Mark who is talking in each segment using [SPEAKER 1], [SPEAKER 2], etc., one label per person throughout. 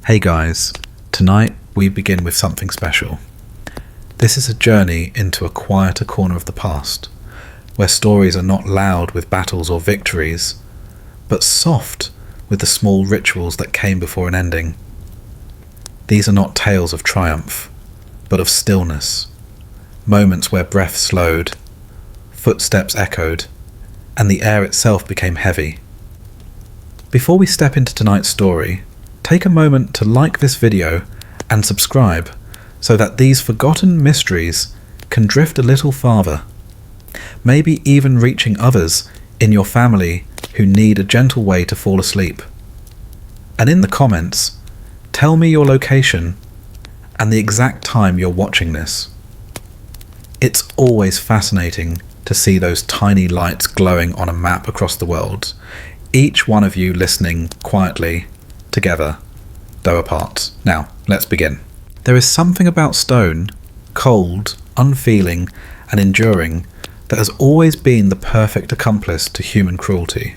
[SPEAKER 1] Hey guys, tonight we begin with something special. This is a journey into a quieter corner of the past, where stories are not loud with battles or victories, but soft with the small rituals that came before an ending. These are not tales of triumph, but of stillness, moments where breath slowed, footsteps echoed, and the air itself became heavy. Before we step into tonight's story, take a moment to like this video and subscribe so that these forgotten mysteries can drift a little farther, maybe even reaching others in your family who need a gentle way to fall asleep. And in the comments, tell me your location and the exact time you're watching this. It's always fascinating to see those tiny lights glowing on a map across the world, each one of you listening quietly, together, though apart. Now, let's begin. There is something about stone, cold, unfeeling, and enduring, that has always been the perfect accomplice to human cruelty.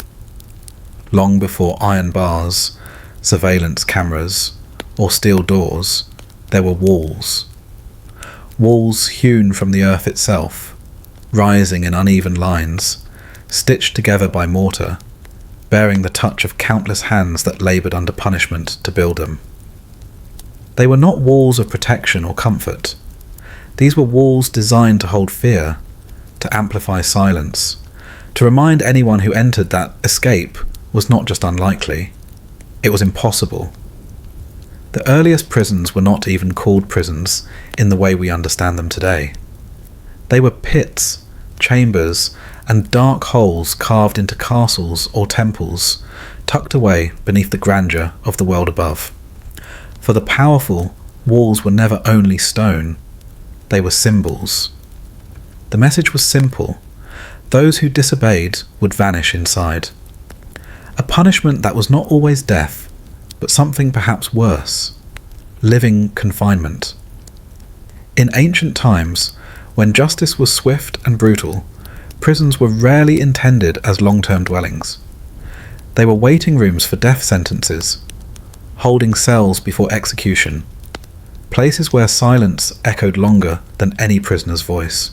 [SPEAKER 1] Long before iron bars, surveillance cameras, or steel doors, there were walls. Walls hewn from the earth itself, rising in uneven lines, stitched together by mortar, bearing the touch of countless hands that laboured under punishment to build them. They were not walls of protection or comfort. These were walls designed to hold fear, to amplify silence, to remind anyone who entered that escape was not just unlikely, it was impossible. The earliest prisons were not even called prisons in the way we understand them today. They were pits, chambers, and dark holes carved into castles or temples, tucked away beneath the grandeur of the world above. For the powerful, walls were never only stone, they were symbols. The message was simple: those who disobeyed would vanish inside. A punishment that was not always death, but something perhaps worse: living confinement. In ancient times, when justice was swift and brutal, prisons were rarely intended as long-term dwellings. They were waiting rooms for death sentences, holding cells before execution, places where silence echoed longer than any prisoner's voice.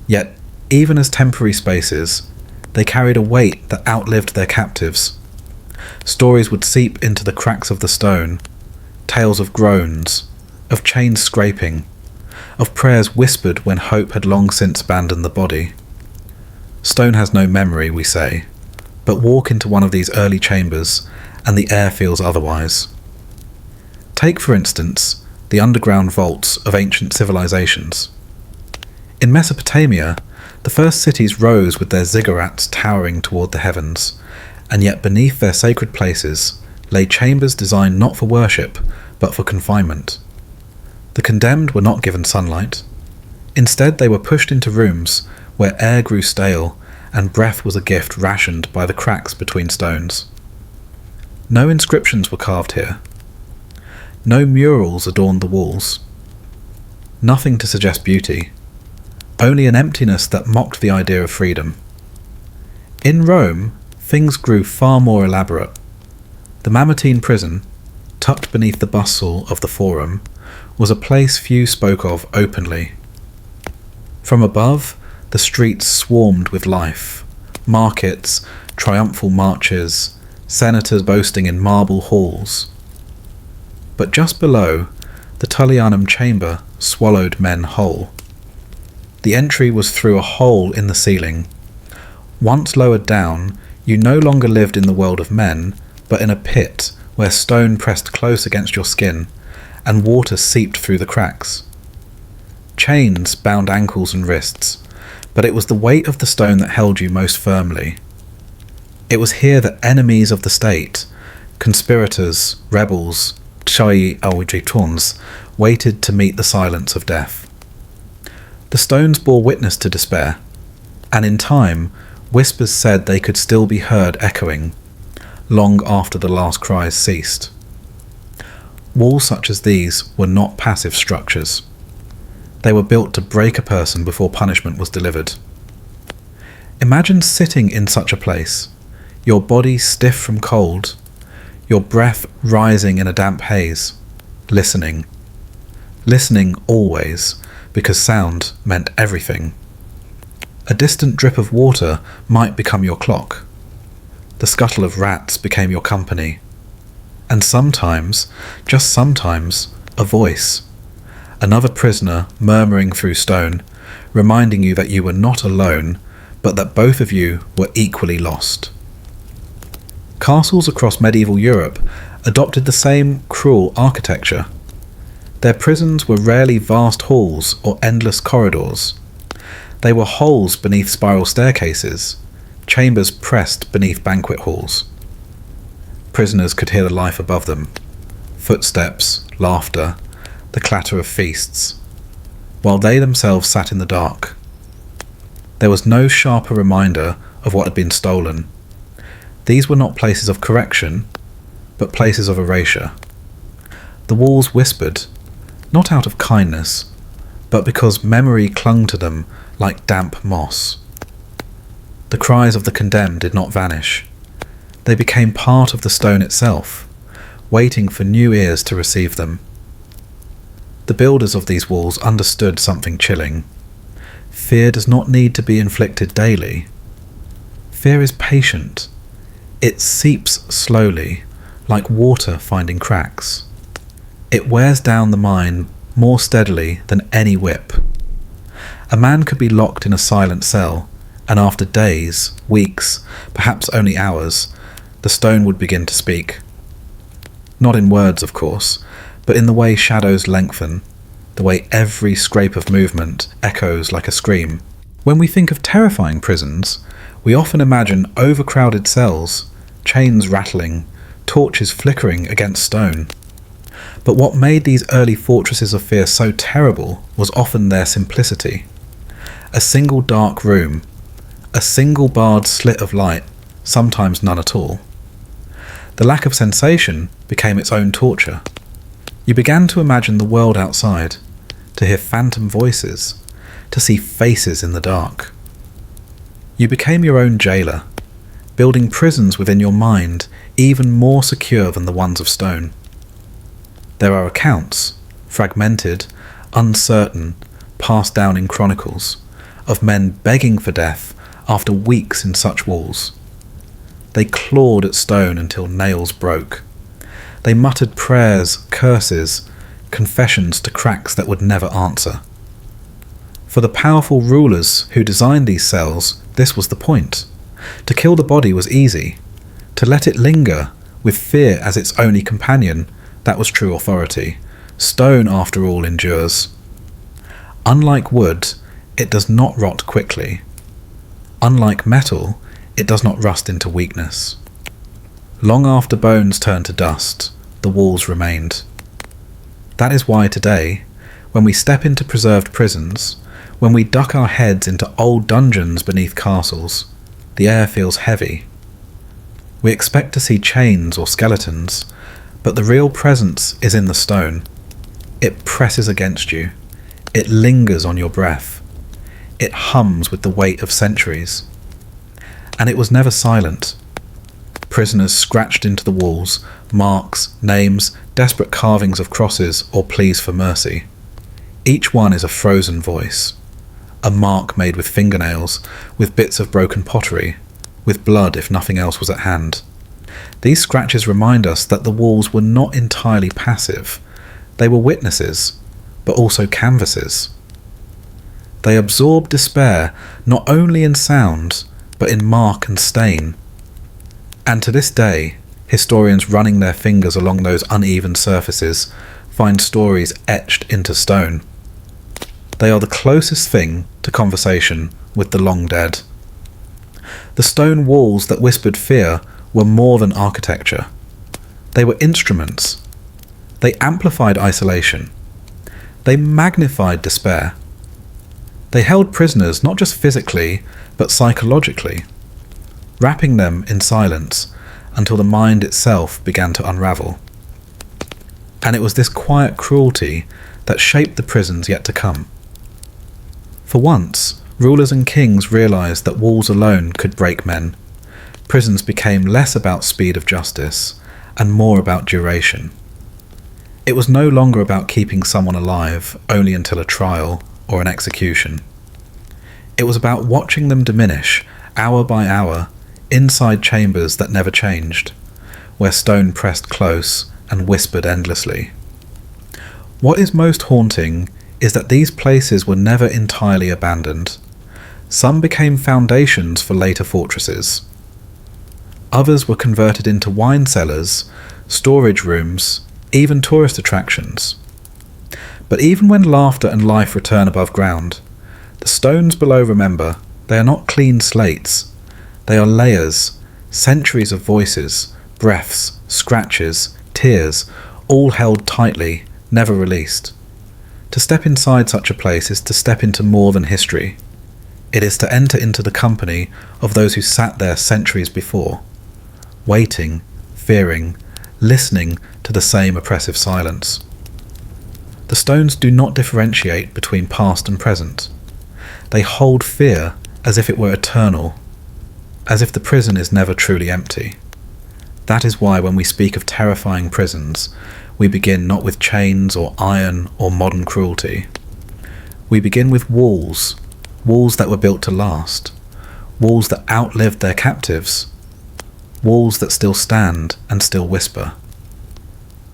[SPEAKER 1] Yet, even as temporary spaces, they carried a weight that outlived their captives. Stories would seep into the cracks of the stone, tales of groans, of chains scraping, of prayers whispered when hope had long since abandoned the body. Stone has no memory, we say, but walk into one of these early chambers and the air feels otherwise. Take, for instance, the underground vaults of ancient civilizations. In Mesopotamia, the first cities rose with their ziggurats towering toward the heavens, and yet beneath their sacred places lay chambers designed not for worship, but for confinement. The condemned were not given sunlight. Instead, they were pushed into rooms where air grew stale and breath was a gift rationed by the cracks between stones. No inscriptions were carved here. No murals adorned the walls. Nothing to suggest beauty. Only an emptiness that mocked the idea of freedom. In Rome, things grew far more elaborate. The Mamertine prison, tucked beneath the bustle of the Forum, was a place few spoke of openly. From above, the streets swarmed with life. Markets, triumphal marches, senators boasting in marble halls. But just below, the Tullianum chamber swallowed men whole. The entry was through a hole in the ceiling. Once lowered down, you no longer lived in the world of men, but in a pit where stone pressed close against your skin, and water seeped through the cracks. Chains bound ankles and wrists, but it was the weight of the stone that held you most firmly. It was here that enemies of the state, conspirators, rebels, chai awjitons, waited to meet the silence of death. The stones bore witness to despair, and in time, whispers said they could still be heard echoing, long after the last cries ceased. Walls such as these were not passive structures. They were built to break a person before punishment was delivered. Imagine sitting in such a place, your body stiff from cold, your breath rising in a damp haze, listening. Listening always, because sound meant everything. A distant drip of water might become your clock. The scuttle of rats became your company. And sometimes, just sometimes, a voice. Another prisoner murmuring through stone, reminding you that you were not alone, but that both of you were equally lost. Castles across medieval Europe adopted the same cruel architecture. Their prisons were rarely vast halls or endless corridors. They were holes beneath spiral staircases, chambers pressed beneath banquet halls. Prisoners could hear the life above them, footsteps, laughter, the clatter of feasts, while they themselves sat in the dark. There was no sharper reminder of what had been stolen. These were not places of correction, but places of erasure. The walls whispered, not out of kindness, but because memory clung to them like damp moss. The cries of the condemned did not vanish. They became part of the stone itself, waiting for new ears to receive them. The builders of these walls understood something chilling. Fear does not need to be inflicted daily. Fear is patient. It seeps slowly, like water finding cracks. It wears down the mind more steadily than any whip. A man could be locked in a silent cell, and after days, weeks, perhaps only hours, the stone would begin to speak. Not in words, of course, but in the way shadows lengthen, the way every scrape of movement echoes like a scream. When we think of terrifying prisons, we often imagine overcrowded cells, chains rattling, torches flickering against stone. But what made these early fortresses of fear so terrible was often their simplicity. A single dark room, a single barred slit of light, sometimes none at all. The lack of sensation became its own torture. You began to imagine the world outside, to hear phantom voices, to see faces in the dark. You became your own jailer, building prisons within your mind even more secure than the ones of stone. There are accounts, fragmented, uncertain, passed down in chronicles, of men begging for death after weeks in such walls. They clawed at stone until nails broke. They muttered prayers, curses, confessions to cracks that would never answer. For the powerful rulers who designed these cells, this was the point. To kill the body was easy. To let it linger, with fear as its only companion, that was true authority. Stone, after all, endures. Unlike wood, it does not rot quickly. Unlike metal, it does not rust into weakness. Long after bones turned to dust, the walls remained. That is why today, when we step into preserved prisons, when we duck our heads into old dungeons beneath castles, the air feels heavy. We expect to see chains or skeletons, but the real presence is in the stone. It presses against you. It lingers on your breath. It hums with the weight of centuries. And it was never silent. Prisoners scratched into the walls, marks, names, desperate carvings of crosses or pleas for mercy. Each one is a frozen voice. A mark made with fingernails, with bits of broken pottery, with blood if nothing else was at hand. These scratches remind us that the walls were not entirely passive. They were witnesses, but also canvases. They absorb despair not only in sound, but in mark and stain. And to this day, historians running their fingers along those uneven surfaces find stories etched into stone. They are the closest thing to conversation with the long dead. The stone walls that whispered fear were more than architecture. They were instruments. They amplified isolation. They magnified despair. They held prisoners not just physically, but psychologically, wrapping them in silence until the mind itself began to unravel. And it was this quiet cruelty that shaped the prisons yet to come. For once, rulers and kings realized that walls alone could break men. Prisons became less about speed of justice and more about duration. It was no longer about keeping someone alive only until a trial or an execution. It was about watching them diminish, hour by hour, inside chambers that never changed, where stone pressed close and whispered endlessly. What is most haunting is that these places were never entirely abandoned. Some became foundations for later fortresses. Others were converted into wine cellars, storage rooms, even tourist attractions. But even when laughter and life return above ground, the stones below remember they are not clean slates. They are layers, centuries of voices, breaths, scratches, tears, all held tightly, never released. To step inside such a place is to step into more than history. It is to enter into the company of those who sat there centuries before, waiting, fearing, listening to the same oppressive silence. The stones do not differentiate between past and present. They hold fear as if it were eternal, as if the prison is never truly empty. That is why when we speak of terrifying prisons, we begin not with chains or iron or modern cruelty. We begin with walls, walls that were built to last, walls that outlived their captives, walls that still stand and still whisper.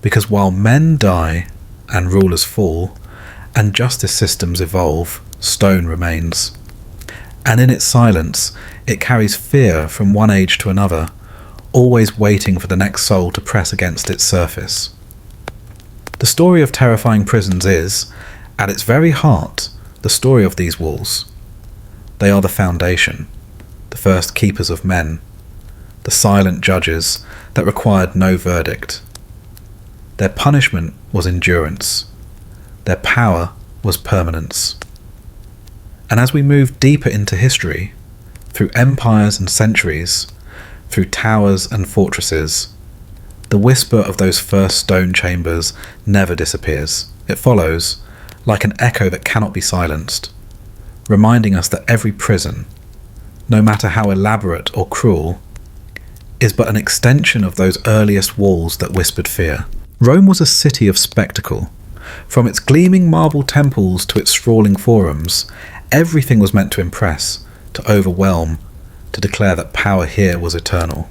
[SPEAKER 1] Because while men die and rulers fall, and justice systems evolve, stone remains. And in its silence, it carries fear from one age to another, always waiting for the next soul to press against its surface. The story of terrifying prisons is, at its very heart, the story of these walls. They are the foundation, the first keepers of men, the silent judges that required no verdict. Their punishment was endurance. Their power was permanence. And as we move deeper into history, through empires and centuries, through towers and fortresses, the whisper of those first stone chambers never disappears. It follows, like an echo that cannot be silenced, reminding us that every prison, no matter how elaborate or cruel, is but an extension of those earliest walls that whispered fear. Rome was a city of spectacle. From its gleaming marble temples to its sprawling forums, everything was meant to impress, to overwhelm, to declare that power here was eternal.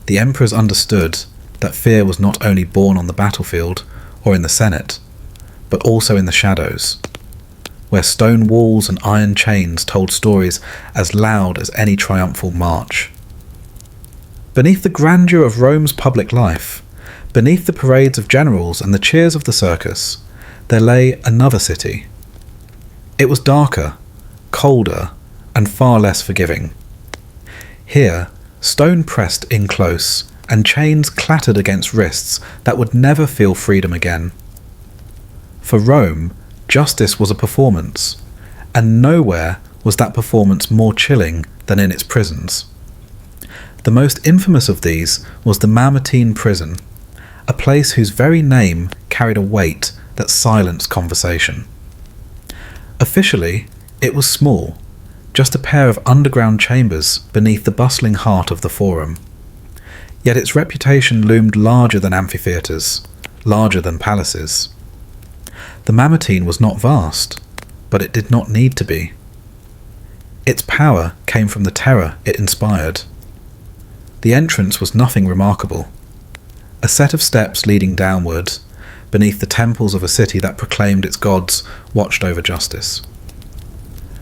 [SPEAKER 1] The emperors understood that fear was not only born on the battlefield or in the Senate, but also in the shadows, where stone walls and iron chains told stories as loud as any triumphal march. Beneath the grandeur of Rome's public life, beneath the parades of generals and the cheers of the circus, there lay another city. It was darker, colder, and far less forgiving. Here, stone pressed in close, and chains clattered against wrists that would never feel freedom again. For Rome, justice was a performance, and nowhere was that performance more chilling than in its prisons. The most infamous of these was the Mamertine prison, a place whose very name carried a weight that silenced conversation. Officially, it was small, just a pair of underground chambers beneath the bustling heart of the Forum. Yet its reputation loomed larger than amphitheatres, larger than palaces. The Mamertine was not vast, but it did not need to be. Its power came from the terror it inspired. The entrance was nothing remarkable. A set of steps leading downward, beneath the temples of a city that proclaimed its gods watched over justice.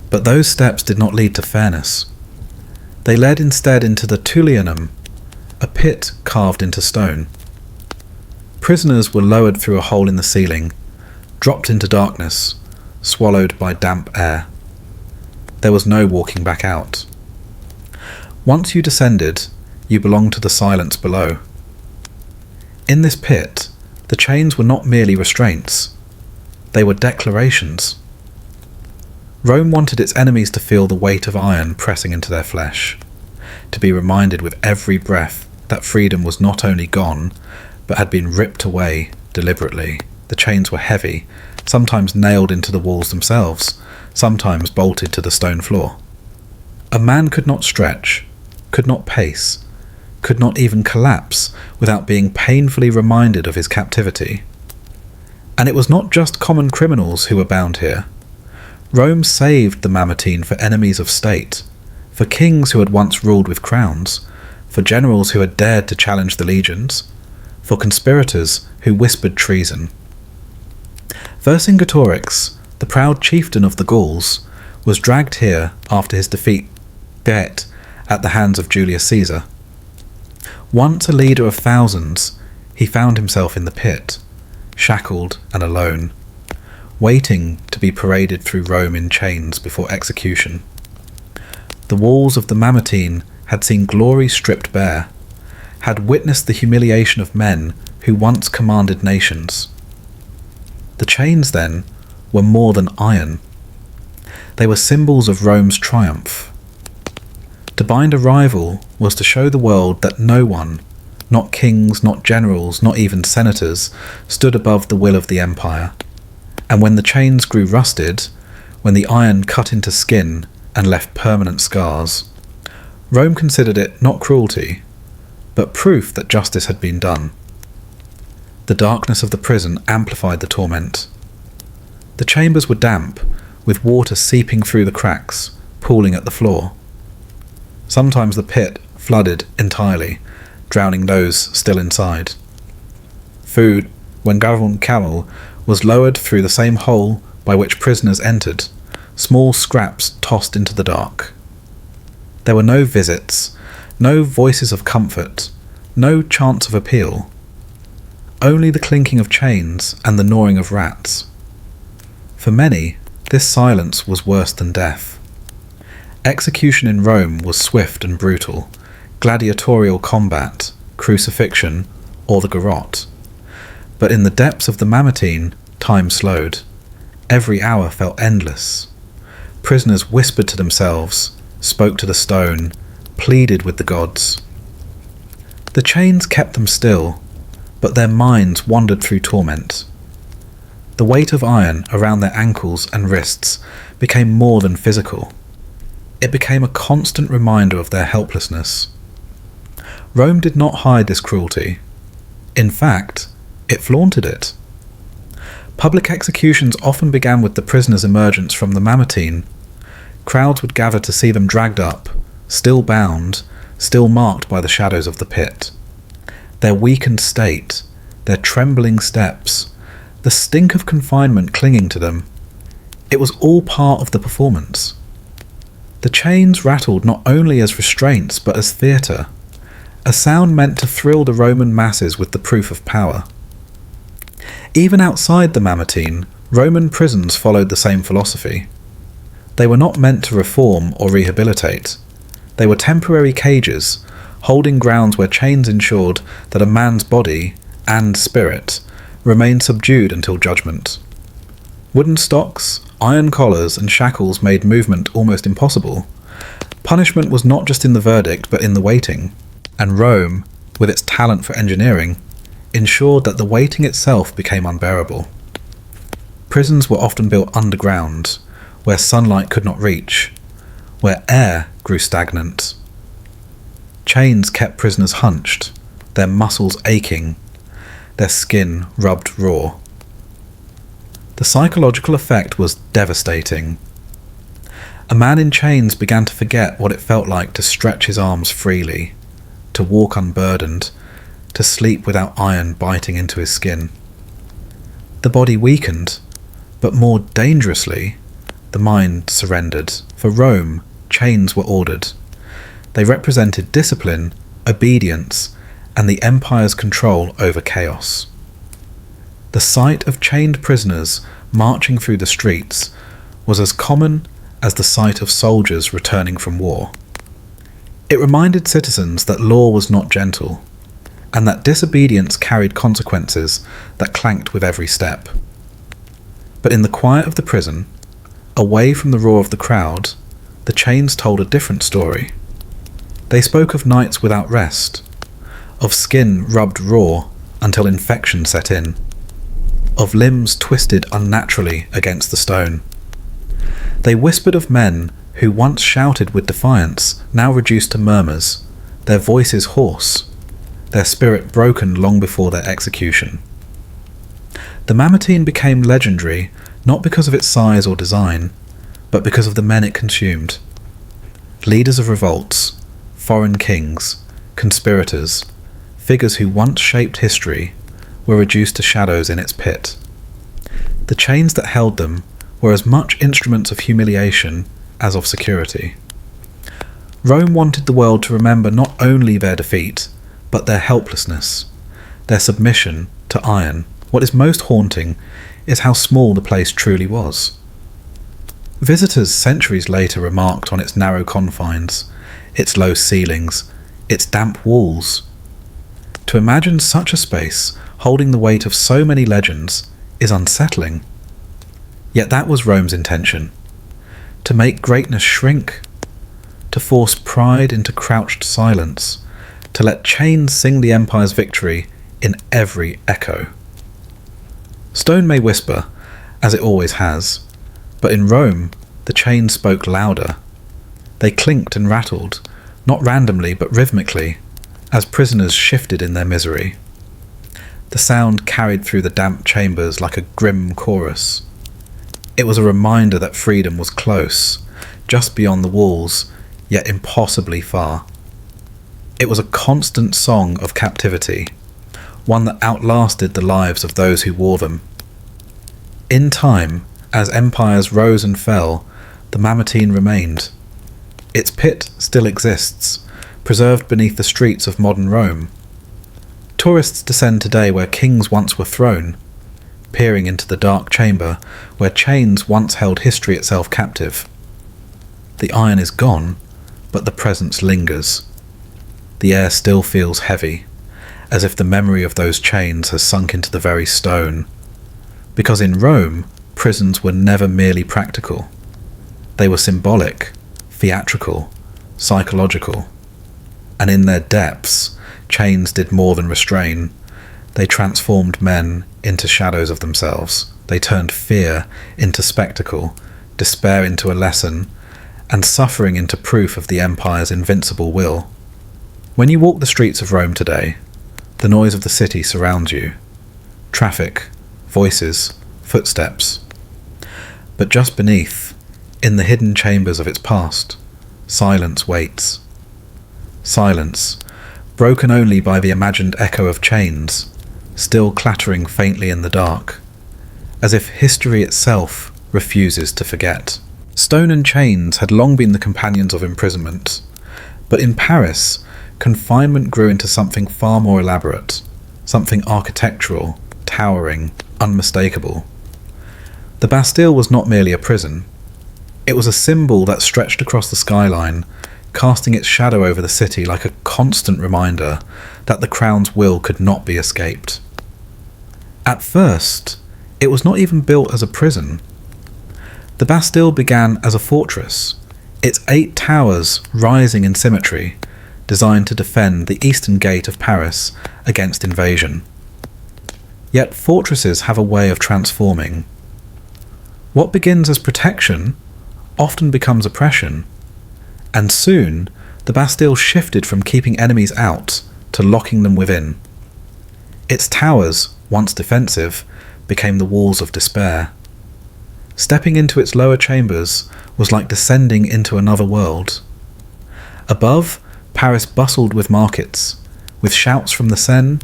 [SPEAKER 1] But those steps did not lead to fairness. They led instead into the Tullianum, a pit carved into stone. Prisoners were lowered through a hole in the ceiling, dropped into darkness, swallowed by damp air. There was no walking back out. Once you descended, you belonged to the silence below. In this pit, the chains were not merely restraints. They were declarations. Rome wanted its enemies to feel the weight of iron pressing into their flesh, to be reminded with every breath that freedom was not only gone, but had been ripped away deliberately. The chains were heavy, sometimes nailed into the walls themselves, sometimes bolted to the stone floor. A man could not stretch, could not pace, could not even collapse without being painfully reminded of his captivity. And it was not just common criminals who were bound here. Rome saved the Mamertine for enemies of state, for kings who had once ruled with crowns, for generals who had dared to challenge the legions, for conspirators who whispered treason. Vercingetorix, the proud chieftain of the Gauls, was dragged here after his defeat at the hands of Julius Caesar. Once a leader of thousands, he found himself in the pit, shackled and alone, waiting to be paraded through Rome in chains before execution. The walls of the Mamertine had seen glory stripped bare, had witnessed the humiliation of men who once commanded nations. The chains, then, were more than iron. They were symbols of Rome's triumph. To bind a rival was to show the world that no one, not kings, not generals, not even senators, stood above the will of the empire. And when the chains grew rusted, when the iron cut into skin and left permanent scars, Rome considered it not cruelty, but proof that justice had been done. The darkness of the prison amplified the torment. The chambers were damp, with water seeping through the cracks, pooling at the floor. Sometimes the pit flooded entirely, drowning those still inside. Food, when gavon camel, was lowered through the same hole by which prisoners entered, small scraps tossed into the dark. There were no visits, no voices of comfort, no chants of appeal. Only the clinking of chains and the gnawing of rats. For many, this silence was worse than death. Execution in Rome was swift and brutal, gladiatorial combat, crucifixion, or the garrote. But in the depths of the Mamertine, time slowed. Every hour felt endless. Prisoners whispered to themselves, spoke to the stone, pleaded with the gods. The chains kept them still, but their minds wandered through torment. The weight of iron around their ankles and wrists became more than physical. It became a constant reminder of their helplessness. Rome did not hide this cruelty. In fact, it flaunted it. Public executions often began with the prisoners' emergence from the Mamertine. Crowds would gather to see them dragged up, still bound, still marked by the shadows of the pit. Their weakened state, their trembling steps, the stink of confinement clinging to them, it was all part of the performance. The chains rattled not only as restraints but as theatre, a sound meant to thrill the Roman masses with the proof of power. Even outside the Mamertine, Roman prisons followed the same philosophy. They were not meant to reform or rehabilitate. They were temporary cages, holding grounds where chains ensured that a man's body and spirit remained subdued until judgment. Wooden stocks, iron collars and shackles made movement almost impossible. Punishment was not just in the verdict but in the waiting, and Rome, with its talent for engineering, ensured that the waiting itself became unbearable. Prisons were often built underground, where sunlight could not reach, where air grew stagnant. Chains kept prisoners hunched, their muscles aching, their skin rubbed raw. The psychological effect was devastating. A man in chains began to forget what it felt like to stretch his arms freely, to walk unburdened, to sleep without iron biting into his skin. The body weakened, but more dangerously, the mind surrendered. For Rome, chains were ordered. They represented discipline, obedience, and the empire's control over chaos. The sight of chained prisoners marching through the streets was as common as the sight of soldiers returning from war. It reminded citizens that law was not gentle, and that disobedience carried consequences that clanked with every step. But in the quiet of the prison, away from the roar of the crowd, the chains told a different story. They spoke of nights without rest, of skin rubbed raw until infection set in, of limbs twisted unnaturally against the stone. They whispered of men who once shouted with defiance, now reduced to murmurs, their voices hoarse, their spirit broken long before their execution. The Mamertine became legendary not because of its size or design, but because of the men it consumed. Leaders of revolts, foreign kings, conspirators, figures who once shaped history, were reduced to shadows in its pit. The chains that held them were as much instruments of humiliation as of security. Rome wanted the world to remember not only their defeat, but their helplessness, their submission to iron. What is most haunting is how small the place truly was. Visitors centuries later remarked on its narrow confines, its low ceilings, its damp walls. To imagine such a space holding the weight of so many legends is unsettling. Yet that was Rome's intention: to make greatness shrink, to force pride into crouched silence, to let chains sing the empire's victory in every echo. Stone may whisper, as it always has, but in Rome the chains spoke louder. They clinked and rattled, not randomly but rhythmically, as prisoners shifted in their misery. The sound carried through the damp chambers like a grim chorus. It was a reminder that freedom was close, just beyond the walls, yet impossibly far. It was a constant song of captivity, one that outlasted the lives of those who wore them. In time, as empires rose and fell, the Mamertine remained. Its pit still exists, preserved beneath the streets of modern Rome. Tourists descend today where kings once were thrown, peering into the dark chamber where chains once held history itself captive. The iron is gone, but the presence lingers. The air still feels heavy, as if the memory of those chains has sunk into the very stone. Because in Rome, prisons were never merely practical. They were symbolic, theatrical, psychological. And in their depths, chains did more than restrain. They transformed men into shadows of themselves. They turned fear into spectacle, despair into a lesson, and suffering into proof of the empire's invincible will. When you walk the streets of Rome today, the noise of the city surrounds you. Traffic, voices, footsteps. But just beneath, in the hidden chambers of its past, silence waits. Silence, broken only by the imagined echo of chains, still clattering faintly in the dark, as if history itself refuses to forget. Stone and chains had long been the companions of imprisonment, but in Paris, confinement grew into something far more elaborate, something architectural, towering, unmistakable. The Bastille was not merely a prison. It was a symbol that stretched across the skyline, casting its shadow over the city like a constant reminder that the crown's will could not be escaped. At first, it was not even built as a prison. The Bastille began as a fortress, its 8 towers rising in symmetry, designed to defend the eastern gate of Paris against invasion. Yet fortresses have a way of transforming. What begins as protection often becomes oppression, and soon the Bastille shifted from keeping enemies out to locking them within. Its towers, once defensive, became the walls of despair. Stepping into its lower chambers was like descending into another world. Above, Paris bustled with markets, with shouts from the Seine,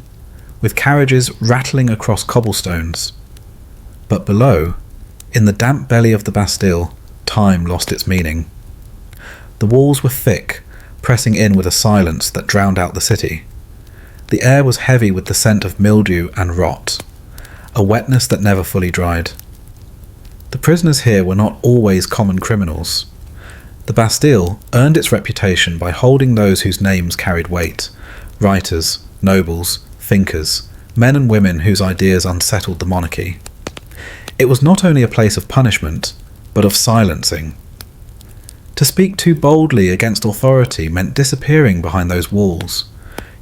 [SPEAKER 1] with carriages rattling across cobblestones. But below, in the damp belly of the Bastille, time lost its meaning. The walls were thick, pressing in with a silence that drowned out the city. The air was heavy with the scent of mildew and rot, a wetness that never fully dried. The prisoners here were not always common criminals. The Bastille earned its reputation by holding those whose names carried weight: writers, nobles, thinkers, men and women whose ideas unsettled the monarchy. It was not only a place of punishment, but of silencing. To speak too boldly against authority meant disappearing behind those walls,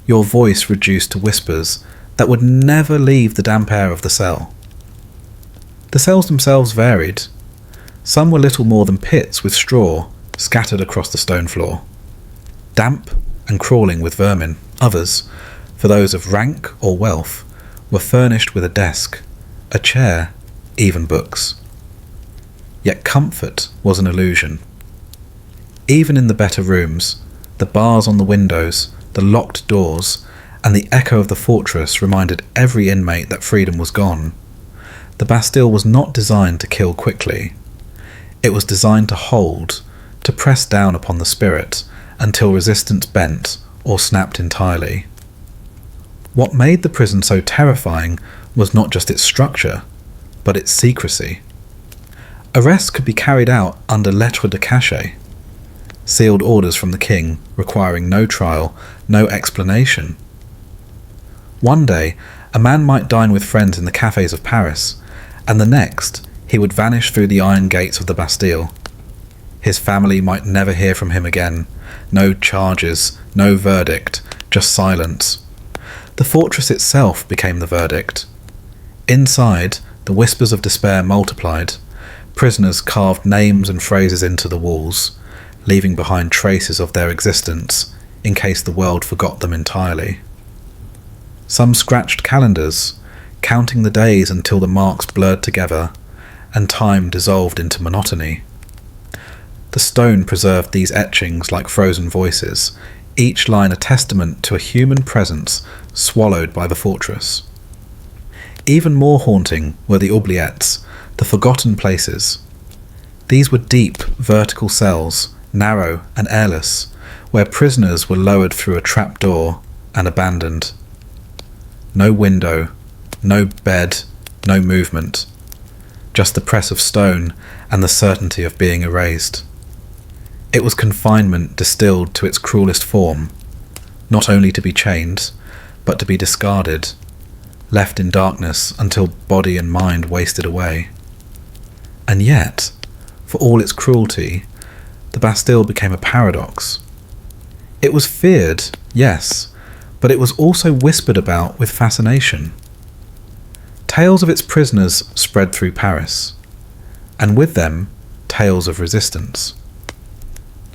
[SPEAKER 1] your voice reduced to whispers that would never leave the damp air of the cell. The cells themselves varied. Some were little more than pits with straw scattered across the stone floor. Damp, and crawling with vermin. Others, for those of rank or wealth, were furnished with a desk, a chair, even books. Yet comfort was an illusion. Even in the better rooms, the bars on the windows, the locked doors, and the echo of the fortress reminded every inmate that freedom was gone. The Bastille was not designed to kill quickly. It was designed to hold, to press down upon the spirit until resistance bent or snapped entirely. What made the prison so terrifying was not just its structure, but its secrecy. Arrests could be carried out under lettre de cachet, sealed orders from the king requiring no trial, no explanation. One day, a man might dine with friends in the cafes of Paris, and the next, he would vanish through the iron gates of the Bastille. His family might never hear from him again. No charges, no verdict, just silence. The fortress itself became the verdict. Inside, the whispers of despair multiplied. Prisoners carved names and phrases into the walls, leaving behind traces of their existence in case the world forgot them entirely. Some scratched calendars, counting the days until the marks blurred together and time dissolved into monotony. The stone preserved these etchings like frozen voices, each line a testament to a human presence swallowed by the fortress. Even more haunting were the oubliettes, the forgotten places. These were deep, vertical cells, narrow and airless, where prisoners were lowered through a trap door and abandoned. No window, no bed, no movement, just the press of stone and the certainty of being erased. It was confinement distilled to its cruelest form, not only to be chained, but to be discarded, left in darkness until body and mind wasted away. And yet, for all its cruelty, the Bastille became a paradox. It was feared, yes, but it was also whispered about with fascination. Tales of its prisoners spread through Paris, and with them, tales of resistance.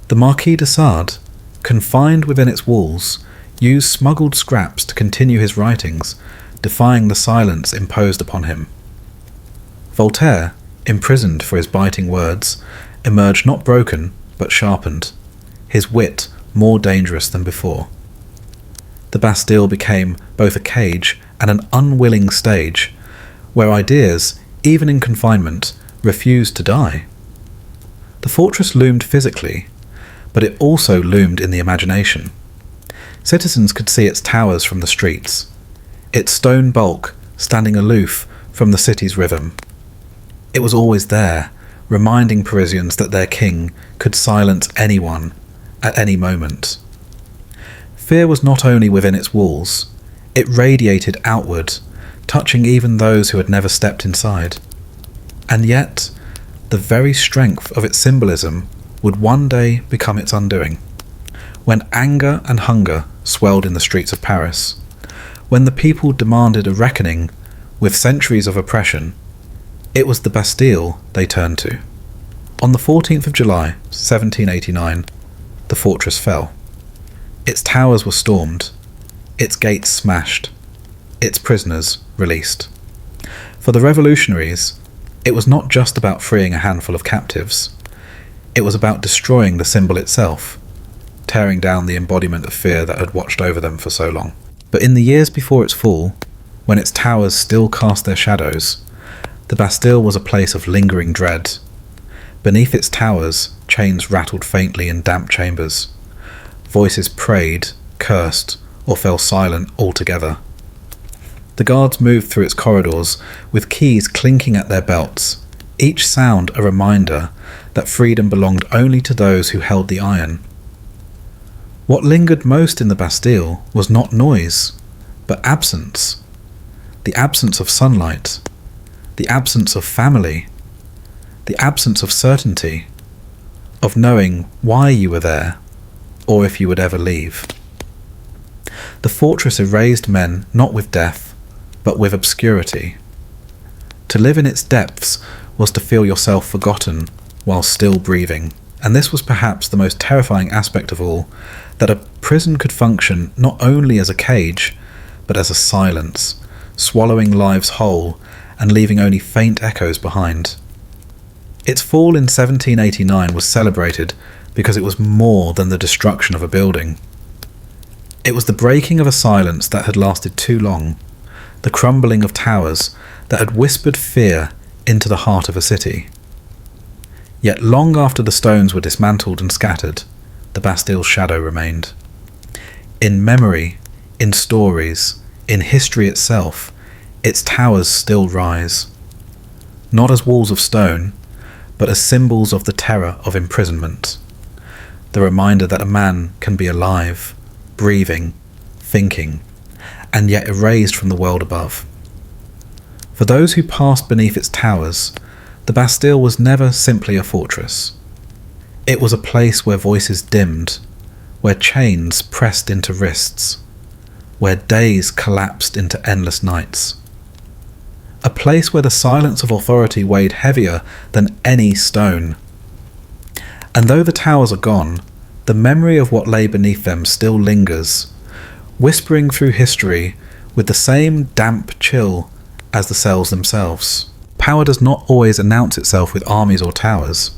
[SPEAKER 1] The Marquis de Sade, confined within its walls, used smuggled scraps to continue his writings, defying the silence imposed upon him. Voltaire, imprisoned for his biting words, emerged not broken, but sharpened, his wit more dangerous than before. The Bastille became both a cage and an unwilling stage, where ideas, even in confinement, refused to die. The fortress loomed physically, but it also loomed in the imagination. Citizens could see its towers from the streets, its stone bulk standing aloof from the city's rhythm. It was always there, reminding Parisians that their king could silence anyone at any moment. Fear was not only within its walls, it radiated outward, touching even those who had never stepped inside. And yet, the very strength of its symbolism would one day become its undoing. When anger and hunger swelled in the streets of Paris, when the people demanded a reckoning with centuries of oppression, it was the Bastille they turned to. On the 14th of July, 1789, the fortress fell. Its towers were stormed, its gates smashed, its prisoners released. For the revolutionaries, it was not just about freeing a handful of captives. It was about destroying the symbol itself, tearing down the embodiment of fear that had watched over them for so long. But in the years before its fall, when its towers still cast their shadows, the Bastille was a place of lingering dread. Beneath its towers, chains rattled faintly in damp chambers. Voices prayed, cursed, or fell silent altogether. The guards moved through its corridors with keys clinking at their belts, each sound a reminder that freedom belonged only to those who held the iron. What lingered most in the Bastille was not noise, but absence. The absence of sunlight, the absence of family, the absence of certainty, of knowing why you were there, or if you would ever leave. The fortress erased men not with death, but with obscurity. To live in its depths was to feel yourself forgotten while still breathing. And this was perhaps the most terrifying aspect of all, that a prison could function not only as a cage, but as a silence, swallowing lives whole and leaving only faint echoes behind. Its fall in 1789 was celebrated because it was more than the destruction of a building. It was the breaking of a silence that had lasted too long, the crumbling of towers that had whispered fear into the heart of a city. Yet long after the stones were dismantled and scattered, the Bastille's shadow remained. In memory, in stories, in history itself, its towers still rise. Not as walls of stone, but as symbols of the terror of imprisonment. The reminder that a man can be alive, breathing, thinking, and yet erased from the world above. For those who passed beneath its towers, the Bastille was never simply a fortress. It was a place where voices dimmed, where chains pressed into wrists, where days collapsed into endless nights. A place where the silence of authority weighed heavier than any stone. And though the towers are gone, the memory of what lay beneath them still lingers, whispering through history with the same damp chill as the cells themselves. Power does not always announce itself with armies or towers.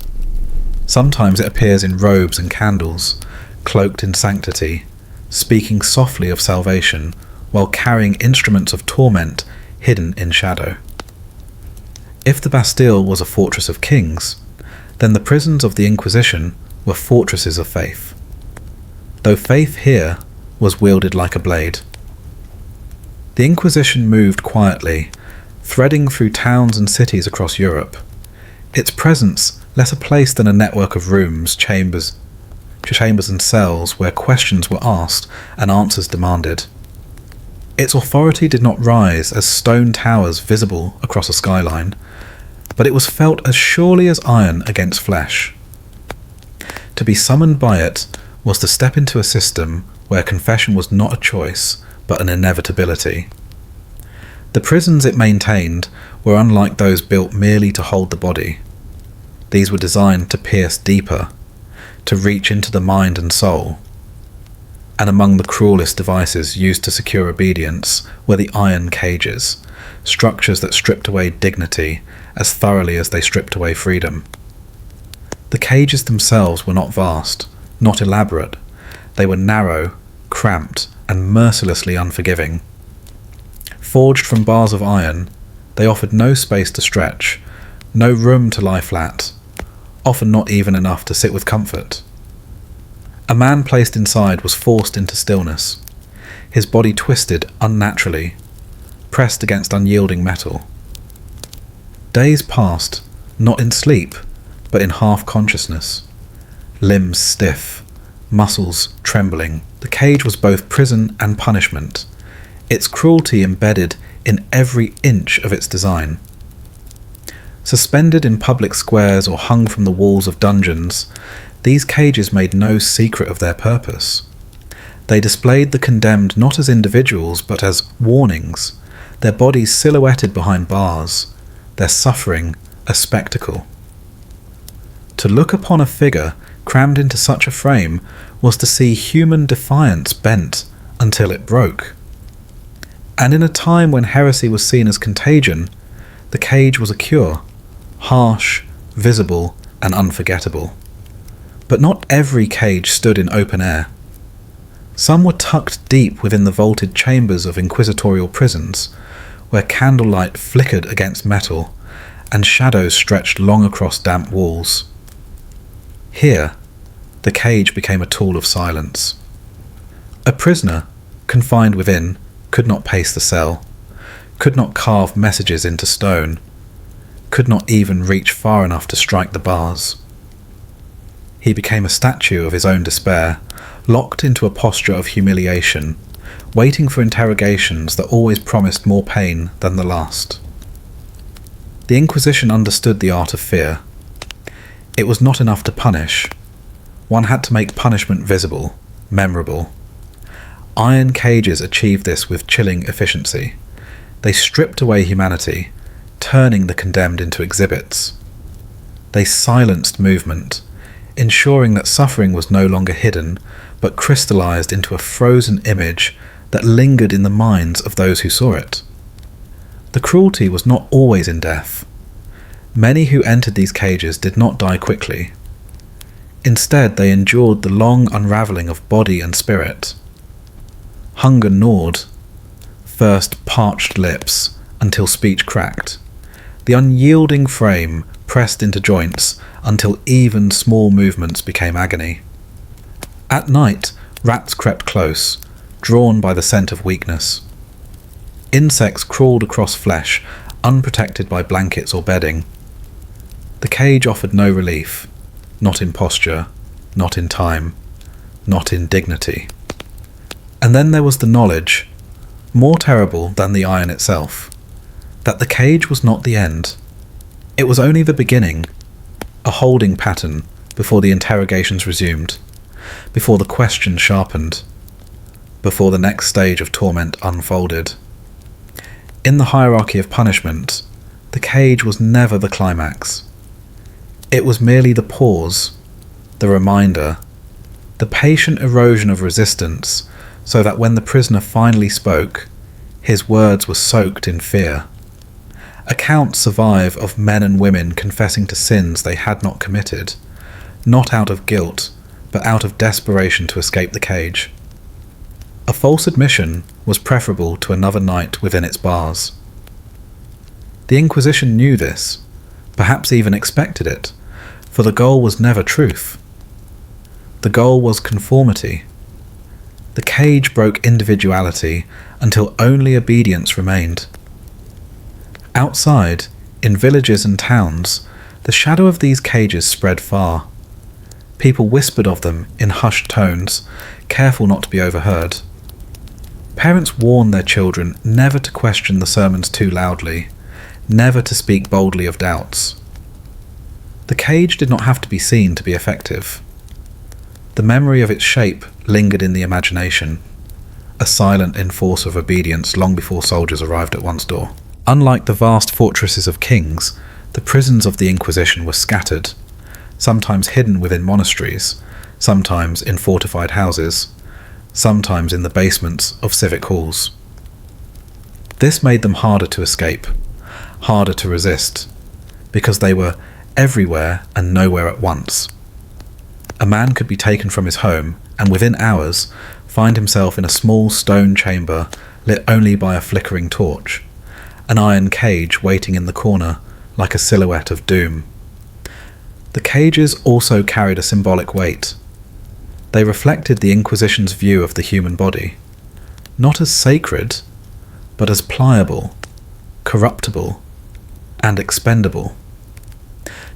[SPEAKER 1] Sometimes it appears in robes and candles, cloaked in sanctity, speaking softly of salvation, while carrying instruments of torment hidden in shadow. If the Bastille was a fortress of kings, then the prisons of the Inquisition were fortresses of faith, though faith here was wielded like a blade. The Inquisition moved quietly, threading through towns and cities across Europe, its presence less a place than a network of rooms, chambers and cells where questions were asked and answers demanded. Its authority did not rise as stone towers visible across a skyline, but it was felt as surely as iron against flesh. To be summoned by it was to step into a system where confession was not a choice, but an inevitability. The prisons it maintained were unlike those built merely to hold the body. These were designed to pierce deeper, to reach into the mind and soul. And among the cruelest devices used to secure obedience were the iron cages, structures that stripped away dignity as thoroughly as they stripped away freedom. The cages themselves were not vast, not elaborate. They were narrow, cramped, and mercilessly unforgiving. Forged from bars of iron, they offered no space to stretch, no room to lie flat, often not even enough to sit with comfort. A man placed inside was forced into stillness, his body twisted unnaturally, pressed against unyielding metal. Days passed, not in sleep, but in half-consciousness, limbs stiff, muscles trembling. The cage was both prison and punishment, its cruelty embedded in every inch of its design. Suspended in public squares or hung from the walls of dungeons, these cages made no secret of their purpose. They displayed the condemned not as individuals but as warnings, their bodies silhouetted behind bars, their suffering a spectacle. To look upon a figure crammed into such a frame was to see human defiance bent until it broke. And in a time when heresy was seen as contagion, the cage was a cure, harsh, visible, and unforgettable. But not every cage stood in open air. Some were tucked deep within the vaulted chambers of inquisitorial prisons, where candlelight flickered against metal, and shadows stretched long across damp walls. Here, the cage became a tool of silence. A prisoner, confined within, could not pace the cell, could not carve messages into stone, could not even reach far enough to strike the bars. He became a statue of his own despair, locked into a posture of humiliation, waiting for interrogations that always promised more pain than the last. The Inquisition understood the art of fear. It was not enough to punish. One had to make punishment visible, memorable. Iron cages achieved this with chilling efficiency. They stripped away humanity, turning the condemned into exhibits. They silenced movement, ensuring that suffering was no longer hidden, but crystallized into a frozen image that lingered in the minds of those who saw it. The cruelty was not always in death. Many who entered these cages did not die quickly. Instead, they endured the long unravelling of body and spirit. Hunger gnawed, thirst parched lips until speech cracked. The unyielding frame pressed into joints until even small movements became agony. At night, rats crept close, drawn by the scent of weakness. Insects crawled across flesh, unprotected by blankets or bedding. The cage offered no relief, not in posture, not in time, not in dignity. And then there was the knowledge, more terrible than the iron itself, that the cage was not the end. It was only the beginning, a holding pattern before the interrogations resumed, before the questions sharpened, before the next stage of torment unfolded. In the hierarchy of punishment, the cage was never the climax. It was merely the pause, the reminder, the patient erosion of resistance, so that when the prisoner finally spoke, his words were soaked in fear. Accounts survive of men and women confessing to sins they had not committed, not out of guilt, but out of desperation to escape the cage. A false admission was preferable to another night within its bars. The Inquisition knew this, perhaps even expected it, for the goal was never truth. The goal was conformity. The cage broke individuality until only obedience remained. Outside, in villages and towns, the shadow of these cages spread far. People whispered of them in hushed tones, careful not to be overheard. Parents warned their children never to question the sermons too loudly, never to speak boldly of doubts. The cage did not have to be seen to be effective. The memory of its shape lingered in the imagination, a silent enforcer of obedience long before soldiers arrived at one's door. Unlike the vast fortresses of kings, the prisons of the Inquisition were scattered, sometimes hidden within monasteries, sometimes in fortified houses, sometimes in the basements of civic halls. This made them harder to escape, harder to resist, because they were everywhere and nowhere at once. A man could be taken from his home and within hours find himself in a small stone chamber lit only by a flickering torch, an iron cage waiting in the corner like a silhouette of doom. The cages also carried a symbolic weight. They reflected the Inquisition's view of the human body, not as sacred, but as pliable, corruptible, and expendable.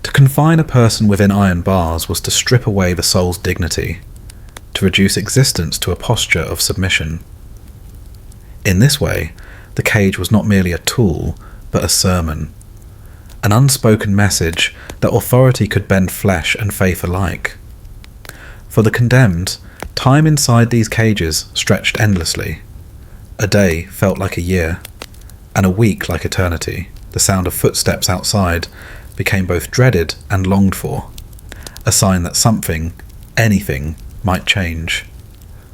[SPEAKER 1] To confine a person within iron bars was to strip away the soul's dignity, to reduce existence to a posture of submission. In this way, the cage was not merely a tool, but a sermon, an unspoken message that authority could bend flesh and faith alike. For the condemned, time inside these cages stretched endlessly. A day felt like a year, and a week like eternity. The sound of footsteps outside became both dreaded and longed for, a sign that something, anything, might change.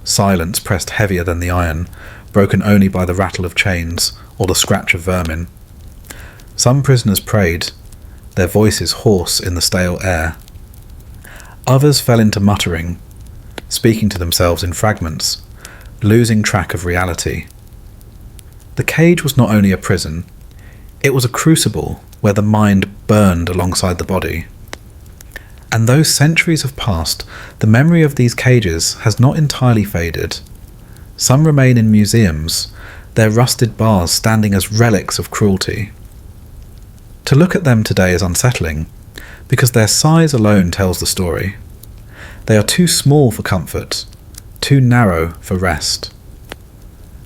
[SPEAKER 1] Silence pressed heavier than the iron, broken only by the rattle of chains or the scratch of vermin. Some prisoners prayed, their voices hoarse in the stale air. Others fell into muttering, speaking to themselves in fragments, losing track of reality. The cage was not only a prison, it was a crucible where the mind burned alongside the body. And though centuries have passed, the memory of these cages has not entirely faded. Some remain in museums, their rusted bars standing as relics of cruelty. To look at them today is unsettling, because their size alone tells the story. They are too small for comfort, too narrow for rest.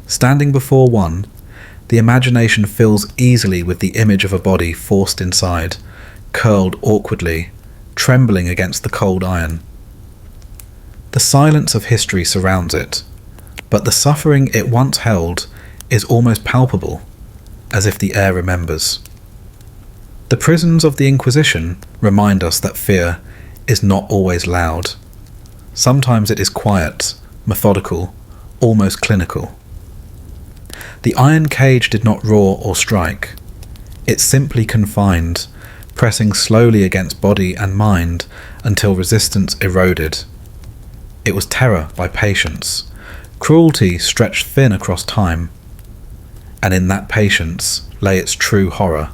[SPEAKER 1] Standing before one, the imagination fills easily with the image of a body forced inside, curled awkwardly, trembling against the cold iron. The silence of history surrounds it, but the suffering it once held is almost palpable, as if the air remembers. The prisons of the Inquisition remind us that fear, is not always loud. Sometimes it is quiet, methodical, almost clinical. The iron cage did not roar or strike. It simply confined, pressing slowly against body and mind until resistance eroded. It was terror by patience, cruelty stretched thin across time, and in that patience lay its true horror.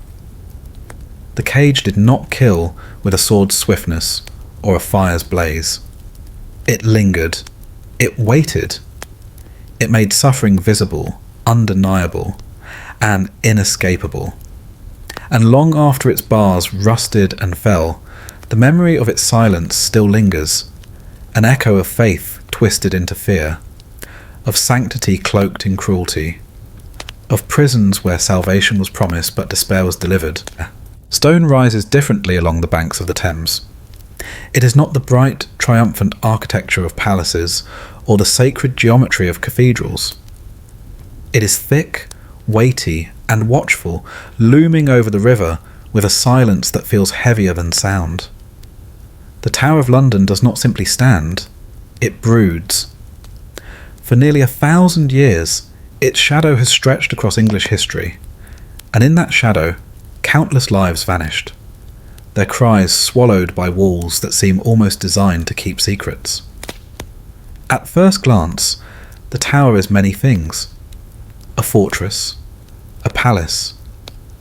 [SPEAKER 1] The cage did not kill with a sword's swiftness or a fire's blaze. It lingered. It waited. It made suffering visible, undeniable, and inescapable. And long after its bars rusted and fell, the memory of its silence still lingers, an echo of faith twisted into fear, of sanctity cloaked in cruelty, of prisons where salvation was promised but despair was delivered. Stone rises differently along the banks of the Thames. It is not the bright, triumphant architecture of palaces or the sacred geometry of cathedrals. It is thick, weighty, and watchful, looming over the river with a silence that feels heavier than sound. The Tower of London does not simply stand, it broods. For nearly 1,000 years, its shadow has stretched across English history, and in that shadow, countless lives vanished, their cries swallowed by walls that seem almost designed to keep secrets. At first glance, the tower is many things: a fortress, a palace,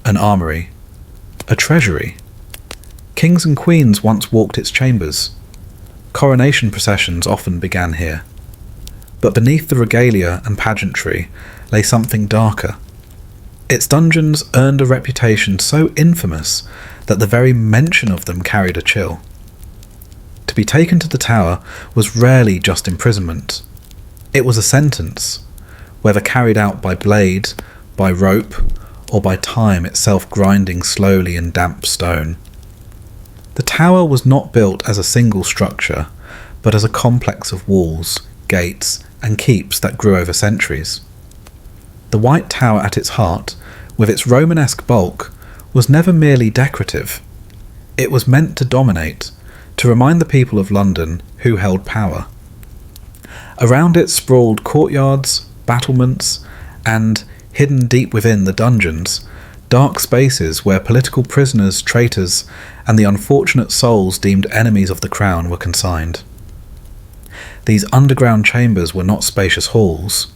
[SPEAKER 1] an armoury, a treasury. Kings and queens once walked its chambers. Coronation processions often began here. But beneath the regalia and pageantry lay something darker. Its dungeons earned a reputation so infamous that the very mention of them carried a chill. To be taken to the tower was rarely just imprisonment. It was a sentence, whether carried out by blade, by rope, or by time itself grinding slowly in damp stone. The tower was not built as a single structure, but as a complex of walls, gates, and keeps that grew over centuries. The White Tower at its heart, with its Romanesque bulk, was never merely decorative. It was meant to dominate, to remind the people of London who held power. Around it sprawled courtyards, battlements, and, hidden deep within the dungeons, dark spaces where political prisoners, traitors, and the unfortunate souls deemed enemies of the crown were consigned. These underground chambers were not spacious halls.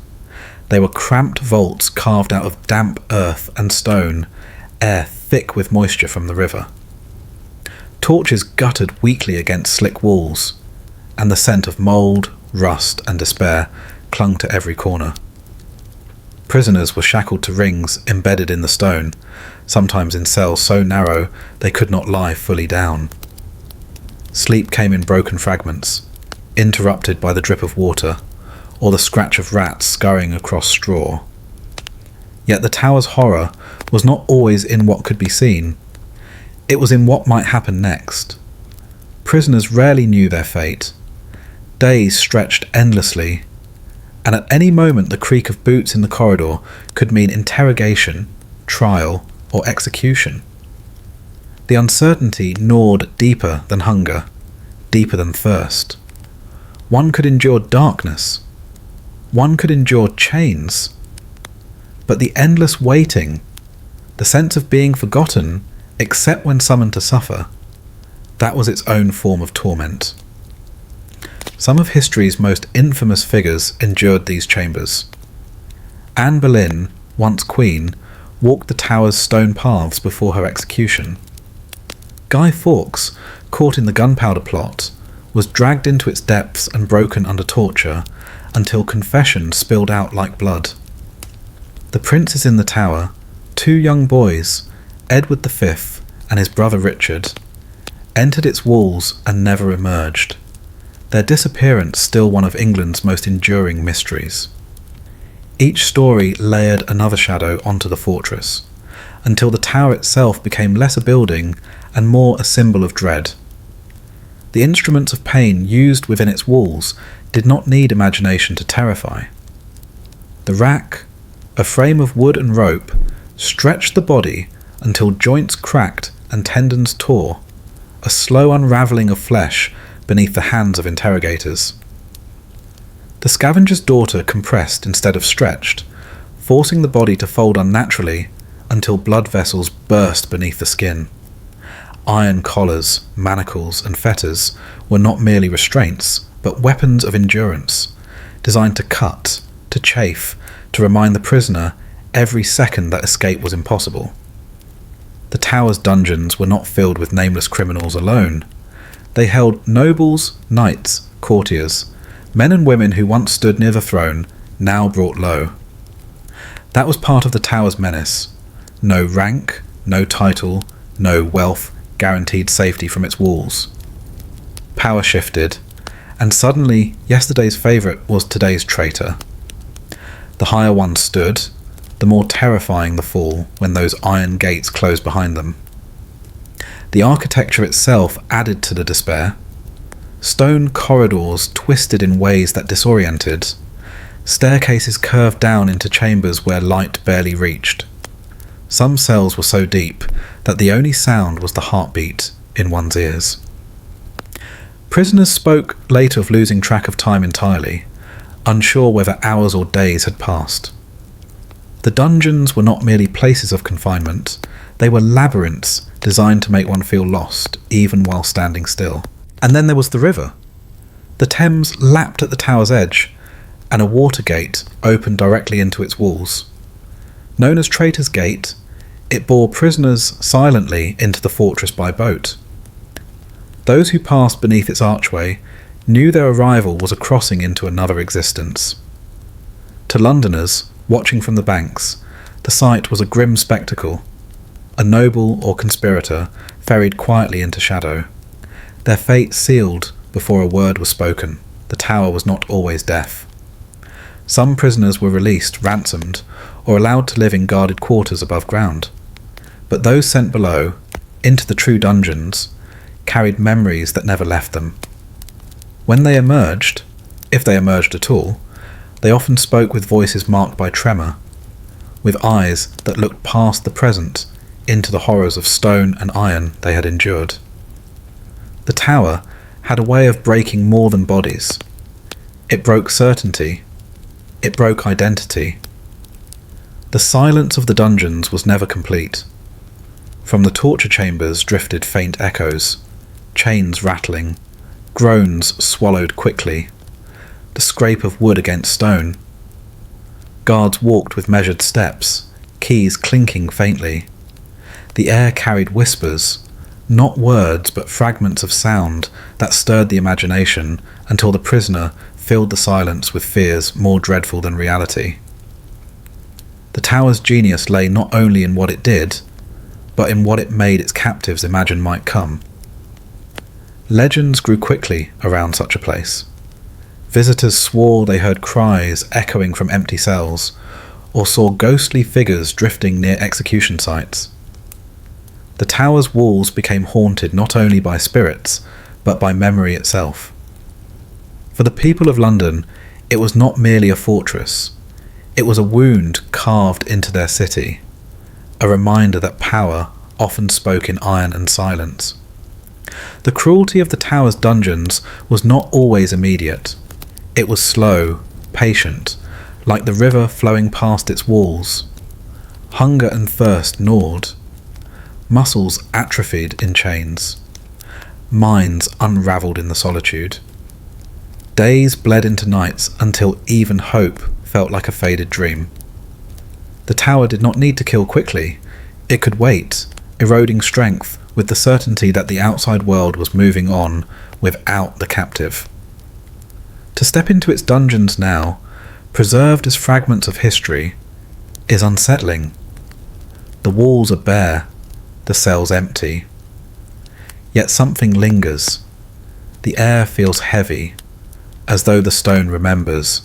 [SPEAKER 1] They were cramped vaults carved out of damp earth and stone, air thick with moisture from the river. Torches guttered weakly against slick walls, and the scent of mould, rust, and despair clung to every corner. Prisoners were shackled to rings embedded in the stone, sometimes in cells so narrow they could not lie fully down. Sleep came in broken fragments, interrupted by the drip of water, or the scratch of rats scurrying across straw. Yet the tower's horror was not always in what could be seen. It was in what might happen next. Prisoners rarely knew their fate. Days stretched endlessly, and at any moment the creak of boots in the corridor could mean interrogation, trial, or execution. The uncertainty gnawed deeper than hunger, deeper than thirst. One could endure darkness. One could endure chains. But the endless waiting, the sense of being forgotten except when summoned to suffer, that was its own form of torment. Some of history's most infamous figures endured these chambers. Anne Boleyn, once queen, walked the tower's stone paths before her execution. Guy Fawkes, caught in the gunpowder plot, was dragged into its depths and broken under torture until confession spilled out like blood. The princes in the tower, two young boys, Edward V and his brother Richard, entered its walls and never emerged, their disappearance still one of England's most enduring mysteries. Each story layered another shadow onto the fortress, until the tower itself became less a building and more a symbol of dread. The instruments of pain used within its walls did not need imagination to terrify. The rack, a frame of wood and rope, stretched the body until joints cracked and tendons tore, a slow unravelling of flesh beneath the hands of interrogators. The scavenger's daughter compressed instead of stretched, forcing the body to fold unnaturally until blood vessels burst beneath the skin. Iron collars, manacles, and fetters were not merely restraints, but weapons of endurance, designed to cut, to chafe, to remind the prisoner every second that escape was impossible. The tower's dungeons were not filled with nameless criminals alone. They held nobles, knights, courtiers, men and women who once stood near the throne, now brought low. That was part of the tower's menace. No rank, no title, no wealth guaranteed safety from its walls. Power shifted, and suddenly yesterday's favourite was today's traitor. The higher one stood, the more terrifying the fall when those iron gates closed behind them. The architecture itself added to the despair. Stone corridors twisted in ways that disoriented. Staircases curved down into chambers where light barely reached. Some cells were so deep that the only sound was the heartbeat in one's ears. Prisoners spoke later of losing track of time entirely, unsure whether hours or days had passed. The dungeons were not merely places of confinement, they were labyrinths designed to make one feel lost, even while standing still. And then there was the river. The Thames lapped at the tower's edge, and a water gate opened directly into its walls. Known as Traitor's Gate, it bore prisoners silently into the fortress by boat. Those who passed beneath its archway knew their arrival was a crossing into another existence. To Londoners, watching from the banks, the sight was a grim spectacle. A noble or conspirator ferried quietly into shadow. Their fate sealed before a word was spoken. The tower was not always deaf. Some prisoners were released, ransomed, or allowed to live in guarded quarters above ground. But those sent below, into the true dungeons, carried memories that never left them. When they emerged, if they emerged at all, they often spoke with voices marked by tremor, with eyes that looked past the present into the horrors of stone and iron they had endured. The tower had a way of breaking more than bodies. It broke certainty. It broke identity. The silence of the dungeons was never complete. From the torture chambers drifted faint echoes, chains rattling, groans swallowed quickly, the scrape of wood against stone. Guards walked with measured steps, keys clinking faintly. The air carried whispers, not words but fragments of sound that stirred the imagination until the prisoner filled the silence with fears more dreadful than reality. The tower's genius lay not only in what it did, but in what it made its captives imagine might come. Legends grew quickly around such a place. Visitors swore they heard cries echoing from empty cells, or saw ghostly figures drifting near execution sites. The tower's walls became haunted not only by spirits, but by memory itself. For the people of London, it was not merely a fortress. It was a wound carved into their city, a reminder that power often spoke in iron and silence. The cruelty of the tower's dungeons was not always immediate. It was slow, patient, like the river flowing past its walls. Hunger and thirst gnawed. Muscles atrophied in chains. Minds unravelled in the solitude. Days bled into nights until even hope felt like a faded dream. The tower did not need to kill quickly. It could wait, eroding strength with the certainty that the outside world was moving on without the captive. To step into its dungeons now, preserved as fragments of history, is unsettling. The walls are bare, the cells empty. Yet something lingers. The air feels heavy, as though the stone remembers.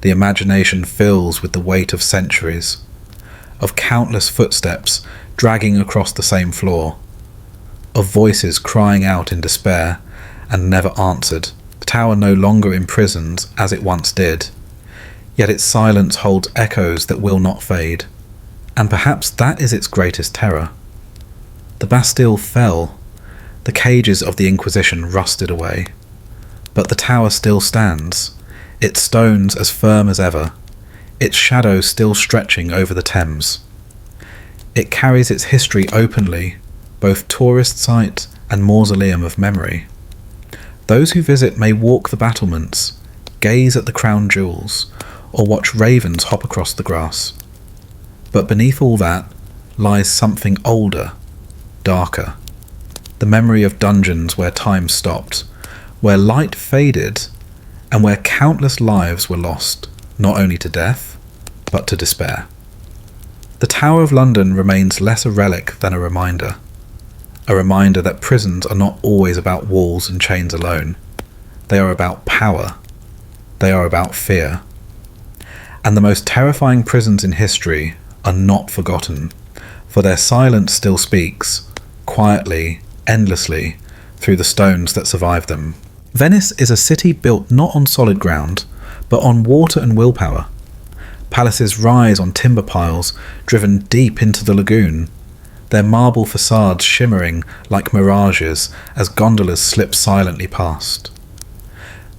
[SPEAKER 1] The imagination fills with the weight of centuries, of countless footsteps dragging across the same floor, of voices crying out in despair and never answered. The tower no longer imprisons as it once did, yet its silence holds echoes that will not fade, and perhaps that is its greatest terror. The Bastille fell, The cages of the Inquisition rusted away. But the tower still stands, its stones as firm as ever, its shadow still stretching over the Thames. It carries its history openly, both tourist site and mausoleum of memory. Those who visit may walk the battlements, gaze at the crown jewels, or watch ravens hop across the grass. But beneath all that lies something older, darker. The memory of dungeons where time stopped, where light faded, and where countless lives were lost, not only to death, but to despair. The Tower of London remains less a relic than a reminder that prisons are not always about walls and chains alone. They are about power. They are about fear. And the most terrifying prisons in history are not forgotten, for their silence still speaks, quietly, endlessly, through the stones that survive them. Venice is a city built not on solid ground, but on water and willpower. Palaces rise on timber piles driven deep into the lagoon, their marble facades shimmering like mirages as gondolas slip silently past.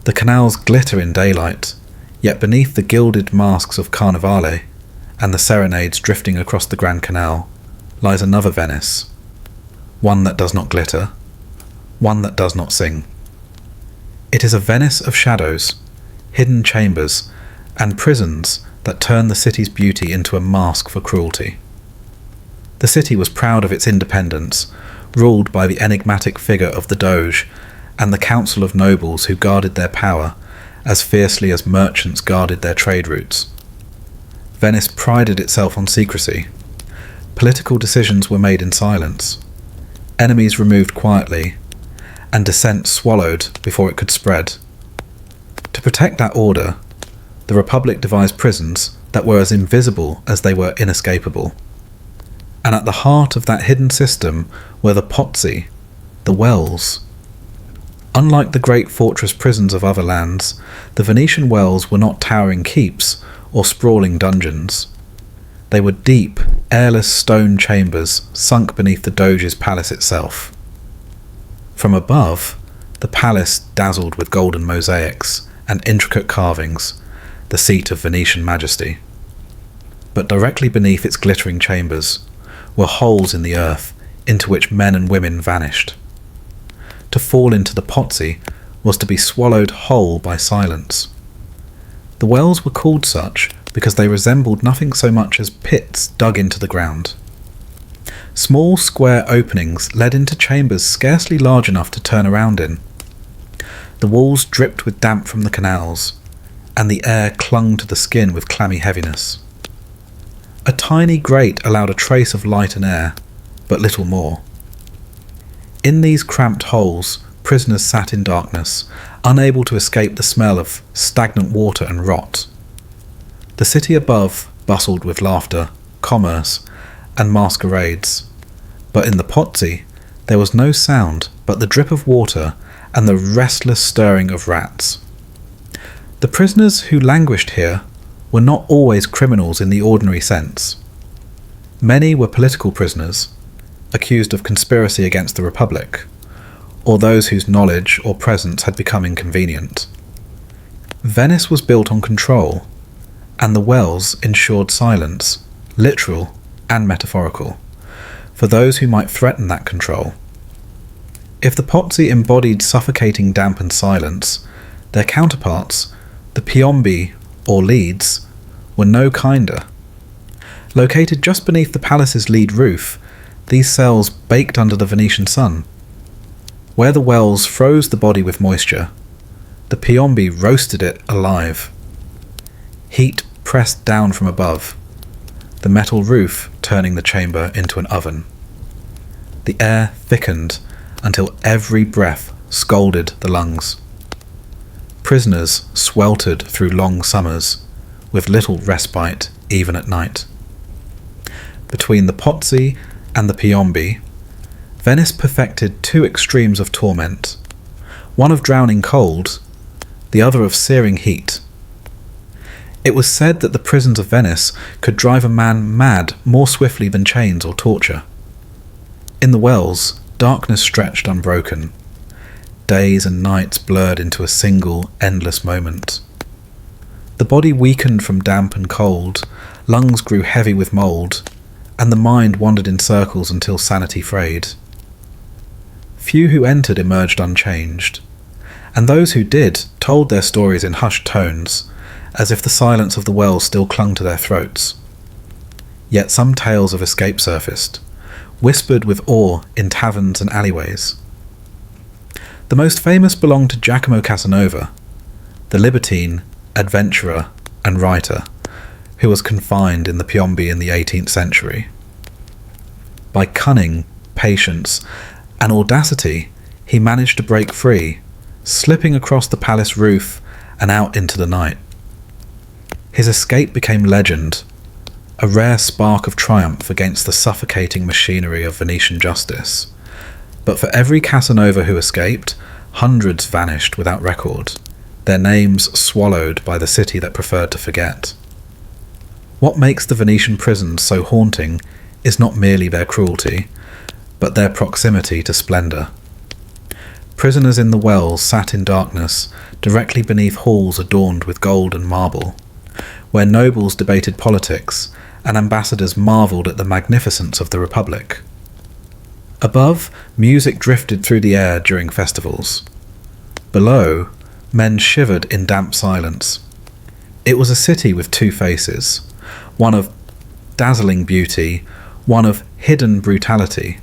[SPEAKER 1] The canals glitter in daylight, yet beneath the gilded masks of Carnevale and the serenades drifting across the Grand Canal lies another Venice, one that does not glitter, one that does not sing. It is a Venice of shadows, hidden chambers, and prisons that turn the city's beauty into a mask for cruelty. The city was proud of its independence, ruled by the enigmatic figure of the Doge and the council of nobles who guarded their power as fiercely as merchants guarded their trade routes. Venice prided itself on secrecy. Political decisions were made in silence, enemies removed quietly, and dissent swallowed before it could spread. To protect that order, the Republic devised prisons that were as invisible as they were inescapable. And at the heart of that hidden system were the pozzi, the wells. Unlike the great fortress prisons of other lands, the Venetian wells were not towering keeps or sprawling dungeons. They were deep, airless stone chambers sunk beneath the Doge's palace itself. From above, the palace dazzled with golden mosaics and intricate carvings, the seat of Venetian majesty. But directly beneath its glittering chambers were holes in the earth into which men and women vanished. To fall into the pozzi was to be swallowed whole by silence. The wells were called such because they resembled nothing so much as pits dug into the ground. Small square openings led into chambers scarcely large enough to turn around in. The walls dripped with damp from the canals, and the air clung to the skin with clammy heaviness. A tiny grate allowed a trace of light and air, but little more. In these cramped holes, prisoners sat in darkness, unable to escape the smell of stagnant water and rot. The city above bustled with laughter, commerce, and masquerades, but in the pozzi there was no sound but the drip of water and the restless stirring of rats. The prisoners who languished here were not always criminals in the ordinary sense. Many were political prisoners, accused of conspiracy against the Republic, or those whose knowledge or presence had become inconvenient. Venice was built on control, and the wells ensured silence, literal and metaphorical, for those who might threaten that control. If the pozzi embodied suffocating damp and silence, their counterparts, the piombi, or leads, were no kinder. Located just beneath the palace's lead roof, these cells baked under the Venetian sun. Where the wells froze the body with moisture, the piombi roasted it alive. Heat pressed down from above, the metal roof turning the chamber into an oven. The air thickened until every breath scalded the lungs. Prisoners sweltered through long summers, with little respite even at night. Between the pozzi and the piombi, Venice perfected two extremes of torment, one of drowning cold, the other of searing heat. It was said that the prisons of Venice could drive a man mad more swiftly than chains or torture. In the wells, Darkness stretched unbroken. Days and nights blurred into a single, endless moment. The body weakened from damp and cold, lungs grew heavy with mould, and the mind wandered in circles until sanity frayed. Few who entered emerged unchanged, and those who did told their stories in hushed tones, as if the silence of the well still clung to their throats. Yet some tales of escape surfaced, whispered with awe in taverns and alleyways. The most famous belonged to Giacomo Casanova, the libertine, adventurer and writer, who was confined in the Piombi in the 18th century. By cunning, patience, and audacity, he managed to break free, slipping across the palace roof and out into the night. His escape became legend, a rare spark of triumph against the suffocating machinery of Venetian justice. But for every Casanova who escaped, hundreds vanished without record, their names swallowed by the city that preferred to forget. What makes the Venetian prisons so haunting is not merely their cruelty, but their proximity to splendour. Prisoners in the wells sat in darkness, directly beneath halls adorned with gold and marble, where nobles debated politics and ambassadors marvelled at the magnificence of the Republic. Above, music drifted through the air during festivals. Below, men shivered in damp silence. It was a city with two faces, one of dazzling beauty, one of hidden brutality,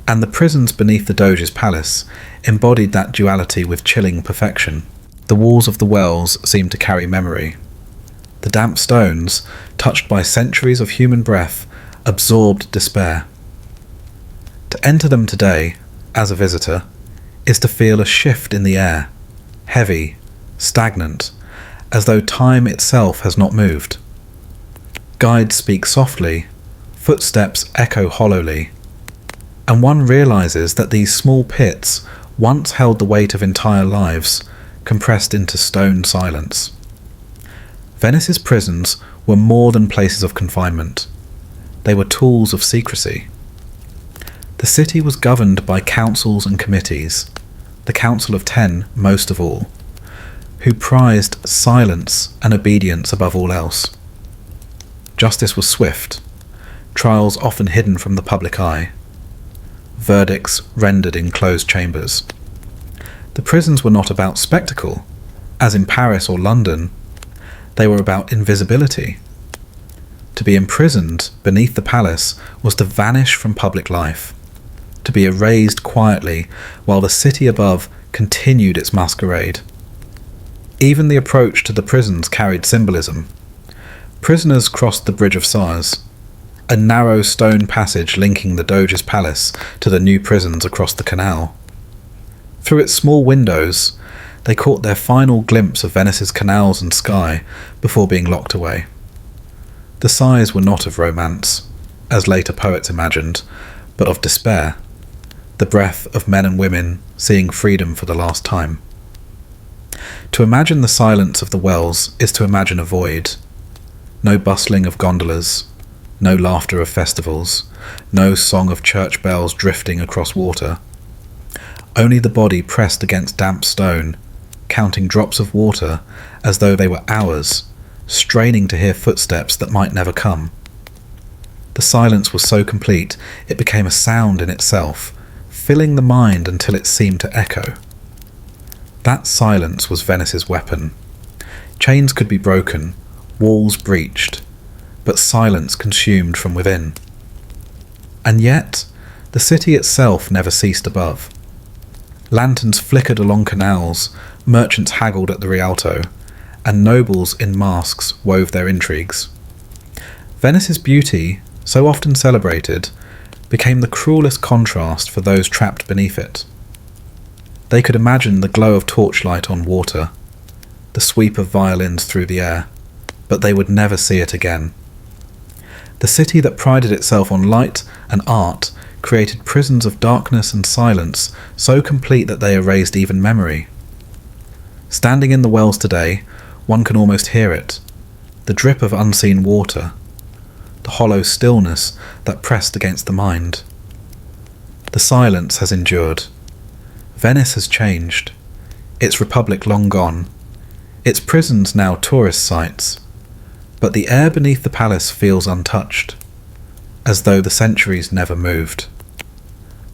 [SPEAKER 1] and the prisons beneath the Doge's palace embodied that duality with chilling perfection. The walls of the wells seemed to carry memory. The damp stones, touched by centuries of human breath, absorbed despair. To enter them today, as a visitor, is to feel a shift in the air, heavy, stagnant, as though time itself has not moved. Guides speak softly, footsteps echo hollowly, and one realizes that these small pits once held the weight of entire lives, compressed into stone silence. Venice's prisons were more than places of confinement. They were tools of secrecy. The city was governed by councils and committees, the Council of Ten most of all, who prized silence and obedience above all else. Justice was swift, trials often hidden from the public eye, verdicts rendered in closed chambers. The prisons were not about spectacle, as in Paris or London. They were about invisibility. To be imprisoned beneath the palace was to vanish from public life, to be erased quietly while the city above continued its masquerade. Even the approach to the prisons carried symbolism. Prisoners crossed the Bridge of Sighs, a narrow stone passage linking the Doge's palace to the new prisons across the canal. Through its small windows, they caught their final glimpse of Venice's canals and sky before being locked away. The sighs were not of romance, as later poets imagined, but of despair, the breath of men and women seeing freedom for the last time. To imagine the silence of the wells is to imagine a void. No bustling of gondolas, no laughter of festivals, no song of church bells drifting across water. Only the body pressed against damp stone, counting drops of water as though they were hours, straining to hear footsteps that might never come. The silence was so complete it became a sound in itself, filling the mind until it seemed to echo. That silence was Venice's weapon. Chains could be broken, walls breached, but silence consumed from within. And yet, the city itself never ceased above. Lanterns flickered along canals, merchants haggled at the Rialto, and nobles in masks wove their intrigues. Venice's beauty, so often celebrated, became the cruelest contrast for those trapped beneath it. They could imagine the glow of torchlight on water, the sweep of violins through the air, but they would never see it again. The city that prided itself on light and art created prisons of darkness and silence so complete that they erased even memory. Standing in the wells today, one can almost hear it, the drip of unseen water, the hollow stillness that pressed against the mind. The The silence has endured. Venice has changed. Its republic long gone. Its prisons now tourist sites. But the air beneath the palace feels untouched, as though the centuries never moved.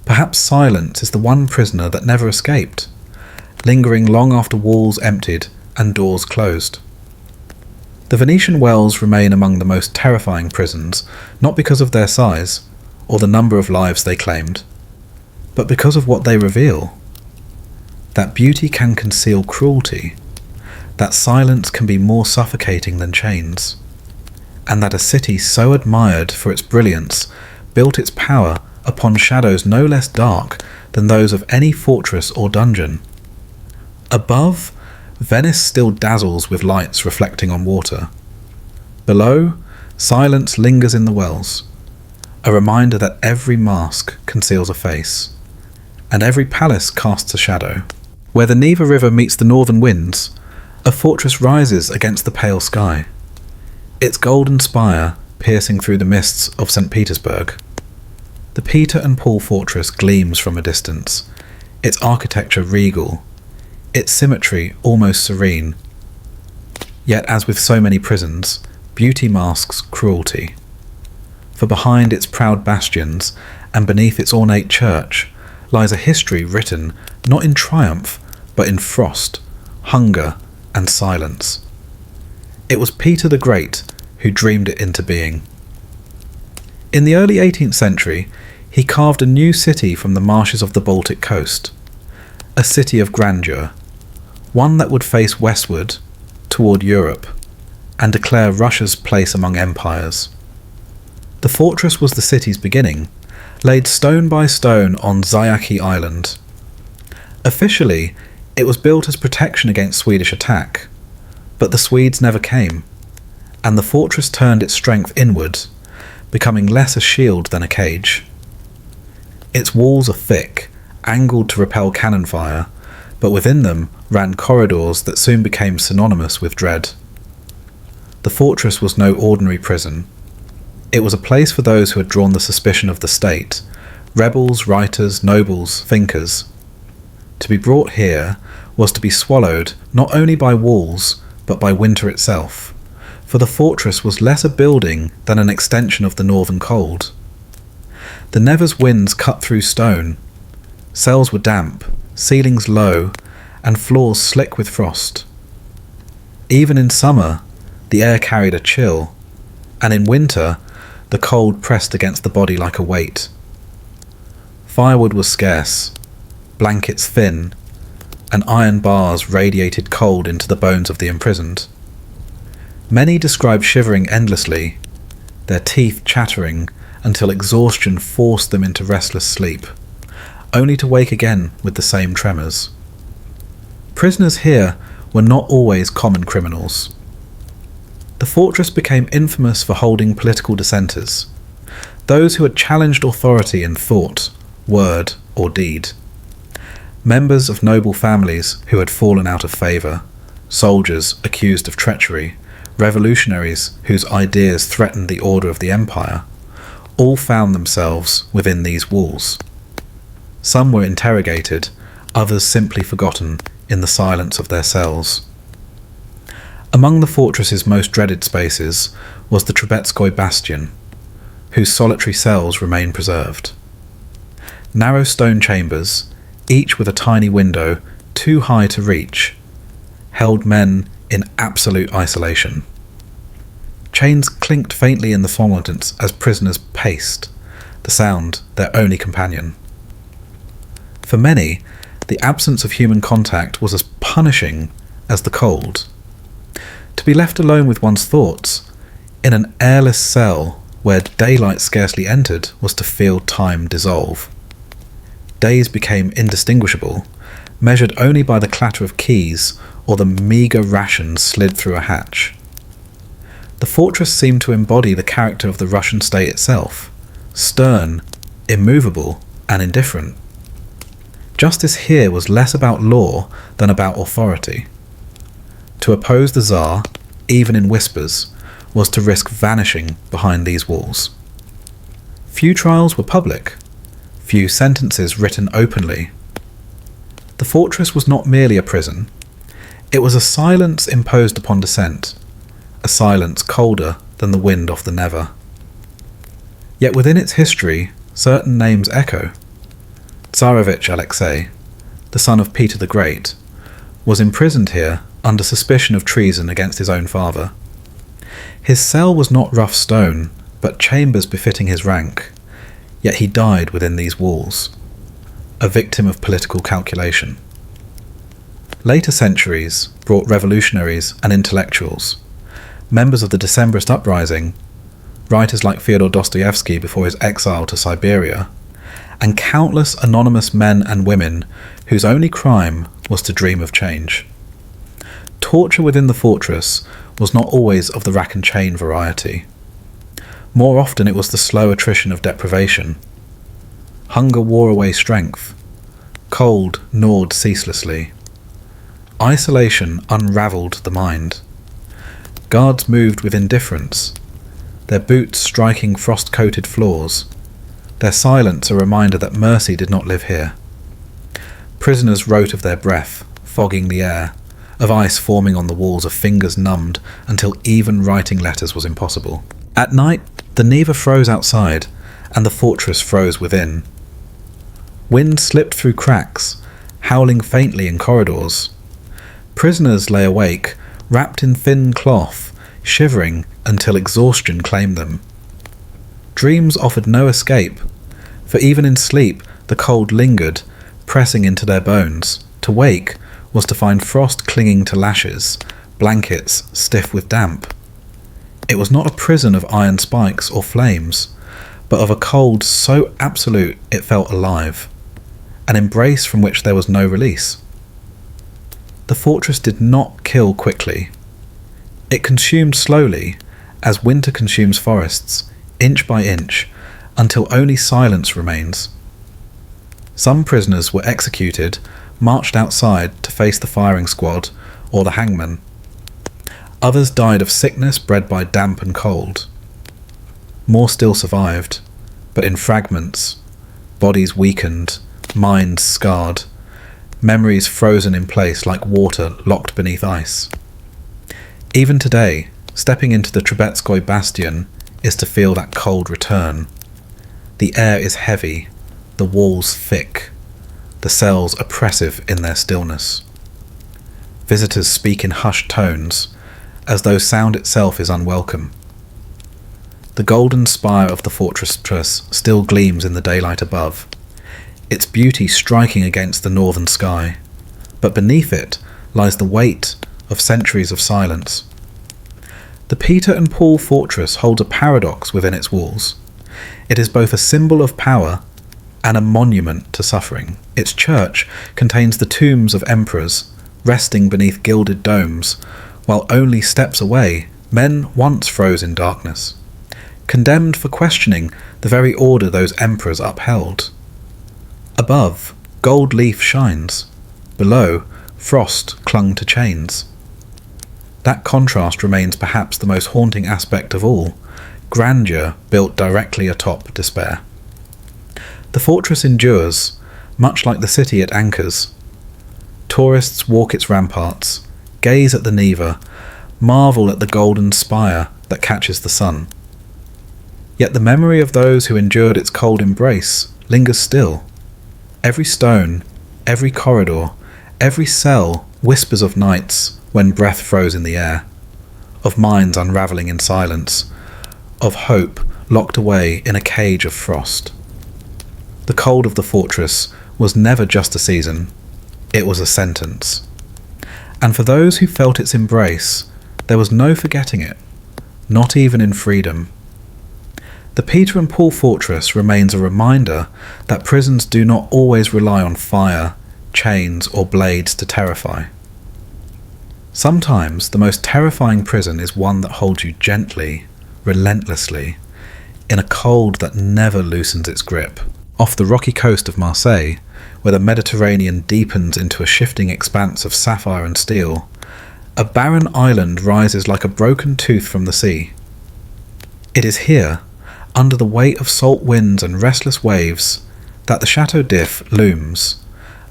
[SPEAKER 1] Perhaps silence is the one prisoner that never escaped, lingering long after walls emptied and doors closed. The Venetian wells remain among the most terrifying prisons, not because of their size, or the number of lives they claimed, but because of what they reveal. That beauty can conceal cruelty, that silence can be more suffocating than chains, and that a city so admired for its brilliance built its power upon shadows no less dark than those of any fortress or dungeon. Above, Venice still dazzles with lights reflecting on water. Below, silence lingers in the wells, a reminder that every mask conceals a face, and every palace casts a shadow. Where the Neva River meets the northern winds, a fortress rises against the pale sky, its golden spire piercing through the mists of St. Petersburg. The Peter and Paul fortress gleams from a distance, its architecture regal, its symmetry almost serene. Yet, as with so many prisons, beauty masks cruelty. For behind its proud bastions, and beneath its ornate church, lies a history written not in triumph, but in frost, hunger, and silence. It was Peter the Great who dreamed it into being. In the early 18th century, he carved a new city from the marshes of the Baltic coast, a city of grandeur, one that would face westward, toward Europe, and declare Russia's place among empires. The fortress was the city's beginning, laid stone by stone on Zayaki Island. Officially, it was built as protection against Swedish attack, but the Swedes never came, and the fortress turned its strength inward, becoming less a shield than a cage. Its walls are thick, angled to repel cannon fire, but within them ran corridors that soon became synonymous with dread. The fortress was no ordinary prison. It was a place for those who had drawn the suspicion of the state, rebels, writers, nobles, thinkers. To be brought here was to be swallowed not only by walls, but by winter itself, for the fortress was less a building than an extension of the northern cold. The Neva's winds cut through stone. Cells were damp, ceilings low, and floors slick with frost. Even in summer, the air carried a chill, and in winter, the cold pressed against the body like a weight. Firewood was scarce, blankets thin, and iron bars radiated cold into the bones of the imprisoned. Many described shivering endlessly, their teeth chattering until exhaustion forced them into restless sleep, only to wake again with the same tremors. Prisoners here were not always common criminals. The fortress became infamous for holding political dissenters, those who had challenged authority in thought, word, or deed. Members of noble families who had fallen out of favour, soldiers accused of treachery, revolutionaries whose ideas threatened the order of the empire, all found themselves within these walls. Some were interrogated, others simply forgotten in the silence of their cells. Among the fortress's most dreaded spaces was the Trubetskoy Bastion, whose solitary cells remain preserved. Narrow stone chambers, each with a tiny window too high to reach, held men in absolute isolation. Chains clinked faintly in the fondants as prisoners paced, the sound their only companion. For many, the absence of human contact was as punishing as the cold. To be left alone with one's thoughts, in an airless cell where daylight scarcely entered, was to feel time dissolve. Days became indistinguishable, measured only by the clatter of keys or the meagre rations slid through a hatch. The fortress seemed to embody the character of the Russian state itself, stern, immovable, and indifferent. Justice here was less about law than about authority. To oppose the Tsar, even in whispers, was to risk vanishing behind these walls. Few trials were public. few sentences written openly. The fortress was not merely a prison. It was a silence imposed upon dissent, a silence colder than the wind off the Never. Yet within its history, certain names echo. Tsarevich Alexei, the son of Peter the Great, was imprisoned here under suspicion of treason against his own father. His cell was not rough stone, but chambers befitting his rank, yet he died within these walls, a victim of political calculation. Later centuries brought revolutionaries and intellectuals, members of the Decembrist uprising, writers like Fyodor Dostoevsky before his exile to Siberia, and countless anonymous men and women whose only crime was to dream of change. Torture within the fortress was not always of the rack and chain variety. More often it was the slow attrition of deprivation. Hunger wore away strength. Cold gnawed ceaselessly. Isolation unravelled the mind. Guards moved with indifference, their boots striking frost-coated floors, their silence a reminder that mercy did not live here. Prisoners wrote of their breath, fogging the air, of ice forming on the walls, of fingers numbed until even writing letters was impossible. At night, the Neva froze outside, and the fortress froze within. Wind slipped through cracks, howling faintly in corridors. Prisoners lay awake, wrapped in thin cloth, shivering until exhaustion claimed them. Dreams offered no escape, for even in sleep the cold lingered, pressing into their bones. To wake was to find frost clinging to lashes, blankets stiff with damp. It was not a prison of iron spikes or flames, but of a cold so absolute it felt alive, an embrace from which there was no release. The fortress did not kill quickly. It consumed slowly, as winter consumes forests, inch by inch, until only silence remains. Some prisoners were executed, marched outside to face the firing squad or the hangman. Others died of sickness bred by damp and cold. More still survived, but in fragments, bodies weakened, minds scarred, memories frozen in place like water locked beneath ice. Even today, stepping into the Trubetskoy bastion is to feel that cold return. The air is heavy, the walls thick, the cells oppressive in their stillness. Visitors speak in hushed tones, as though sound itself is unwelcome. The golden spire of the fortress still gleams in the daylight above, its beauty striking against the northern sky, but beneath it lies the weight of centuries of silence. The Peter and Paul fortress holds a paradox within its walls. It is both a symbol of power and a monument to suffering. Its church contains the tombs of emperors, resting beneath gilded domes, while only steps away, men once froze in darkness, condemned for questioning the very order those emperors upheld. Above, gold leaf shines. Below, frost clung to chains. That contrast remains perhaps the most haunting aspect of all, grandeur built directly atop despair. The fortress endures, much like the city it anchors. Tourists walk its ramparts, gaze at the Neva, marvel at the golden spire that catches the sun. Yet the memory of those who endured its cold embrace lingers still. Every stone, every corridor, every cell whispers of nights when breath froze in the air, of minds unravelling in silence, of hope locked away in a cage of frost. The cold of the fortress was never just a season, it was a sentence. And for those who felt its embrace, there was no forgetting it, not even in freedom. The Peter and Paul fortress remains a reminder that prisons do not always rely on fire, chains, or blades to terrify. Sometimes the most terrifying prison is one that holds you gently, relentlessly, in a cold that never loosens its grip. Off the rocky coast of Marseille, where the Mediterranean deepens into a shifting expanse of sapphire and steel, a barren island rises like a broken tooth from the sea. It is here, under the weight of salt winds and restless waves, that the Chateau d'If looms,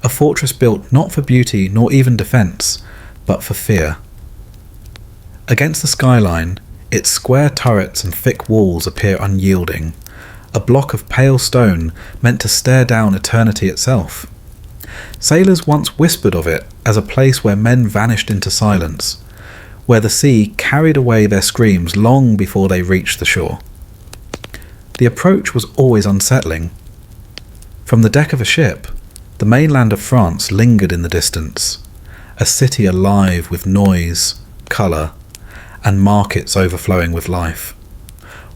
[SPEAKER 1] a fortress built not for beauty nor even defence, but for fear. Against the skyline, its square turrets and thick walls appear unyielding, a block of pale stone meant to stare down eternity itself. Sailors once whispered of it as a place where men vanished into silence, where the sea carried away their screams long before they reached the shore. The approach was always unsettling. From the deck of a ship, the mainland of France lingered in the distance, a city alive with noise, colour, and markets overflowing with life,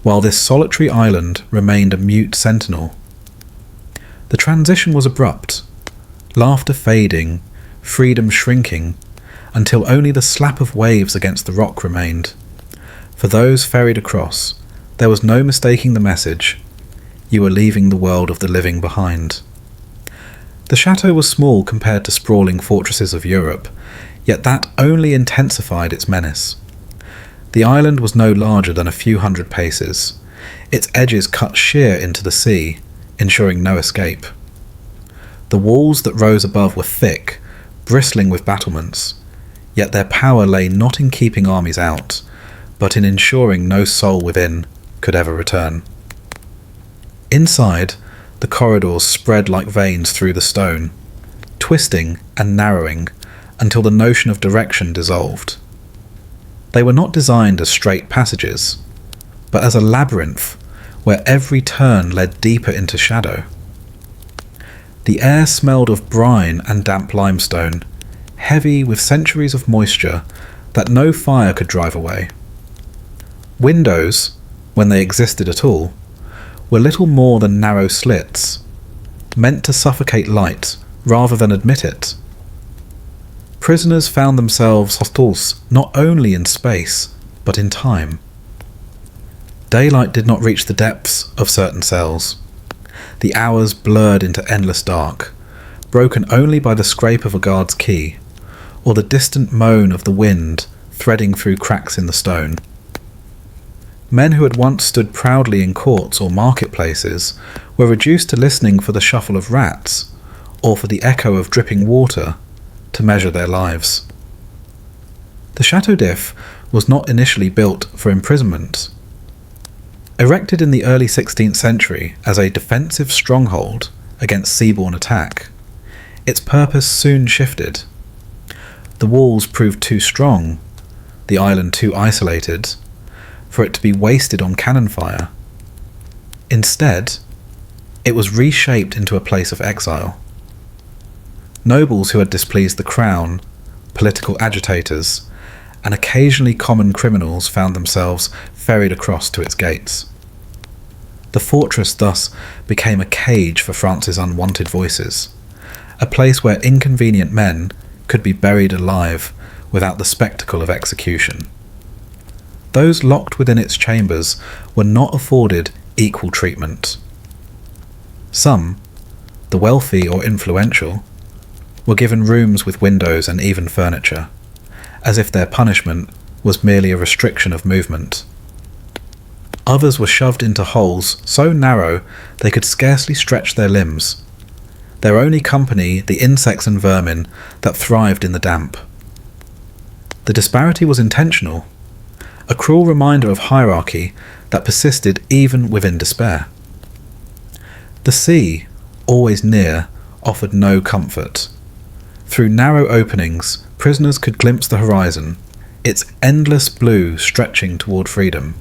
[SPEAKER 1] while this solitary island remained a mute sentinel. The transition was abrupt, laughter fading, freedom shrinking, until only the slap of waves against the rock remained. For those ferried across, there was no mistaking the message: you were leaving the world of the living behind. The chateau was small compared to sprawling fortresses of Europe, yet that only intensified its menace. The island was no larger than a few hundred paces, its edges cut sheer into the sea, ensuring no escape. The walls that rose above were thick, bristling with battlements, yet their power lay not in keeping armies out, but in ensuring no soul within could ever return. Inside, the corridors spread like veins through the stone, twisting and narrowing until the notion of direction dissolved. They were not designed as straight passages, but as a labyrinth where every turn led deeper into shadow. The air smelled of brine and damp limestone, heavy with centuries of moisture that no fire could drive away. Windows, when they existed at all, were little more than narrow slits, meant to suffocate light rather than admit it. Prisoners found themselves hostels not only in space, but in time. Daylight did not reach the depths of certain cells. The hours blurred into endless dark, broken only by the scrape of a guard's key, or the distant moan of the wind threading through cracks in the stone. Men who had once stood proudly in courts or marketplaces were reduced to listening for the shuffle of rats, or for the echo of dripping water, to measure their lives. The Chateau d'If was not initially built for imprisonment. Erected in the early 16th century as a defensive stronghold against seaborne attack, its purpose soon shifted. The walls proved too strong, the island too isolated, for it to be wasted on cannon fire. Instead, it was reshaped into a place of exile. Nobles who had displeased the crown, political agitators, and occasionally common criminals found themselves ferried across to its gates. The fortress thus became a cage for France's unwanted voices, a place where inconvenient men could be buried alive without the spectacle of execution. Those locked within its chambers were not afforded equal treatment. Some, the wealthy or influential, were given rooms with windows and even furniture, as if their punishment was merely a restriction of movement. Others were shoved into holes so narrow they could scarcely stretch their limbs, their only company the insects and vermin that thrived in the damp. The disparity was intentional, a cruel reminder of hierarchy that persisted even within despair. The sea, always near, offered no comfort. Through narrow openings, prisoners could glimpse the horizon, its endless blue stretching toward freedom.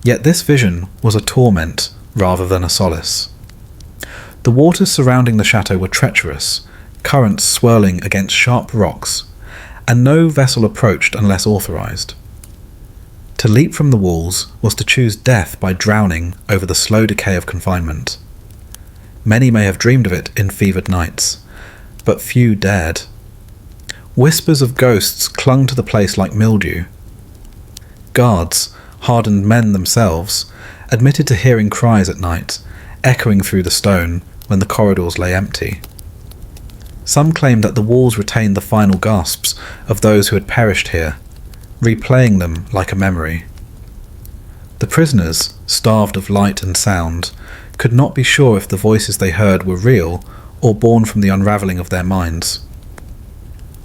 [SPEAKER 1] Yet this vision was a torment rather than a solace. The waters surrounding the chateau were treacherous, currents swirling against sharp rocks, and no vessel approached unless authorized. To leap from the walls was to choose death by drowning over the slow decay of confinement. Many may have dreamed of it in fevered nights, but few dared. Whispers of ghosts clung to the place like mildew. Guards, hardened men themselves, admitted to hearing cries at night, echoing through the stone when the corridors lay empty. Some claimed that the walls retained the final gasps of those who had perished here, replaying them like a memory. The prisoners, starved of light and sound, could not be sure if the voices they heard were real or born from the unravelling of their minds.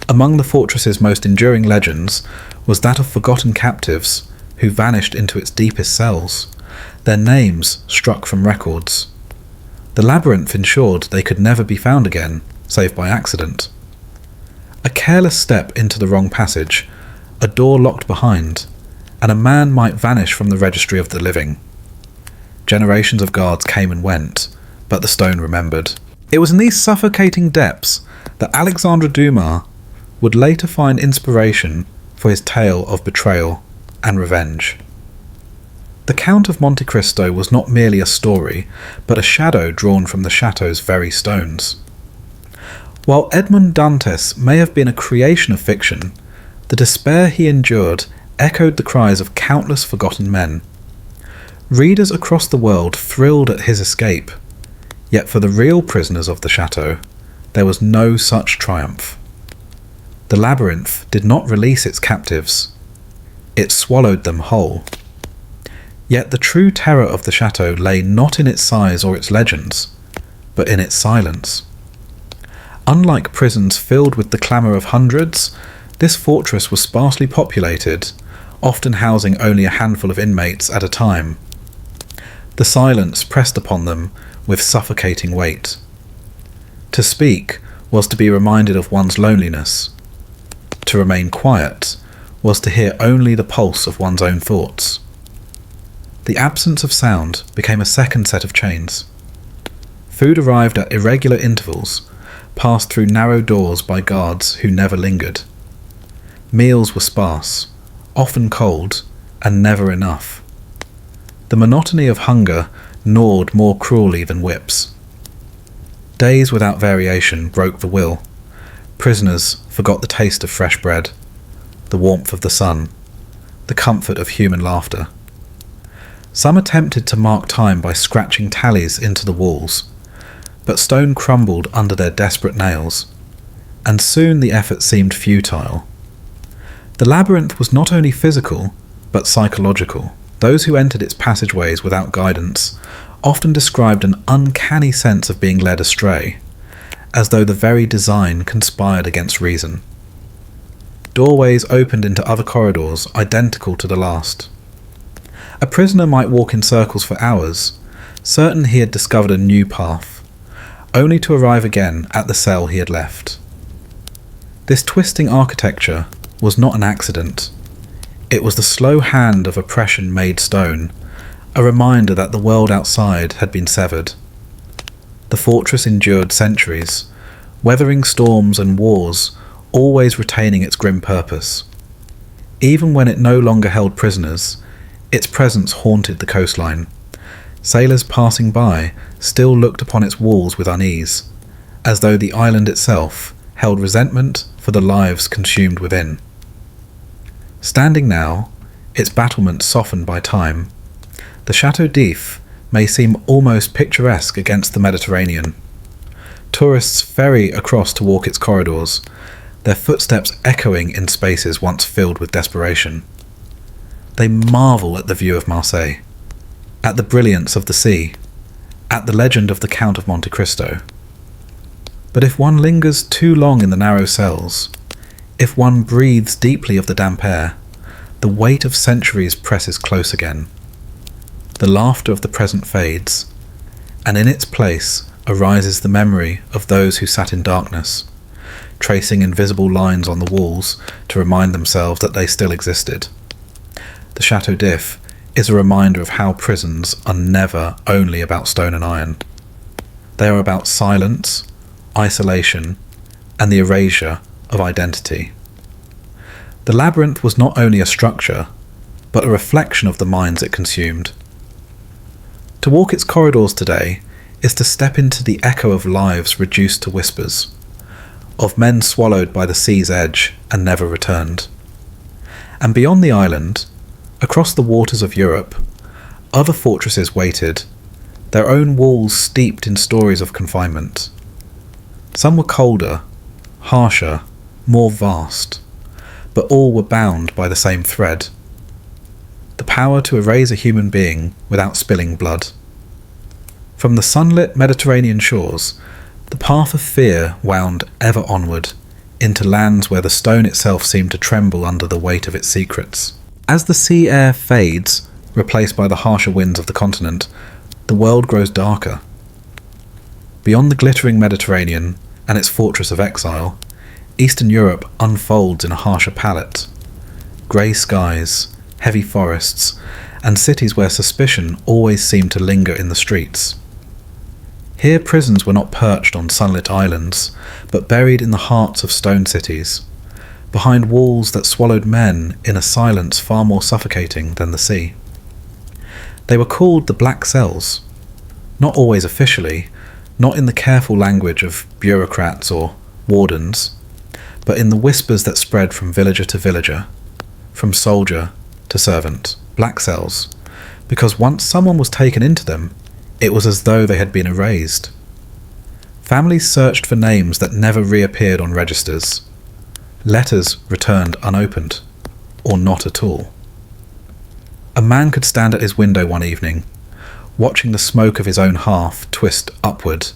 [SPEAKER 1] Among the fortress's most enduring legends was that of forgotten captives who vanished into its deepest cells, their names struck from records. The labyrinth ensured they could never be found again, save by accident. A careless step into the wrong passage, a door locked behind, and a man might vanish from the registry of the living. Generations of guards came and went, but the stone remembered. It was in these suffocating depths that Alexandre Dumas would later find inspiration for his tale of betrayal and revenge. The Count of Monte Cristo was not merely a story, but a shadow drawn from the chateau's very stones. While Edmond Dantes may have been a creation of fiction, the despair he endured echoed the cries of countless forgotten men. Readers across the world thrilled at his escape, yet for the real prisoners of the chateau, there was no such triumph. The labyrinth did not release its captives, it swallowed them whole. Yet the true terror of the chateau lay not in its size or its legends, but in its silence. Unlike prisons filled with the clamour of hundreds, this fortress was sparsely populated, often housing only a handful of inmates at a time. The silence pressed upon them with suffocating weight. To speak was to be reminded of one's loneliness. To remain quiet was to hear only the pulse of one's own thoughts. The absence of sound became a second set of chains. Food arrived at irregular intervals, passed through narrow doors by guards who never lingered. Meals were sparse, often cold, and never enough. The monotony of hunger gnawed more cruelly than whips. Days without variation broke the will. Prisoners forgot the taste of fresh bread, the warmth of the sun, the comfort of human laughter. Some attempted to mark time by scratching tallies into the walls, but stone crumbled under their desperate nails, and soon the effort seemed futile. The labyrinth was not only physical, but psychological. Those who entered its passageways without guidance often described an uncanny sense of being led astray, as though the very design conspired against reason. Doorways opened into other corridors identical to the last. A prisoner might walk in circles for hours, certain he had discovered a new path, only to arrive again at the cell he had left. This twisting architecture was not an accident. It was the slow hand of oppression made stone, a reminder that the world outside had been severed. The fortress endured centuries, weathering storms and wars, always retaining its grim purpose. Even when it no longer held prisoners, its presence haunted the coastline. Sailors passing by still looked upon its walls with unease, as though the island itself held resentment for the lives consumed within. Standing now, its battlements softened by time, the Château d'If may seem almost picturesque against the Mediterranean. Tourists ferry across to walk its corridors, their footsteps echoing in spaces once filled with desperation. They marvel at the view of Marseille, at the brilliance of the sea, at the legend of the Count of Monte Cristo. But if one lingers too long in the narrow cells, if one breathes deeply of the damp air, the weight of centuries presses close again. The laughter of the present fades, and in its place arises the memory of those who sat in darkness, tracing invisible lines on the walls to remind themselves that they still existed. The Château d'If is a reminder of how prisons are never only about stone and iron. They are about silence, isolation, and the erasure of identity. The labyrinth was not only a structure, but a reflection of the minds it consumed. To walk its corridors today is to step into the echo of lives reduced to whispers, of men swallowed by the sea's edge and never returned. And beyond the island, across the waters of Europe, other fortresses waited, their own walls steeped in stories of confinement. Some were colder, harsher, more vast, but all were bound by the same thread: the power to erase a human being without spilling blood. From the sunlit Mediterranean shores, the path of fear wound ever onward, into lands where the stone itself seemed to tremble under the weight of its secrets. As the sea air fades, replaced by the harsher winds of the continent, the world grows darker. Beyond the glittering Mediterranean and its fortress of exile, Eastern Europe unfolds in a harsher palette. Grey skies, heavy forests, and cities where suspicion always seemed to linger in the streets. Here prisons were not perched on sunlit islands, but buried in the hearts of stone cities, behind walls that swallowed men in a silence far more suffocating than the sea. They were called the Black Cells, not always officially, not in the careful language of bureaucrats or wardens, but in the whispers that spread from villager to villager, from soldier to servant. Black cells, because once someone was taken into them, it was as though they had been erased. Families searched for names that never reappeared on registers. Letters returned unopened, or not at all. A man could stand at his window one evening, watching the smoke of his own hearth twist upward,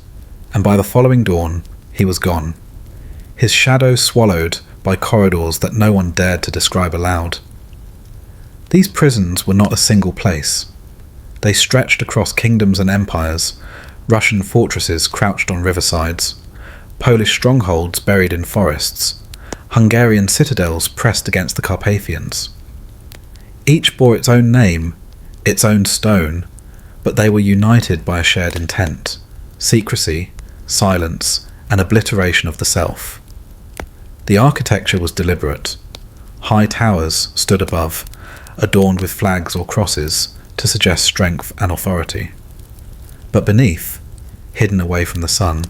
[SPEAKER 1] and by the following dawn he was gone, his shadow swallowed by corridors that no one dared to describe aloud. These prisons were not a single place. They stretched across kingdoms and empires, Russian fortresses crouched on riversides, Polish strongholds buried in forests, Hungarian citadels pressed against the Carpathians. Each bore its own name, its own stone, but they were united by a shared intent: secrecy, silence, and obliteration of the self. The architecture was deliberate. High towers stood above, adorned with flags or crosses to suggest strength and authority. But beneath, hidden away from the sun,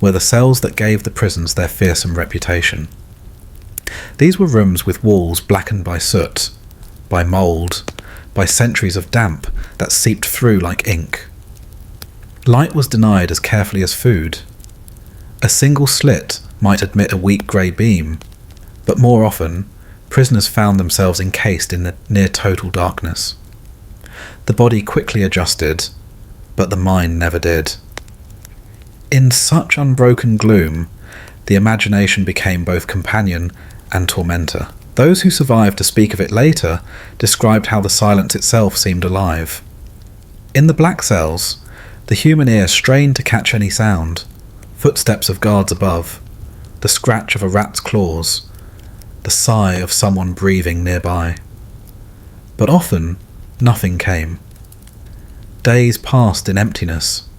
[SPEAKER 1] were the cells that gave the prisons their fearsome reputation. These were rooms with walls blackened by soot, by mould, by centuries of damp that seeped through like ink. Light was denied as carefully as food. A single slit might admit a weak grey beam, but more often, prisoners found themselves encased in the near-total darkness. The body quickly adjusted, but the mind never did. In such unbroken gloom, the imagination became both companion and tormentor. Those who survived to speak of it later described how the silence itself seemed alive. In the black cells, the human ear strained to catch any sound: footsteps of guards above, the scratch of a rat's claws, the sigh of someone breathing nearby. But often, nothing came. Days passed in emptiness,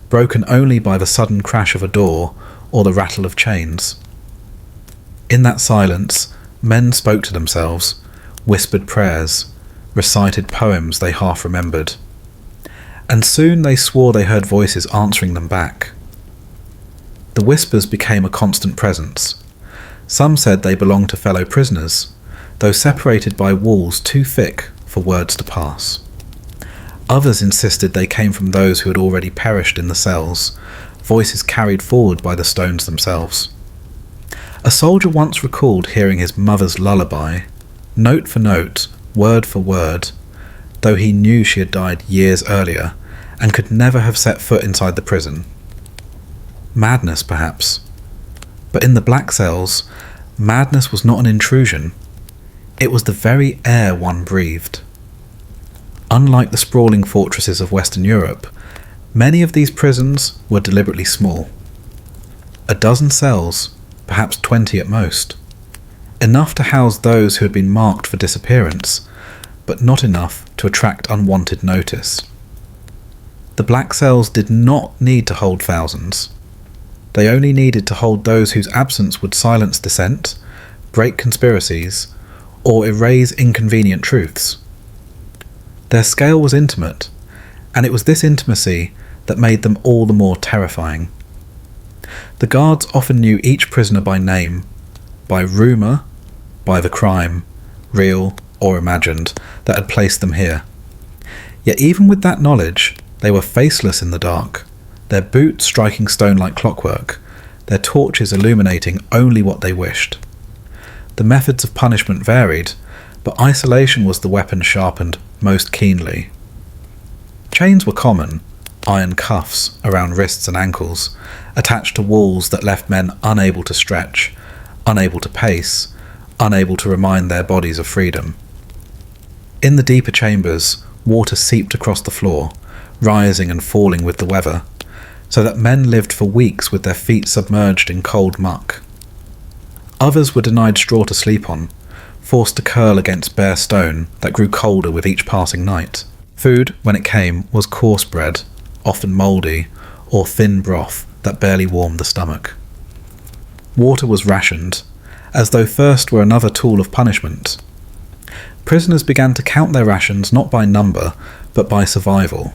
[SPEAKER 1] broken only by the sudden crash of a door or the rattle of chains. In that silence, men spoke to themselves, whispered prayers, recited poems they half remembered. And soon they swore they heard voices answering them back. The whispers became a constant presence. Some said they belonged to fellow prisoners, though separated by walls too thick for words to pass. Others insisted they came from those who had already perished in the cells, voices carried forward by the stones themselves. A soldier once recalled hearing his mother's lullaby, note for note, word for word, though he knew she had died years earlier and could never have set foot inside the prison. Madness, perhaps. But in the black cells, madness was not an intrusion. It was the very air one breathed. Unlike the sprawling fortresses of Western Europe, many of these prisons were deliberately small. A dozen cells, perhaps 20 at most. Enough to house those who had been marked for disappearance, but not enough to attract unwanted notice. The black cells did not need to hold thousands. They only needed to hold those whose absence would silence dissent, break conspiracies, or erase inconvenient truths. Their scale was intimate, and it was this intimacy that made them all the more terrifying. The guards often knew each prisoner by name, by rumour, by the crime, real or imagined, that had placed them here. Yet even with that knowledge, they were faceless in the dark, their boots striking stone like clockwork, their torches illuminating only what they wished. The methods of punishment varied, but isolation was the weapon sharpened most keenly. Chains were common, iron cuffs around wrists and ankles, attached to walls that left men unable to stretch, unable to pace, unable to remind their bodies of freedom. In the deeper chambers, water seeped across the floor, rising and falling with the weather, so that men lived for weeks with their feet submerged in cold muck. Others were denied straw to sleep on, forced to curl against bare stone that grew colder with each passing night. Food, when it came, was coarse bread, often mouldy, or thin broth that barely warmed the stomach. Water was rationed, as though thirst were another tool of punishment. Prisoners began to count their rations not by number, but by survival.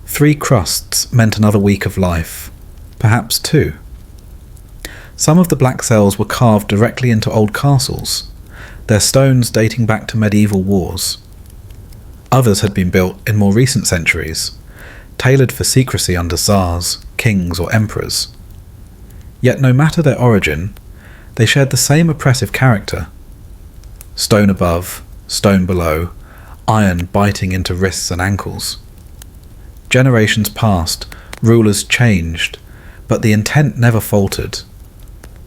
[SPEAKER 1] 3 crusts meant another week of life, perhaps 2. Some of the black cells were carved directly into old castles, their stones dating back to medieval wars. Others had been built in more recent centuries, tailored for secrecy under Tsars, kings or emperors. Yet no matter their origin, they shared the same oppressive character. Stone above, stone below, iron biting into wrists and ankles. Generations passed, rulers changed, but the intent never faltered.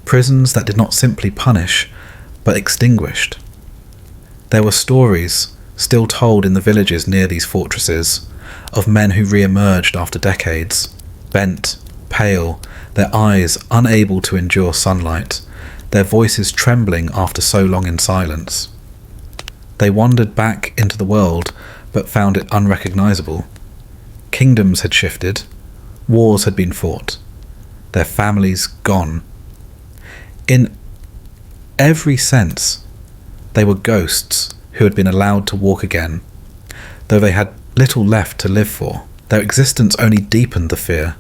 [SPEAKER 1] Prisons that did not simply punish, but extinguished. There were stories, still told in the villages near these fortresses, of men who re-emerged after decades, bent, pale, their eyes unable to endure sunlight, their voices trembling after so long in silence. They wandered back into the world, but found it unrecognizable. Kingdoms had shifted, wars had been fought, their families gone. In every sense, they were ghosts who had been allowed to walk again, though they had little left to live for. Their existence only deepened the fear.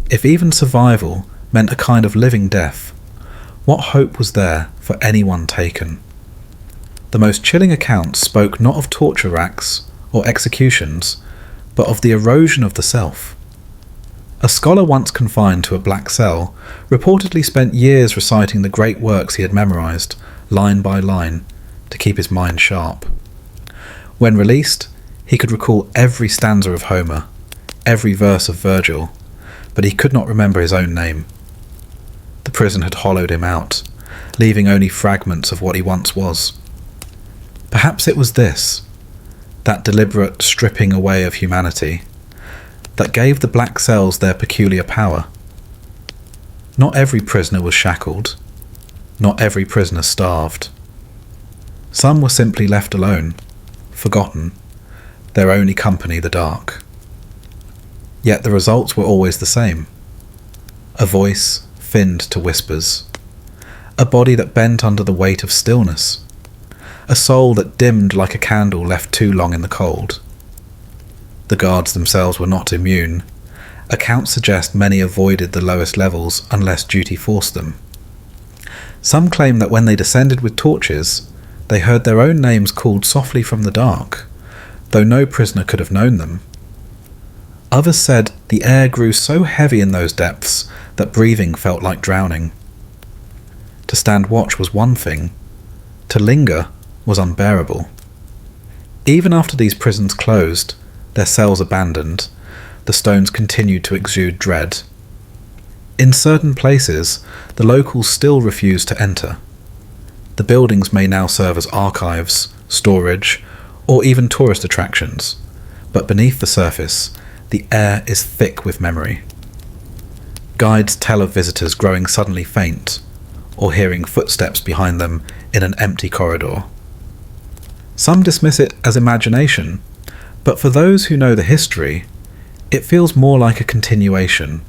[SPEAKER 1] If even survival meant a kind of living death, what hope was there for anyone taken? The most chilling accounts spoke not of torture racks or executions, but of the erosion of the self. A scholar once confined to a black cell reportedly spent years reciting the great works he had memorized, line by line, to keep his mind sharp. When released, he could recall every stanza of Homer, every verse of Virgil, but he could not remember his own name. The prison had hollowed him out, leaving only fragments of what he once was. Perhaps it was this, that deliberate stripping away of humanity, that gave the black cells their peculiar power. Not every prisoner was shackled, not every prisoner starved. Some were simply left alone, forgotten, their only company the dark. Yet the results were always the same. A voice thinned to whispers, a body that bent under the weight of stillness, a soul that dimmed like a candle left too long in the cold. The guards themselves were not immune. Accounts suggest many avoided the lowest levels unless duty forced them. Some claim that when they descended with torches, they heard their own names called softly from the dark, though no prisoner could have known them. Others said the air grew so heavy in those depths that breathing felt like drowning. To stand watch was one thing, to linger was unbearable. Even after these prisons closed, their cells abandoned, the stones continued to exude dread. In certain places, the locals still refused to enter. The buildings may now serve as archives, storage, or even tourist attractions, but beneath the surface, the air is thick with memory. Guides tell of visitors growing suddenly faint, or hearing footsteps behind them in an empty corridor. Some dismiss it as imagination, but for those who know the history, it feels more like a continuation,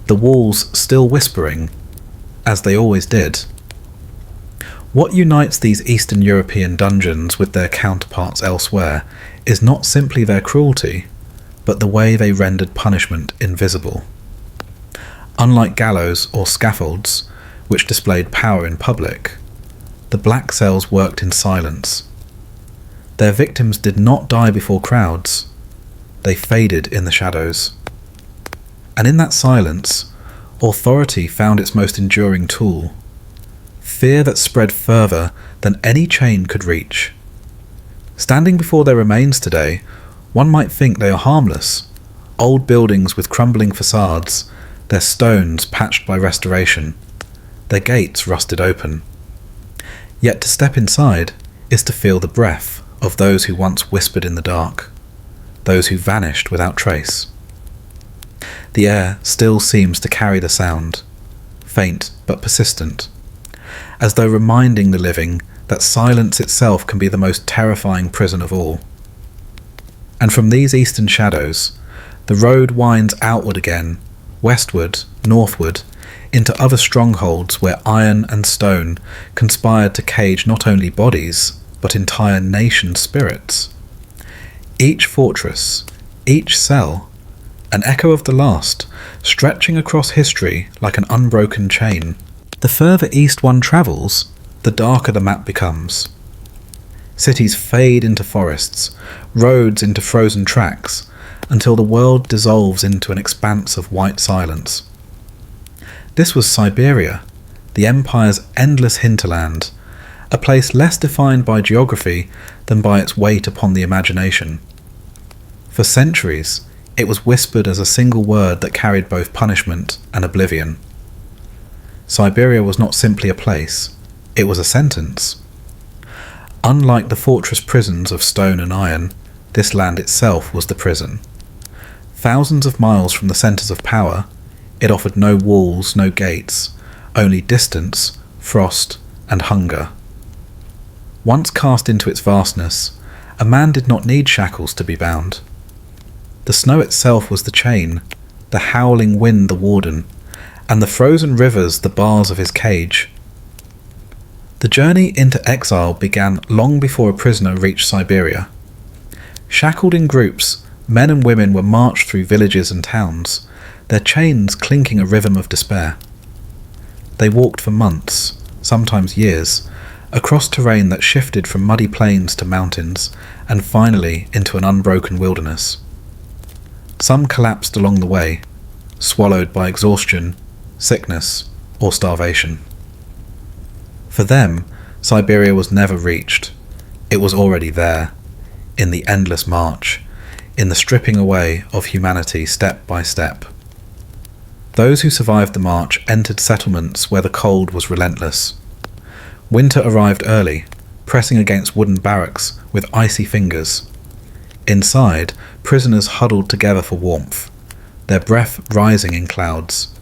[SPEAKER 1] the walls still whispering, as they always did. What unites these Eastern European dungeons with their counterparts elsewhere is not simply their cruelty, but the way they rendered punishment invisible. Unlike gallows or scaffolds, which displayed power in public, the black cells worked in silence. Their victims did not die before crowds, they faded in the shadows. And in that silence, authority found its most enduring tool, fear that spread further than any chain could reach. Standing before their remains today, one might think they are harmless, Old buildings with crumbling facades, their stones patched by restoration, their gates rusted open. Yet to step inside is to feel the breath of those who once whispered in the dark, those who vanished without trace. The air still seems to carry the sound, faint but persistent, as though reminding the living that silence itself can be the most terrifying prison of all. And from these eastern shadows, the road winds outward again, westward, northward, into other strongholds where iron and stone conspired to cage not only bodies, but entire nation spirits. Each fortress, each cell, an echo of the last, stretching across history like an unbroken chain. The further east one travels, the darker the map becomes. Cities fade into forests, roads into frozen tracks, until the world dissolves into an expanse of white silence. This was Siberia, the Empire's endless hinterland, a place less defined by geography than by its weight upon the imagination. For centuries, it was whispered as a single word that carried both punishment and oblivion. Siberia was not simply a place, it was a sentence. Unlike the fortress prisons of stone and iron, this land itself was the prison. Thousands of miles from the centres of power, it offered no walls, no gates, only distance, frost, and hunger. Once cast into its vastness, a man did not need shackles to be bound. The snow itself was the chain, the howling wind the warden, and the frozen rivers the bars of his cage. The journey into exile began long before a prisoner reached Siberia. Shackled in groups, men and women were marched through villages and towns, their chains clinking a rhythm of despair. They walked for months, sometimes years, across terrain that shifted from muddy plains to mountains, and finally into an unbroken wilderness. Some collapsed along the way, swallowed by exhaustion, sickness, or starvation. For them, Siberia was never reached. It was already there, in the endless march, in the stripping away of humanity step by step. Those who survived the march entered settlements where the cold was relentless. Winter arrived early, pressing against wooden barracks with icy fingers. Inside, prisoners huddled together for warmth, their breath rising in clouds,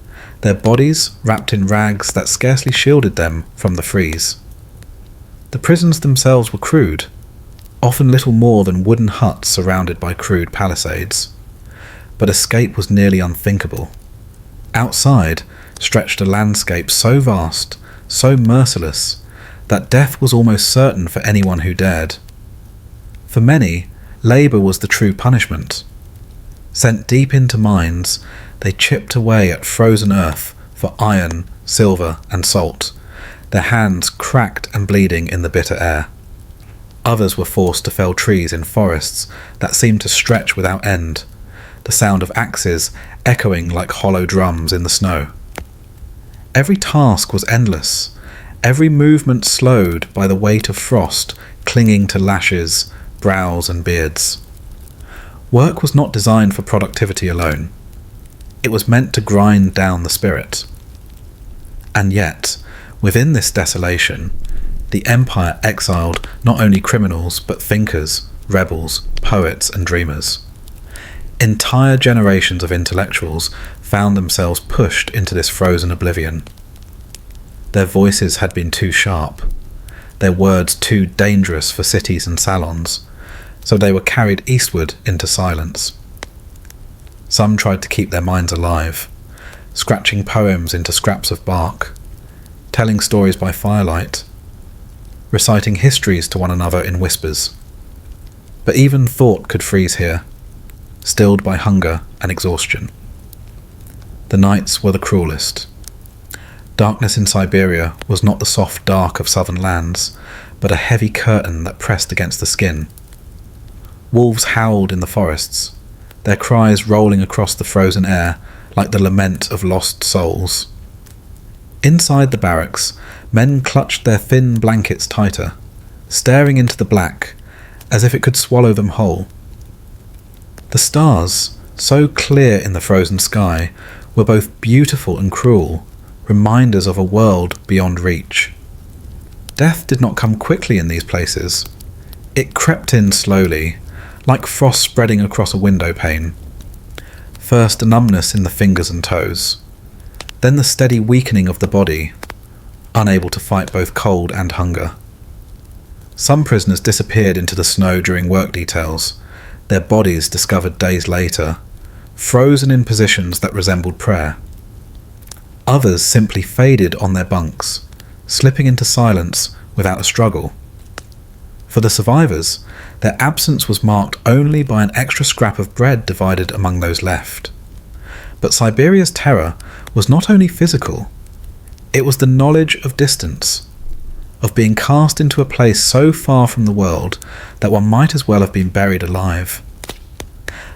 [SPEAKER 1] their bodies wrapped in rags that scarcely shielded them from the freeze. The prisons themselves were crude, often little more than wooden huts surrounded by crude palisades. But escape was nearly unthinkable. Outside stretched a landscape so vast, so merciless, that death was almost certain for anyone who dared. For many, labour was the true punishment. Sent deep into mines, they chipped away at frozen earth for iron, silver, and salt, their hands cracked and bleeding in the bitter air. Others were forced to fell trees in forests that seemed to stretch without end, the sound of axes echoing like hollow drums in the snow. Every task was endless, every movement slowed by the weight of frost clinging to lashes, brows, and beards. Work was not designed for productivity alone. It was meant to grind down the spirit. And yet, within this desolation, the Empire exiled not only criminals but thinkers, rebels, poets, and dreamers. Entire generations of intellectuals found themselves pushed into this frozen oblivion. Their voices had been too sharp, their words too dangerous for cities and salons, so they were carried eastward into silence. Some tried to keep their minds alive, scratching poems into scraps of bark, telling stories by firelight, reciting histories to one another in whispers. But even thought could freeze here, stilled by hunger and exhaustion. The nights were the cruelest. Darkness in Siberia was not the soft dark of southern lands, but a heavy curtain that pressed against the skin. Wolves howled in the forests, their cries rolling across the frozen air like the lament of lost souls. Inside the barracks, men clutched their thin blankets tighter, staring into the black, as if it could swallow them whole. The stars, so clear in the frozen sky, were both beautiful and cruel, reminders of a world beyond reach. Death did not come quickly in these places. It crept in slowly, like frost spreading across a window pane. First a numbness in the fingers and toes, then the steady weakening of the body, unable to fight both cold and hunger. Some prisoners disappeared into the snow during work details, their bodies discovered days later, frozen in positions that resembled prayer. Others simply faded on their bunks, slipping into silence without a struggle. For the survivors, their absence was marked only by an extra scrap of bread divided among those left. But Siberia's terror was not only physical, it was the knowledge of distance, of being cast into a place so far from the world that one might as well have been buried alive.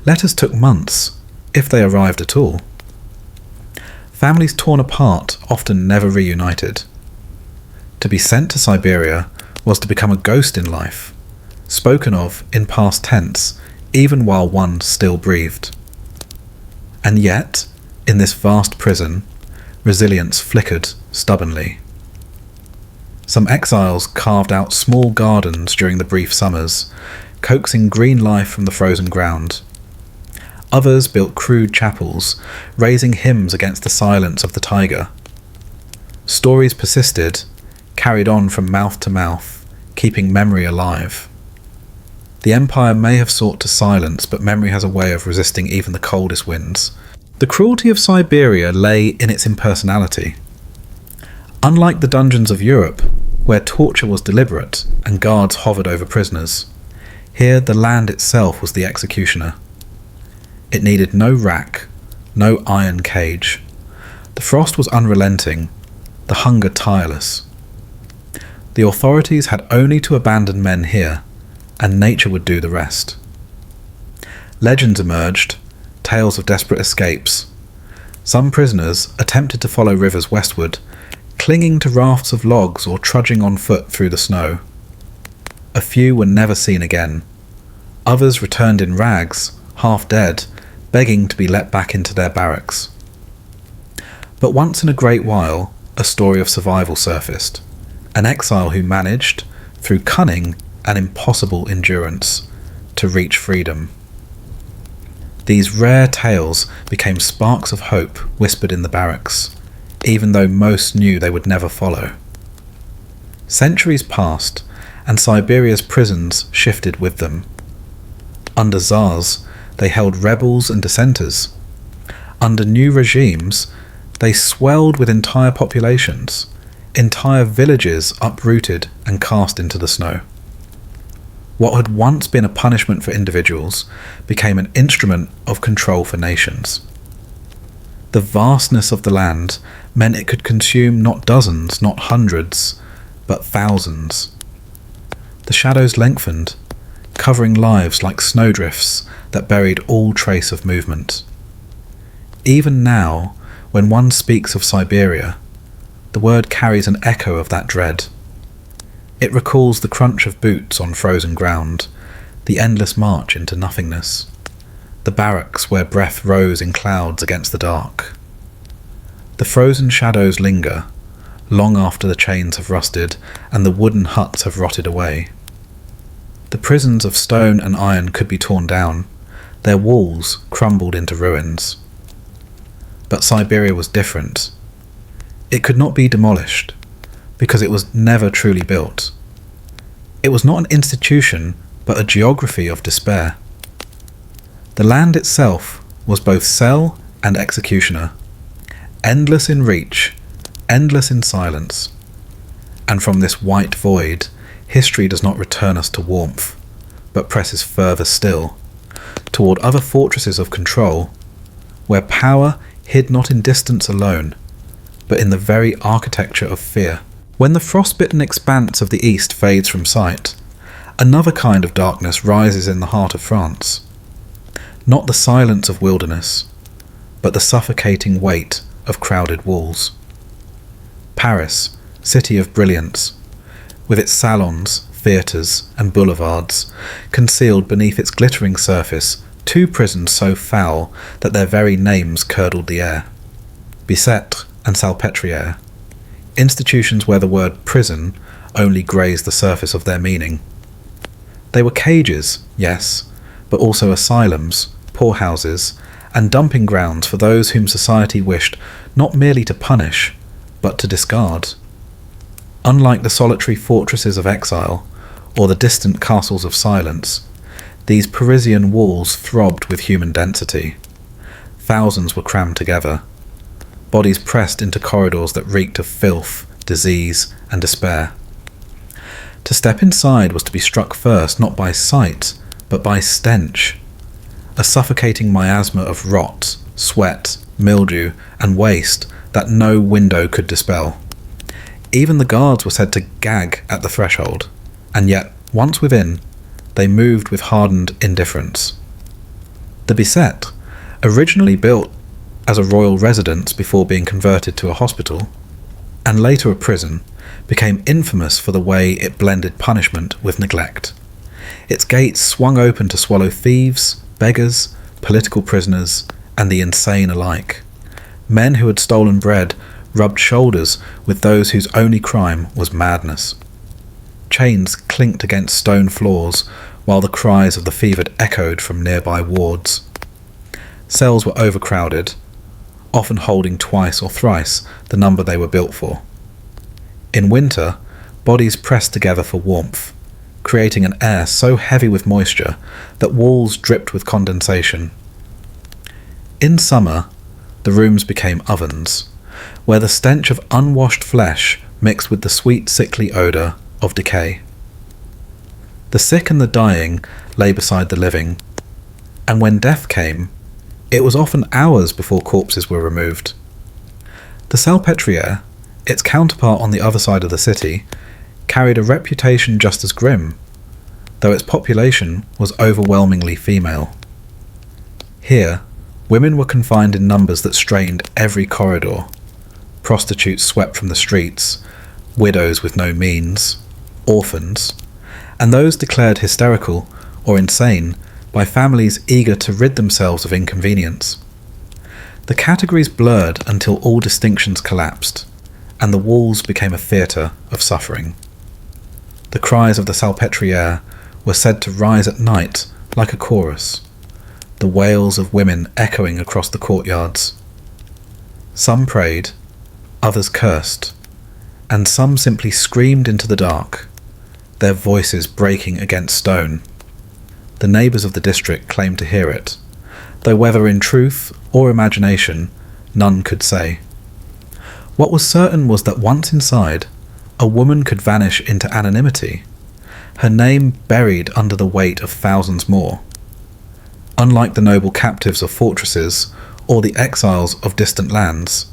[SPEAKER 1] Letters took months, if they arrived at all. Families torn apart, often never reunited. To be sent to Siberia was to become a ghost in life, spoken of in past tense, even while one still breathed. And yet, in this vast prison, resilience flickered stubbornly. Some exiles carved out small gardens during the brief summers, coaxing green life from the frozen ground. Others built crude chapels, raising hymns against the silence of the taiga. Stories persisted, carried on from mouth to mouth, keeping memory alive. The empire may have sought to silence, but memory has a way of resisting even the coldest winds. The cruelty of Siberia lay in its impersonality. Unlike the dungeons of Europe, where torture was deliberate and guards hovered over prisoners, here the land itself was the executioner. It needed no rack, no iron cage. The frost was unrelenting, the hunger tireless. The authorities had only to abandon men here, and nature would do the rest. Legends emerged, tales of desperate escapes. Some prisoners attempted to follow rivers westward, clinging to rafts of logs or trudging on foot through the snow. A few were never seen again. Others returned in rags, half dead, begging to be let back into their barracks. But once in a great while, a story of survival surfaced. An exile who managed, through cunning and impossible endurance, to reach freedom. These rare tales became sparks of hope whispered in the barracks, even though most knew they would never follow. Centuries passed, and Siberia's prisons shifted with them. Under Tsars, they held rebels and dissenters. Under new regimes, they swelled with entire populations, entire villages uprooted and cast into the snow. What had once been a punishment for individuals became an instrument of control for nations. The vastness of the land meant it could consume not dozens, not hundreds, but thousands. The shadows lengthened, covering lives like snowdrifts that buried all trace of movement. Even now, when one speaks of Siberia, the word carries an echo of that dread. It recalls the crunch of boots on frozen ground, the endless march into nothingness, the barracks where breath rose in clouds against the dark. The frozen shadows linger, long after the chains have rusted and the wooden huts have rotted away. The prisons of stone and iron could be torn down, their walls crumbled into ruins. But Siberia was different. It could not be demolished, because it was never truly built. It was not an institution, but a geography of despair. The land itself was both cell and executioner, endless in reach, endless in silence. And from this white void, history does not return us to warmth, but presses further still, toward other fortresses of control, where power hid not in distance alone, but in the very architecture of fear. When the frostbitten expanse of the east fades from sight, another kind of darkness rises in the heart of France. Not the silence of wilderness, but the suffocating weight of crowded walls. Paris, city of brilliance, with its salons, theatres and boulevards, concealed beneath its glittering surface two prisons so foul that their very names curdled the air. Bicêtre and Salpêtrière, institutions where the word prison only grazed the surface of their meaning. They were cages, yes, but also asylums, poorhouses, and dumping grounds for those whom society wished not merely to punish, but to discard. Unlike the solitary fortresses of exile, or the distant castles of silence, these Parisian walls throbbed with human density. Thousands were crammed together, bodies pressed into corridors that reeked of filth, disease, and despair. To step inside was to be struck first not by sight, but by stench, a suffocating miasma of rot, sweat, mildew, and waste that no window could dispel. Even the guards were said to gag at the threshold, and yet, once within, they moved with hardened indifference. The Bicêtre, originally built as a royal residence before being converted to a hospital, and later a prison, became infamous for the way it blended punishment with neglect. Its gates swung open to swallow thieves, beggars, political prisoners, and the insane alike. Men who had stolen bread rubbed shoulders with those whose only crime was madness. Chains clinked against stone floors while the cries of the fevered echoed from nearby wards. Cells were overcrowded, often holding twice or thrice the number they were built for. In winter, bodies pressed together for warmth, creating an air so heavy with moisture that walls dripped with condensation. In summer, the rooms became ovens, where the stench of unwashed flesh mixed with the sweet sickly odour of decay. The sick and the dying lay beside the living, and when death came, it was often hours before corpses were removed. The Salpêtrière, its counterpart on the other side of the city, carried a reputation just as grim, though its population was overwhelmingly female. Here, women were confined in numbers that strained every corridor, prostitutes swept from the streets, widows with no means, orphans, and those declared hysterical or insane by families eager to rid themselves of inconvenience. The categories blurred until all distinctions collapsed, and the walls became a theatre of suffering. The cries of the Salpêtrière were said to rise at night like a chorus, the wails of women echoing across the courtyards. Some prayed, others cursed, and some simply screamed into the dark, their voices breaking against stone. The neighbours of the district claimed to hear it, though whether in truth or imagination, none could say. What was certain was that once inside, a woman could vanish into anonymity, her name buried under the weight of thousands more. Unlike the noble captives of fortresses or the exiles of distant lands,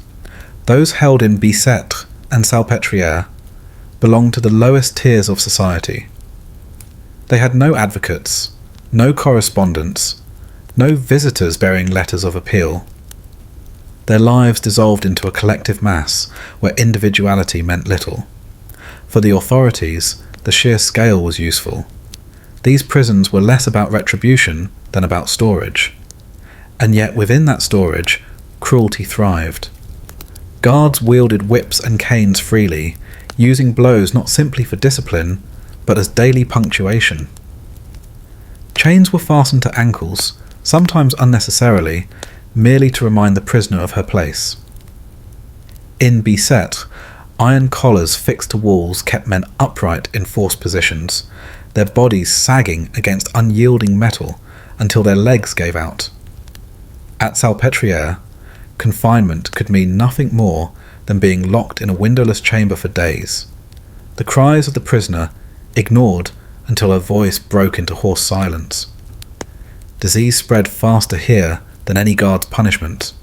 [SPEAKER 1] those held in Bicêtre and Salpêtrière belonged to the lowest tiers of society. They had no advocates, no correspondents, no visitors bearing letters of appeal. Their lives dissolved into a collective mass where individuality meant little. For the authorities, the sheer scale was useful. These prisons were less about retribution than about storage. And yet within that storage, cruelty thrived. Guards wielded whips and canes freely, using blows not simply for discipline, but as daily punctuation. Chains were fastened to ankles, sometimes unnecessarily, merely to remind the prisoner of her place. In Bicêtre, iron collars fixed to walls kept men upright in forced positions, their bodies sagging against unyielding metal until their legs gave out. At Salpêtrière, confinement could mean nothing more than being locked in a windowless chamber for days, the cries of the prisoner ignored until her voice broke into hoarse silence. Disease spread faster here than any guard's punishment.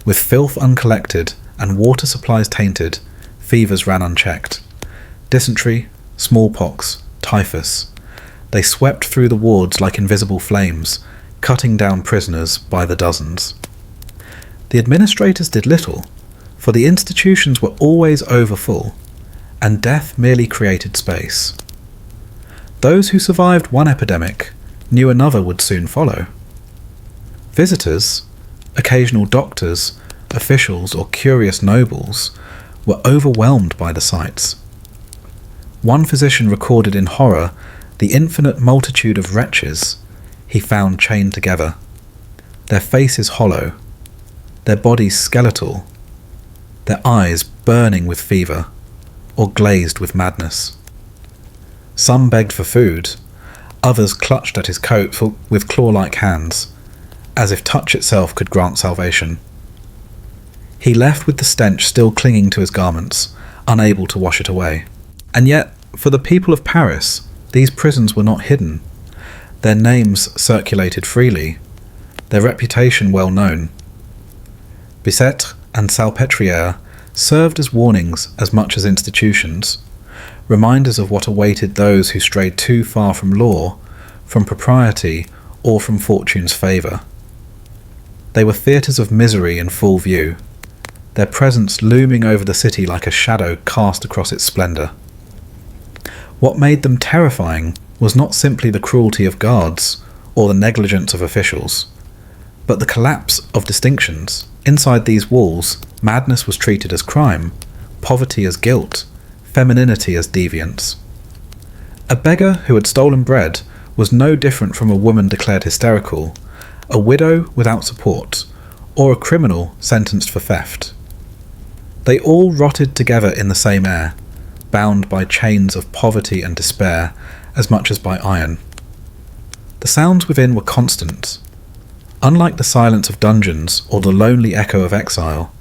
[SPEAKER 1] With filth uncollected and water supplies tainted, fevers ran unchecked. Dysentery, smallpox, typhus. They swept through the wards like invisible flames, cutting down prisoners by the dozens. The administrators did little, for the institutions were always overfull, and death merely created space. Those who survived one epidemic knew another would soon follow. Visitors, occasional doctors, officials, or curious nobles were overwhelmed by the sights. One physician recorded in horror the infinite multitude of wretches he found chained together, their faces hollow, their bodies skeletal, their eyes burning with fever or glazed with madness. Some begged for food, others clutched at his coat with claw-like hands, as if touch itself could grant salvation. He left with the stench still clinging to his garments, unable to wash it away. And yet, for the people of Paris, these prisons were not hidden. Their names circulated freely, their reputation well known. Bicêtre and Salpêtrière served as warnings as much as institutions, reminders of what awaited those who strayed too far from law, from propriety, or from fortune's favour. They were theatres of misery in full view, their presence looming over the city like a shadow cast across its splendour. What made them terrifying was not simply the cruelty of guards or the negligence of officials, but the collapse of distinctions. Inside these walls, madness was treated as crime, poverty as guilt, femininity as deviance. A beggar who had stolen bread was no different from a woman declared hysterical, a widow without support, or a criminal sentenced for theft. They all rotted together in the same air, bound by chains of poverty and despair as much as by iron. The sounds within were constant. Unlike the silence of dungeons or the lonely echo of exile,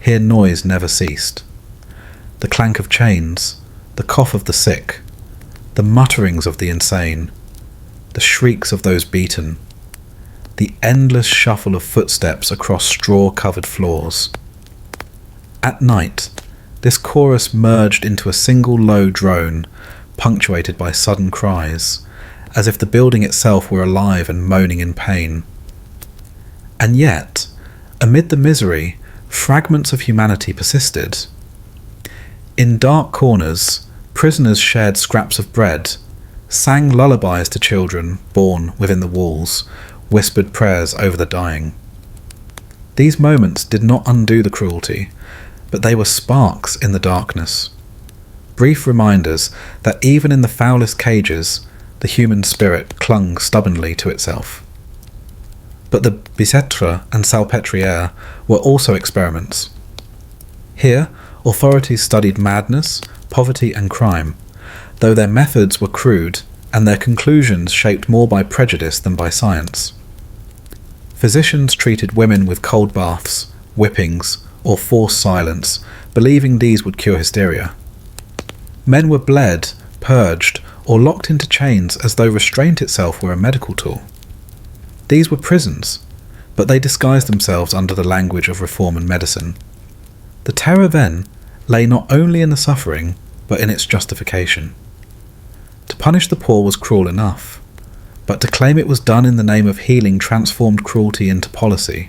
[SPEAKER 1] here noise never ceased. The clank of chains, the cough of the sick, the mutterings of the insane, the shrieks of those beaten, the endless shuffle of footsteps across straw-covered floors. At night, this chorus merged into a single low drone, punctuated by sudden cries, as if the building itself were alive and moaning in pain. And yet, amid the misery, fragments of humanity persisted. In dark corners, prisoners shared scraps of bread, sang lullabies to children born within the walls, whispered prayers over the dying. These moments did not undo the cruelty, but they were sparks in the darkness, brief reminders that even in the foulest cages, the human spirit clung stubbornly to itself. But the Bicêtre and Salpêtrière were also experiments. Here, authorities studied madness, poverty and crime, though their methods were crude and their conclusions shaped more by prejudice than by science. Physicians treated women with cold baths, whippings, or forced silence, believing these would cure hysteria. Men were bled, purged, or locked into chains as though restraint itself were a medical tool. These were prisons, but they disguised themselves under the language of reform and medicine. The terror then lay not only in the suffering, but in its justification. To punish the poor was cruel enough, but to claim it was done in the name of healing transformed cruelty into policy.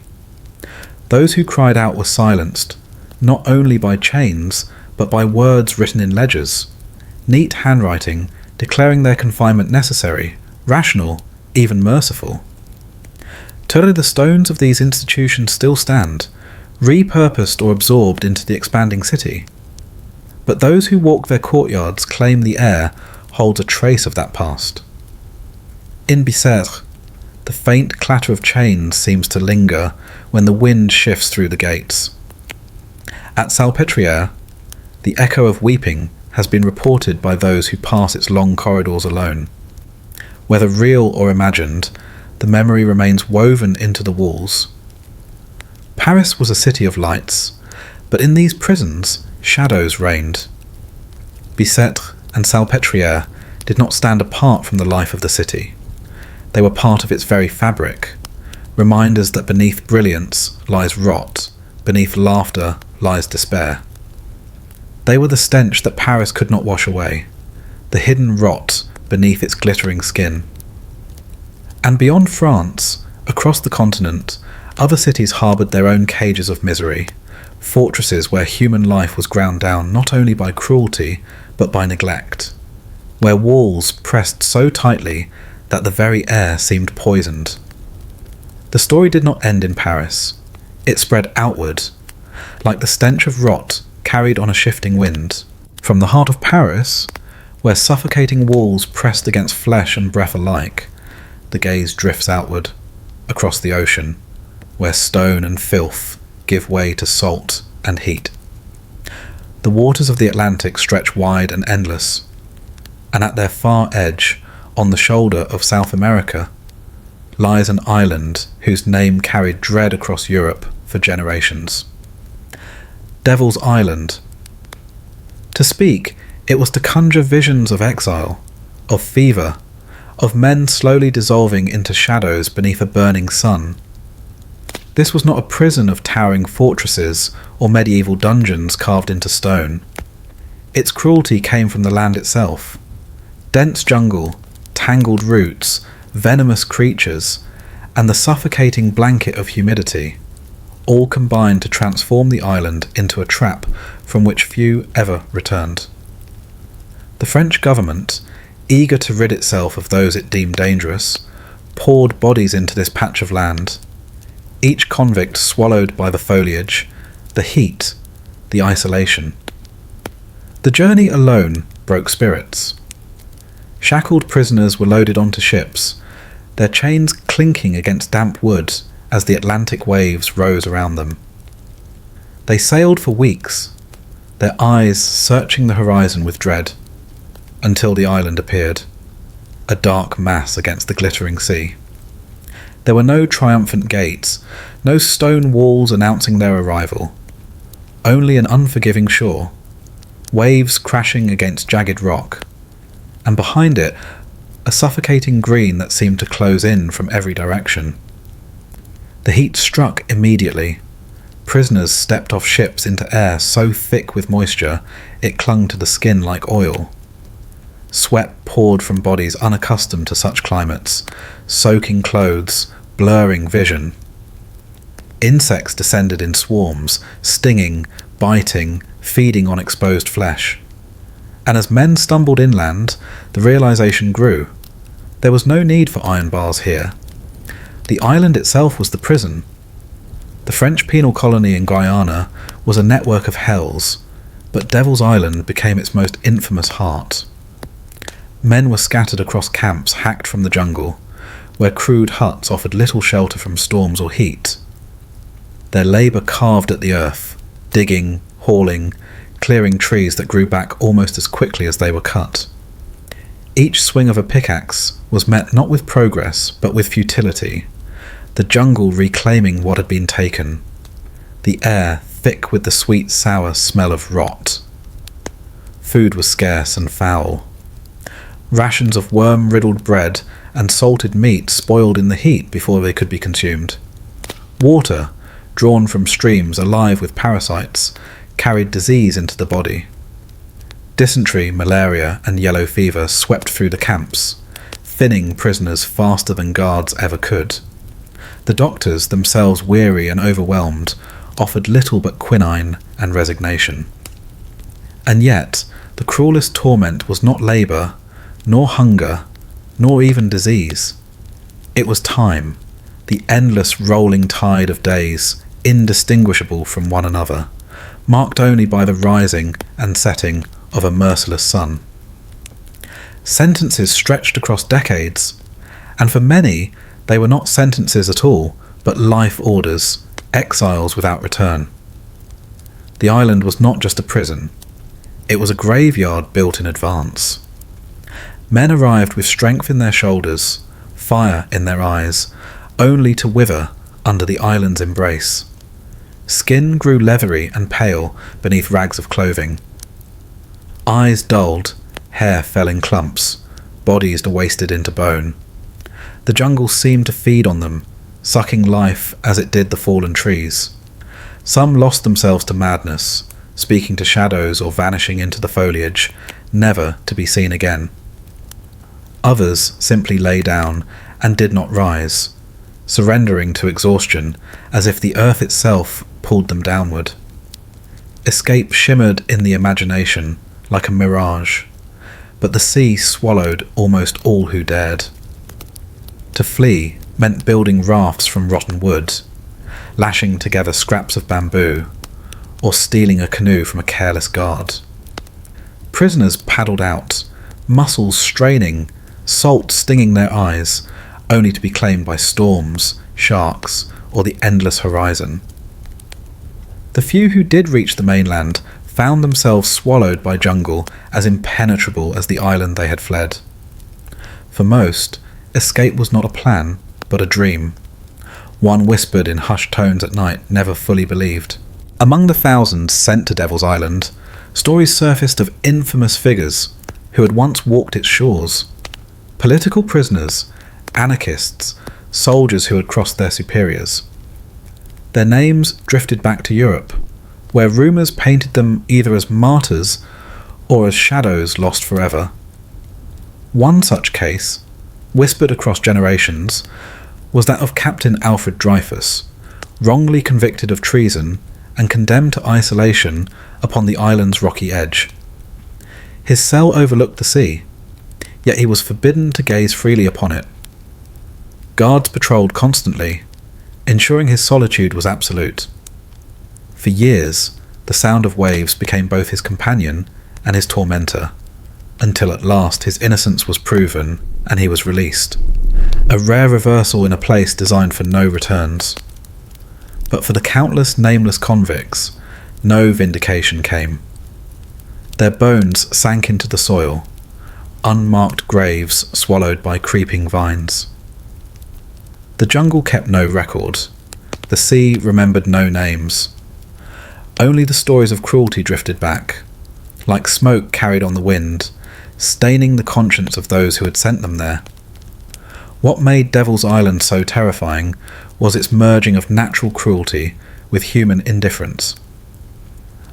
[SPEAKER 1] Those who cried out were silenced, not only by chains, but by words written in ledgers, neat handwriting declaring their confinement necessary, rational, even merciful. Today the stones of these institutions still stand, repurposed or absorbed into the expanding city. But those who walk their courtyards claim the air holds a trace of that past. In Bicêtre, the faint clatter of chains seems to linger when the wind shifts through the gates. At Salpêtrière, the echo of weeping has been reported by those who pass its long corridors alone. Whether real or imagined, the memory remains woven into the walls. Paris was a city of lights, but in these prisons, shadows reigned. Bicêtre and Salpêtrière did not stand apart from the life of the city. They were part of its very fabric, reminders that beneath brilliance lies rot, beneath laughter lies despair. They were the stench that Paris could not wash away, the hidden rot beneath its glittering skin. And beyond France, across the continent, other cities harboured their own cages of misery, fortresses where human life was ground down not only by cruelty, but by neglect, where walls pressed so tightly that the very air seemed poisoned. The story did not end in Paris. It spread outward, like the stench of rot carried on a shifting wind. From the heart of Paris, where suffocating walls pressed against flesh and breath alike, the gaze drifts outward, across the ocean, where stone and filth give way to salt and heat. The waters of the Atlantic stretch wide and endless, and at their far edge, on the shoulder of South America, lies an island whose name carried dread across Europe for generations. Devil's Island. To speak, it was to conjure visions of exile, of fever, of men slowly dissolving into shadows beneath a burning sun. This was not a prison of towering fortresses or medieval dungeons carved into stone. Its cruelty came from the land itself. Dense jungle, tangled roots, venomous creatures, and the suffocating blanket of humidity, all combined to transform the island into a trap from which few ever returned. The French government, eager to rid itself of those it deemed dangerous, poured bodies into this patch of land, each convict swallowed by the foliage, the heat, the isolation. The journey alone broke spirits. Shackled prisoners were loaded onto ships, their chains clinking against damp wood as the Atlantic waves rose around them. They sailed for weeks, their eyes searching the horizon with dread, until the island appeared, a dark mass against the glittering sea. There were no triumphant gates, no stone walls announcing their arrival, only an unforgiving shore, waves crashing against jagged rock, and behind it, a suffocating green that seemed to close in from every direction. The heat struck immediately. Prisoners stepped off ships into air so thick with moisture it clung to the skin like oil. Sweat poured from bodies unaccustomed to such climates, soaking clothes, blurring vision. Insects descended in swarms, stinging, biting, feeding on exposed flesh. And as men stumbled inland, the realization grew. There was no need for iron bars here. The island itself was the prison. The French penal colony in Guyana was a network of hells, but Devil's Island became its most infamous heart. Men were scattered across camps hacked from the jungle, where crude huts offered little shelter from storms or heat. Their labour carved at the earth, digging, hauling, clearing trees that grew back almost as quickly as they were cut. Each swing of a pickaxe was met not with progress, but with futility, the jungle reclaiming what had been taken, the air thick with the sweet sour smell of rot. Food was scarce and foul. Rations of worm-riddled bread and salted meat spoiled in the heat before they could be consumed. Water, drawn from streams alive with parasites, carried disease into the body. Dysentery, malaria, and yellow fever swept through the camps, thinning prisoners faster than guards ever could. The doctors, themselves weary and overwhelmed, offered little but quinine and resignation. And yet, the cruelest torment was not labour, nor hunger, nor even disease. It was time, the endless rolling tide of days, indistinguishable from one another, marked only by the rising and setting of a merciless sun. Sentences stretched across decades, and for many they were not sentences at all, but life orders, exiles without return. The island was not just a prison, it was a graveyard built in advance. Men arrived with strength in their shoulders, fire in their eyes, only to wither under the island's embrace. Skin grew leathery and pale beneath rags of clothing. Eyes dulled, hair fell in clumps, bodies wasted into bone. The jungle seemed to feed on them, sucking life as it did the fallen trees. Some lost themselves to madness, speaking to shadows or vanishing into the foliage, never to be seen again. Others simply lay down and did not rise, surrendering to exhaustion as if the earth itself pulled them downward. Escape shimmered in the imagination like a mirage, but the sea swallowed almost all who dared. To flee meant building rafts from rotten wood, lashing together scraps of bamboo, or stealing a canoe from a careless guard. Prisoners paddled out, muscles straining, salt stinging their eyes, only to be claimed by storms, sharks, or the endless horizon. The few who did reach the mainland found themselves swallowed by jungle as impenetrable as the island they had fled. For most, escape was not a plan, but a dream, one whispered in hushed tones at night, never fully believed. Among the thousands sent to Devil's Island, stories surfaced of infamous figures who had once walked its shores. Political prisoners, anarchists, soldiers who had crossed their superiors. Their names drifted back to Europe, where rumours painted them either as martyrs or as shadows lost forever. One such case, whispered across generations, was that of Captain Alfred Dreyfus, wrongly convicted of treason and condemned to isolation upon the island's rocky edge. His cell overlooked the sea, yet he was forbidden to gaze freely upon it. Guards patrolled constantly, ensuring his solitude was absolute. For years, the sound of waves became both his companion and his tormentor, until at last his innocence was proven and he was released, a rare reversal in a place designed for no returns. But for the countless nameless convicts, no vindication came. Their bones sank into the soil, unmarked graves swallowed by creeping vines. The jungle kept no record. The sea remembered no names. Only the stories of cruelty drifted back, like smoke carried on the wind, staining the conscience of those who had sent them there. What made Devil's Island so terrifying was its merging of natural cruelty with human indifference.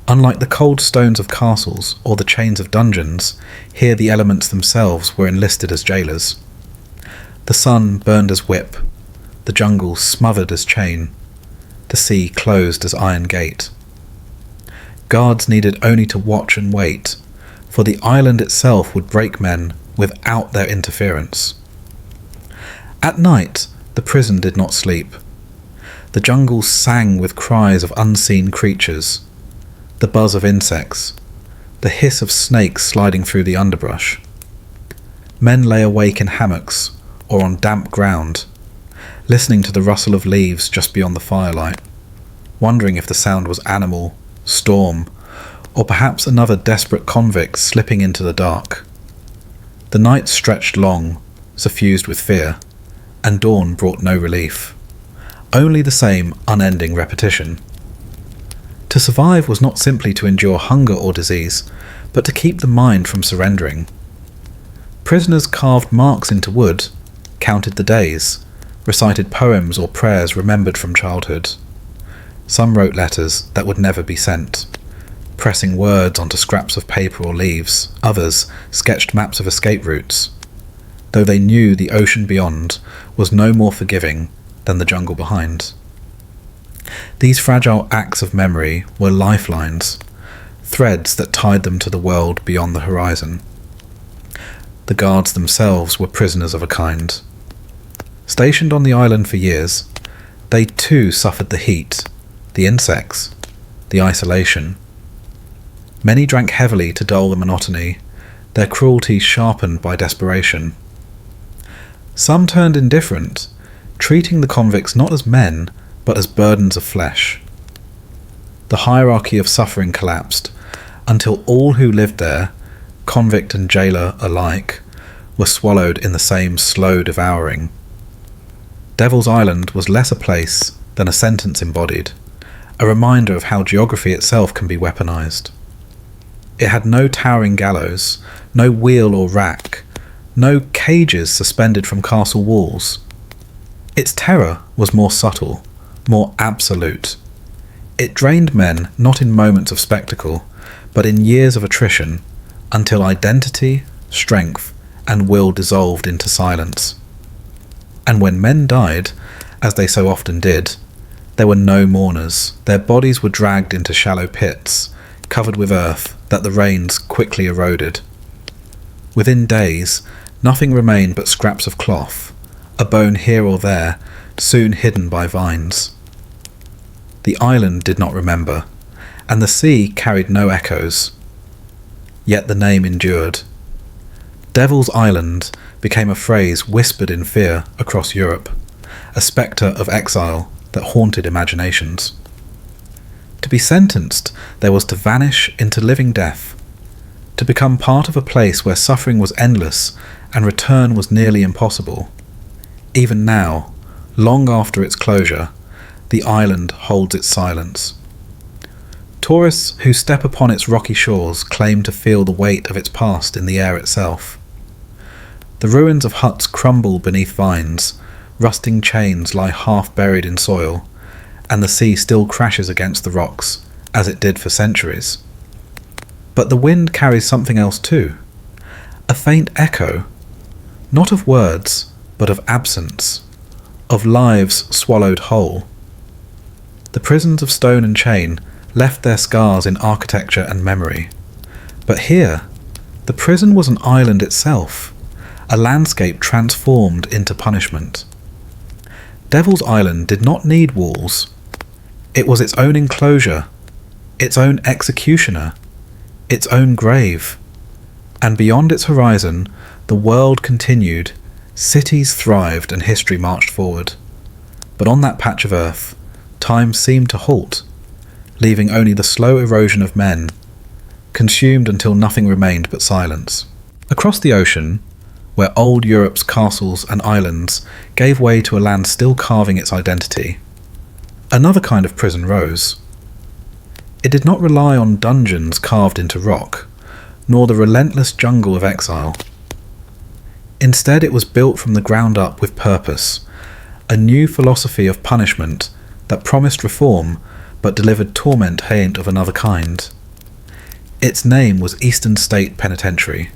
[SPEAKER 1] Unlike the cold stones of castles or the chains of dungeons, here the elements themselves were enlisted as jailers. The sun burned as whip, the jungle smothered as chain, the sea closed as iron gate. Guards needed only to watch and wait, for the island itself would break men without their interference. At night, the prison did not sleep. The jungle sang with cries of unseen creatures, the buzz of insects, the hiss of snakes sliding through the underbrush. Men lay awake in hammocks or on damp ground, listening to the rustle of leaves just beyond the firelight, wondering if the sound was animal, storm, or perhaps another desperate convict slipping into the dark. The night stretched long, suffused with fear, and dawn brought no relief, only the same unending repetition. To survive was not simply to endure hunger or disease, but to keep the mind from surrendering. Prisoners carved marks into wood, counted the days, recited poems or prayers remembered from childhood. Some wrote letters that would never be sent, pressing words onto scraps of paper or leaves. Others sketched maps of escape routes, though they knew the ocean beyond was no more forgiving than the jungle behind. These fragile acts of memory were lifelines, threads that tied them to the world beyond the horizon. The guards themselves were prisoners of a kind. Stationed on the island for years, they too suffered the heat, the insects, the isolation. Many drank heavily to dull the monotony, their cruelty sharpened by desperation. Some turned indifferent, treating the convicts not as men, but as burdens of flesh. The hierarchy of suffering collapsed, until all who lived there, convict and jailer alike, were swallowed in the same slow devouring. Devil's Island was less a place than a sentence embodied, a reminder of how geography itself can be weaponized. It had no towering gallows, no wheel or rack, no cages suspended from castle walls. Its terror was more subtle, more absolute. It drained men not in moments of spectacle, but in years of attrition, until identity, strength, and will dissolved into silence. And when men died, as they so often did, there were no mourners. Their bodies were dragged into shallow pits, covered with earth that the rains quickly eroded. Within days, nothing remained but scraps of cloth, a bone here or there, soon hidden by vines. The island did not remember, and the sea carried no echoes. Yet the name endured. Devil's Island became a phrase whispered in fear across Europe, a spectre of exile that haunted imaginations. To be sentenced, there was to vanish into living death, to become part of a place where suffering was endless and return was nearly impossible. Even now, long after its closure, the island holds its silence. Tourists who step upon its rocky shores claim to feel the weight of its past in the air itself. The ruins of huts crumble beneath vines, rusting chains lie half buried in soil, and the sea still crashes against the rocks, as it did for centuries. But the wind carries something else too, a faint echo, not of words, but of absence, of lives swallowed whole. The prisons of stone and chain left their scars in architecture and memory. But here, the prison was an island itself, a landscape transformed into punishment. Devil's Island did not need walls. It was its own enclosure, its own executioner, its own grave. And beyond its horizon, the world continued, cities thrived and history marched forward. But on that patch of earth, time seemed to halt, leaving only the slow erosion of men, consumed until nothing remained but silence. Across the ocean, where old Europe's castles and islands gave way to a land still carving its identity, another kind of prison rose. It did not rely on dungeons carved into rock, nor the relentless jungle of exile. Instead, it was built from the ground up with purpose, a new philosophy of punishment that promised reform but delivered torment haint of another kind. Its name was Eastern State Penitentiary,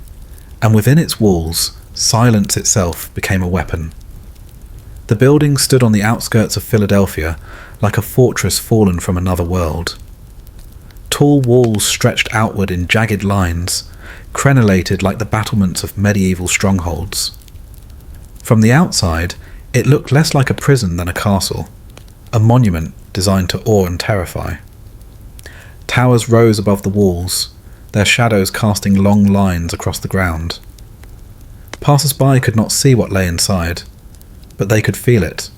[SPEAKER 1] and within its walls, silence itself became a weapon. The building stood on the outskirts of Philadelphia like a fortress fallen from another world. Tall walls stretched outward in jagged lines, crenellated like the battlements of medieval strongholds. From the outside, it looked less like a prison than a castle, a monument designed to awe and terrify. Towers rose above the walls, their shadows casting long lines across the ground. Passers-by could not see what lay inside, but they could feel it,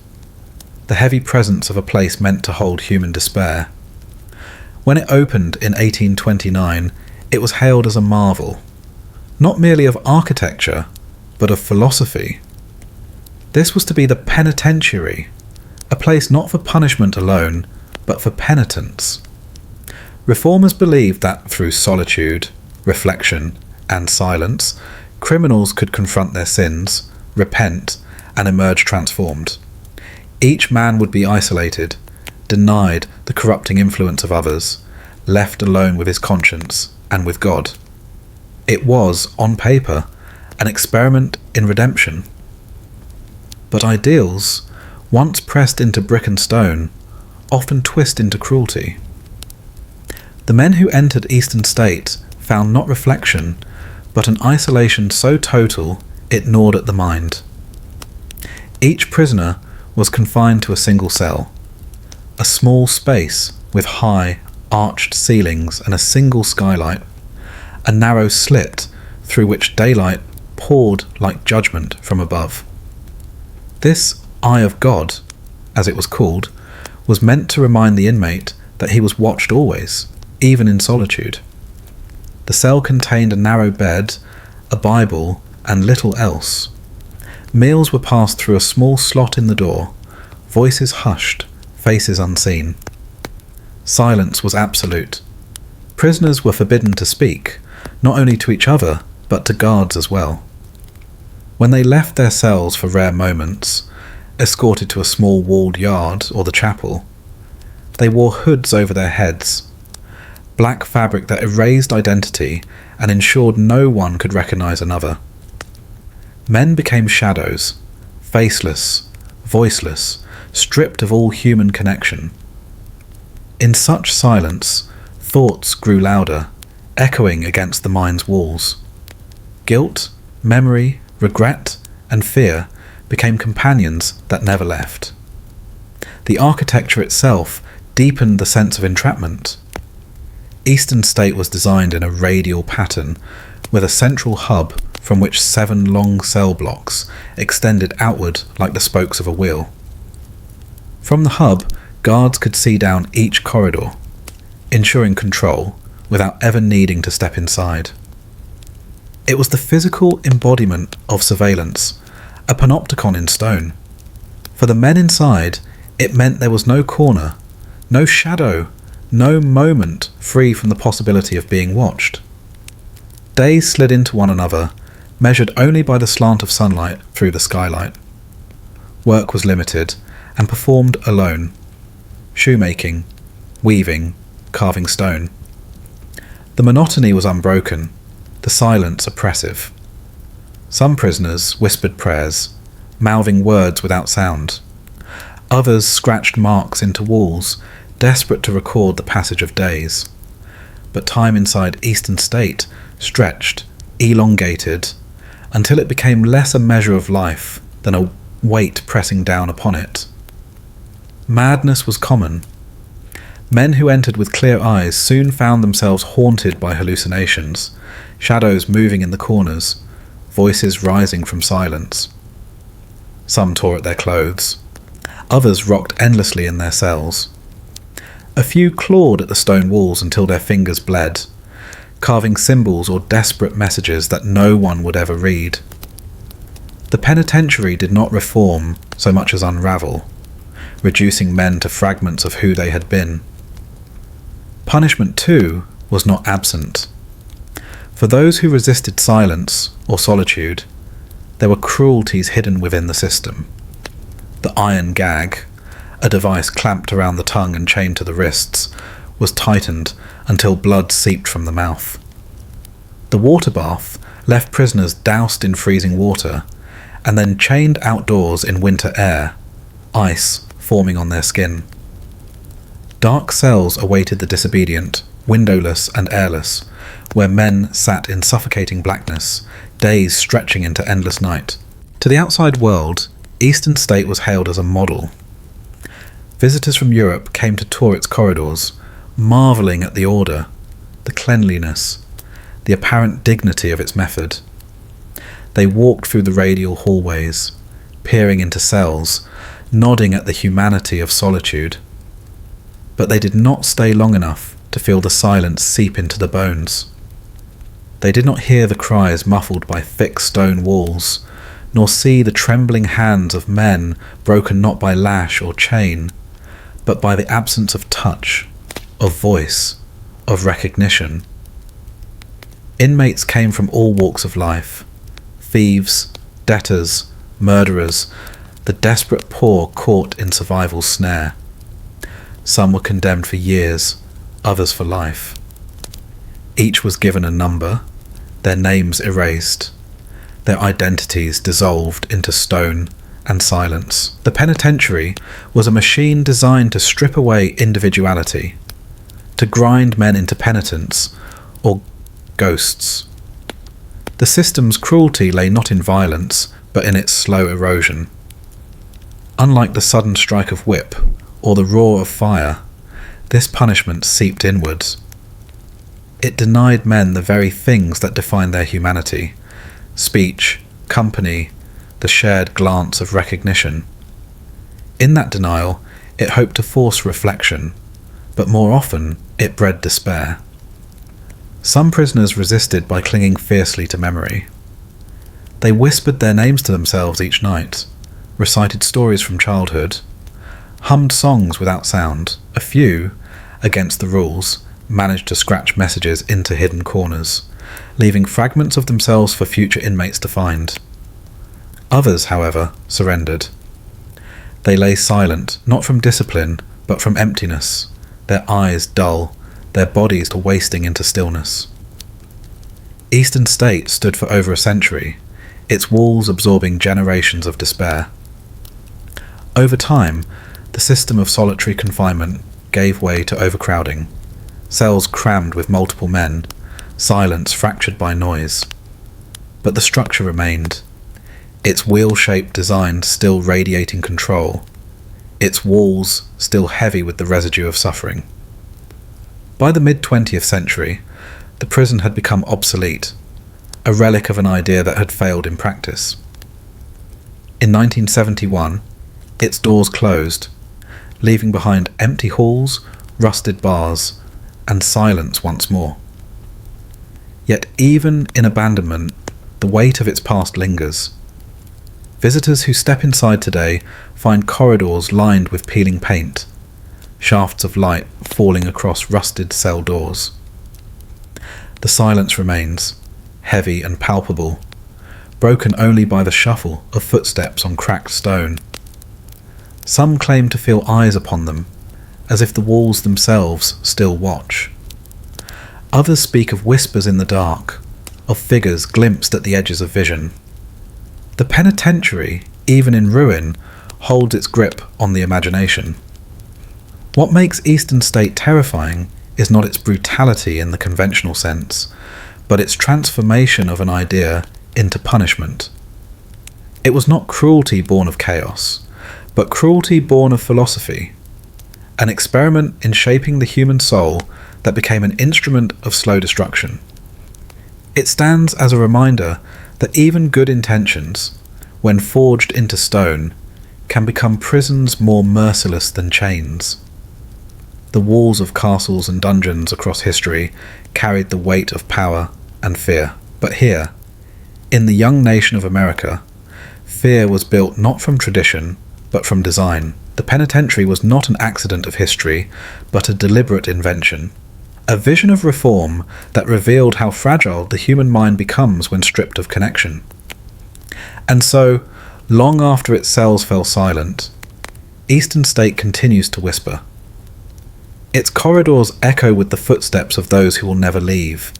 [SPEAKER 1] the heavy presence of a place meant to hold human despair. When it opened in 1829, it was hailed as a marvel, not merely of architecture, but of philosophy. This was to be the penitentiary, a place not for punishment alone, but for penitence. Reformers believed that through solitude, reflection, and silence, criminals could confront their sins, repent, and emerge transformed. Each man would be isolated, denied the corrupting influence of others, left alone with his conscience and with God. It was, on paper, an experiment in redemption. But ideals, once pressed into brick and stone, often twist into cruelty. The men who entered Eastern State found not reflection, but an isolation so total it gnawed at the mind. Each prisoner was confined to a single cell, a small space with high, arched ceilings and a single skylight, a narrow slit through which daylight poured like judgment from above. This Eye of God, as it was called, was meant to remind the inmate that he was watched always, even in solitude. The cell contained a narrow bed, a Bible, and little else. Meals were passed through a small slot in the door, voices hushed, faces unseen. Silence was absolute. Prisoners were forbidden to speak, not only to each other, but to guards as well. When they left their cells for rare moments, escorted to a small walled yard or the chapel, they wore hoods over their heads, black fabric that erased identity and ensured no one could recognize another. Men became shadows, faceless, voiceless, stripped of all human connection. In such silence, thoughts grew louder, echoing against the mind's walls. Guilt, memory, regret, and fear became companions that never left. The architecture itself deepened the sense of entrapment. Eastern State was designed in a radial pattern, with a central hub from which 7 long cell blocks extended outward like the spokes of a wheel. From the hub, guards could see down each corridor, ensuring control without ever needing to step inside. It was the physical embodiment of surveillance, a panopticon in stone. For the men inside, it meant there was no corner, no shadow, no moment free from the possibility of being watched. Days slid into one another, measured only by the slant of sunlight through the skylight. Work was limited and performed alone. Shoemaking, weaving, carving stone. The monotony was unbroken, the silence oppressive. Some prisoners whispered prayers, mouthing words without sound. Others scratched marks into walls, desperate to record the passage of days. But time inside Eastern State stretched, elongated, until it became less a measure of life than a weight pressing down upon it. Madness was common. Men who entered with clear eyes soon found themselves haunted by hallucinations, shadows moving in the corners, voices rising from silence. Some tore at their clothes. Others rocked endlessly in their cells. A few clawed at the stone walls until their fingers bled, carving symbols or desperate messages that no one would ever read. The penitentiary did not reform so much as unravel, reducing men to fragments of who they had been. Punishment, too, was not absent. For those who resisted silence or solitude, there were cruelties hidden within the system. The iron gag, a device clamped around the tongue and chained to the wrists, was tightened until blood seeped from the mouth. The water bath left prisoners doused in freezing water and then chained outdoors in winter air, ice forming on their skin. Dark cells awaited the disobedient, windowless and airless, where men sat in suffocating blackness, days stretching into endless night. To the outside world, Eastern State was hailed as a model. Visitors from Europe came to tour its corridors, marvelling at the order, the cleanliness, the apparent dignity of its method. They walked through the radial hallways, peering into cells, nodding at the humanity of solitude. But they did not stay long enough to feel the silence seep into the bones. They did not hear the cries muffled by thick stone walls, nor see the trembling hands of men broken not by lash or chain, but by the absence of touch, of voice, of recognition. Inmates came from all walks of life: thieves, debtors, murderers, the desperate poor caught in survival's snare. Some were condemned for years, others for life. Each was given a number, their names erased, their identities dissolved into stone and silence. The penitentiary was a machine designed to strip away individuality, to grind men into penitents or ghosts. The system's cruelty lay not in violence, but in its slow erosion. Unlike the sudden strike of whip or the roar of fire, this punishment seeped inwards. It denied men the very things that defined their humanity: speech, company, the shared glance of recognition. In that denial, it hoped to force reflection, but more often it bred despair. Some prisoners resisted by clinging fiercely to memory. They whispered their names to themselves each night, recited stories from childhood, hummed songs without sound. A few, against the rules, managed to scratch messages into hidden corners, leaving fragments of themselves for future inmates to find. Others, however, surrendered. They lay silent, not from discipline, but from emptiness, their eyes dull, their bodies wasting into stillness. Eastern State stood for over a century, its walls absorbing generations of despair. Over time, the system of solitary confinement gave way to overcrowding, cells crammed with multiple men, silence fractured by noise. But the structure remained. its wheel-shaped design still radiating control, its walls still heavy with the residue of suffering. By the mid-20th century, the prison had become obsolete, a relic of an idea that had failed in practice. In 1971, its doors closed, leaving behind empty halls, rusted bars, and silence once more. Yet even in abandonment, the weight of its past lingers. Visitors who step inside today find corridors lined with peeling paint, shafts of light falling across rusted cell doors. The silence remains, heavy and palpable, broken only by the shuffle of footsteps on cracked stone. Some claim to feel eyes upon them, as if the walls themselves still watch. Others speak of whispers in the dark, of figures glimpsed at the edges of vision. The penitentiary, even in ruin, holds its grip on the imagination. What makes Eastern State terrifying is not its brutality in the conventional sense, but its transformation of an idea into punishment. It was not cruelty born of chaos, but cruelty born of philosophy, an experiment in shaping the human soul that became an instrument of slow destruction. It stands as a reminder that even good intentions, when forged into stone, can become prisons more merciless than chains. The walls of castles and dungeons across history carried the weight of power and fear. But here, in the young nation of America, fear was built not from tradition, but from design. The penitentiary was not an accident of history, but a deliberate invention. A vision of reform that revealed how fragile the human mind becomes when stripped of connection. And so, long after its cells fell silent, Eastern State continues to whisper. Its corridors echo with the footsteps of those who will never leave.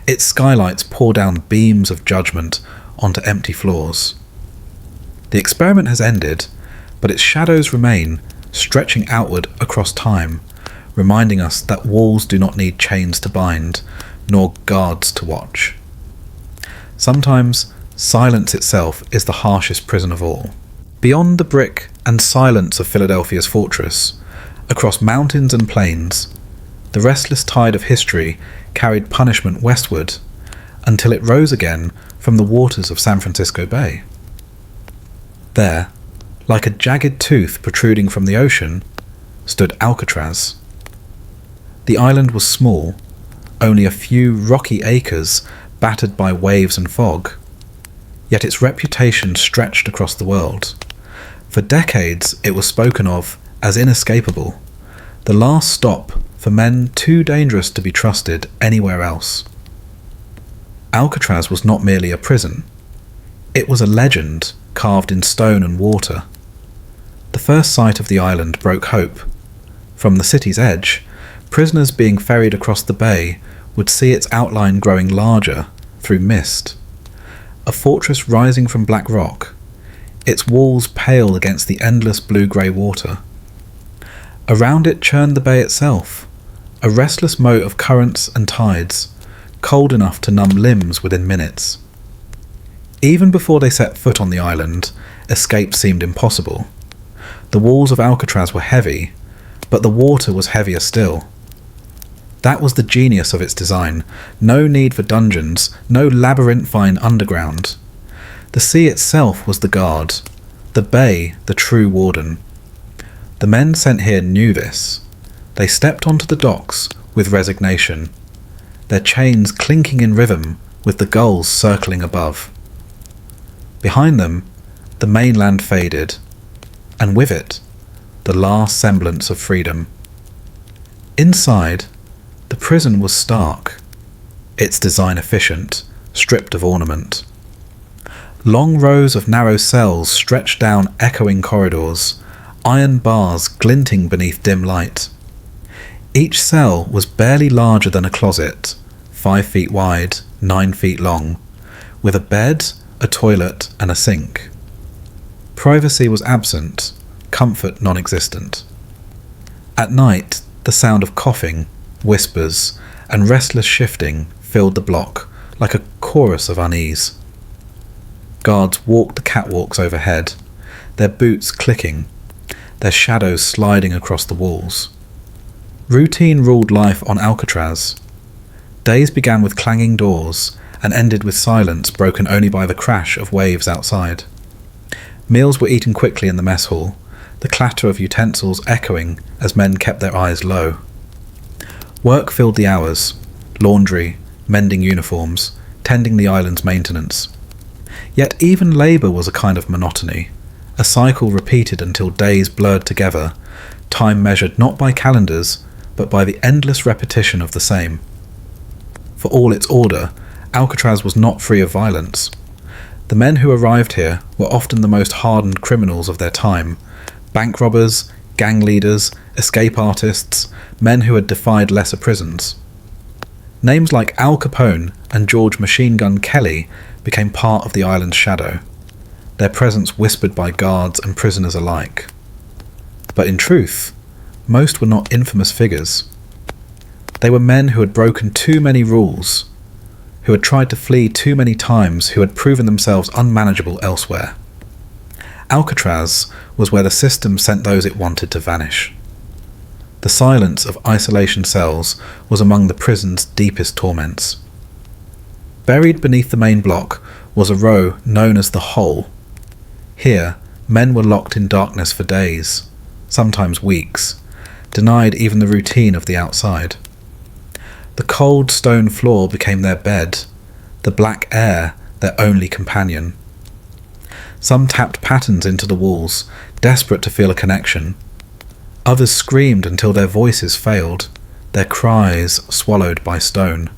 [SPEAKER 1] Its skylights pour down beams of judgment onto empty floors. The experiment has ended, but its shadows remain, stretching outward across time, reminding us that walls do not need chains to bind, nor guards to watch. Sometimes, silence itself is the harshest prison of all. Beyond the brick and silence of Philadelphia's fortress, across mountains and plains, the restless tide of history carried punishment westward until it rose again from the waters of San Francisco Bay. There, like a jagged tooth protruding from the ocean, stood Alcatraz. The island was small, only a few rocky acres battered by waves and fog, yet its reputation stretched across the world. For decades it was spoken of as inescapable, the last stop for men too dangerous to be trusted anywhere else. Alcatraz was not merely a prison, it was a legend carved in stone and water. The first sight of the island broke hope. From the city's edge, prisoners being ferried across the bay would see its outline growing larger through mist. A fortress rising from black rock, its walls pale against the endless blue-grey water. Around it churned the bay itself, a restless moat of currents and tides, cold enough to numb limbs within minutes. Even before they set foot on the island, escape seemed impossible. The walls of Alcatraz were heavy, but the water was heavier still. That was the genius of its design. No need for dungeons, no labyrinthine underground. The sea itself was the guard, the bay the true warden. The men sent here knew this. They stepped onto the docks with resignation, their chains clinking in rhythm with the gulls circling above. Behind them, the mainland faded, and with it, the last semblance of freedom. Inside, the prison was stark, its design efficient, stripped of ornament. Long rows of narrow cells stretched down echoing corridors, iron bars glinting beneath dim light. Each cell was barely larger than a closet, 5 feet wide, 9 feet long, with a bed, a toilet, and a sink. Privacy was absent, comfort non-existent. At night, the sound of coughing, whispers, and restless shifting filled the block like a chorus of unease. Guards walked the catwalks overhead, their boots clicking, their shadows sliding across the walls. Routine ruled life on Alcatraz. Days began with clanging doors and ended with silence broken only by the crash of waves outside. Meals were eaten quickly in the mess hall, the clatter of utensils echoing as men kept their eyes low. Work filled the hours: laundry, mending uniforms, tending the island's maintenance. Yet even labour was a kind of monotony, a cycle repeated until days blurred together, time measured not by calendars, but by the endless repetition of the same. For all its order, Alcatraz was not free of violence. The men who arrived here were often the most hardened criminals of their time: bank robbers, gang leaders, escape artists, men who had defied lesser prisons. Names like Al Capone and George Machine Gun Kelly became part of the island's shadow, their presence whispered by guards and prisoners alike. But in truth, most were not infamous figures. They were men who had broken too many rules, who had tried to flee too many times, who had proven themselves unmanageable elsewhere. Alcatraz was where the system sent those it wanted to vanish. The silence of isolation cells was among the prison's deepest torments. Buried beneath the main block was a row known as the Hole. Here, men were locked in darkness for days, sometimes weeks, denied even the routine of the outside. The cold stone floor became their bed, the black air their only companion. Some tapped patterns into the walls, desperate to feel a connection. Others screamed until their voices failed, their cries swallowed by stone.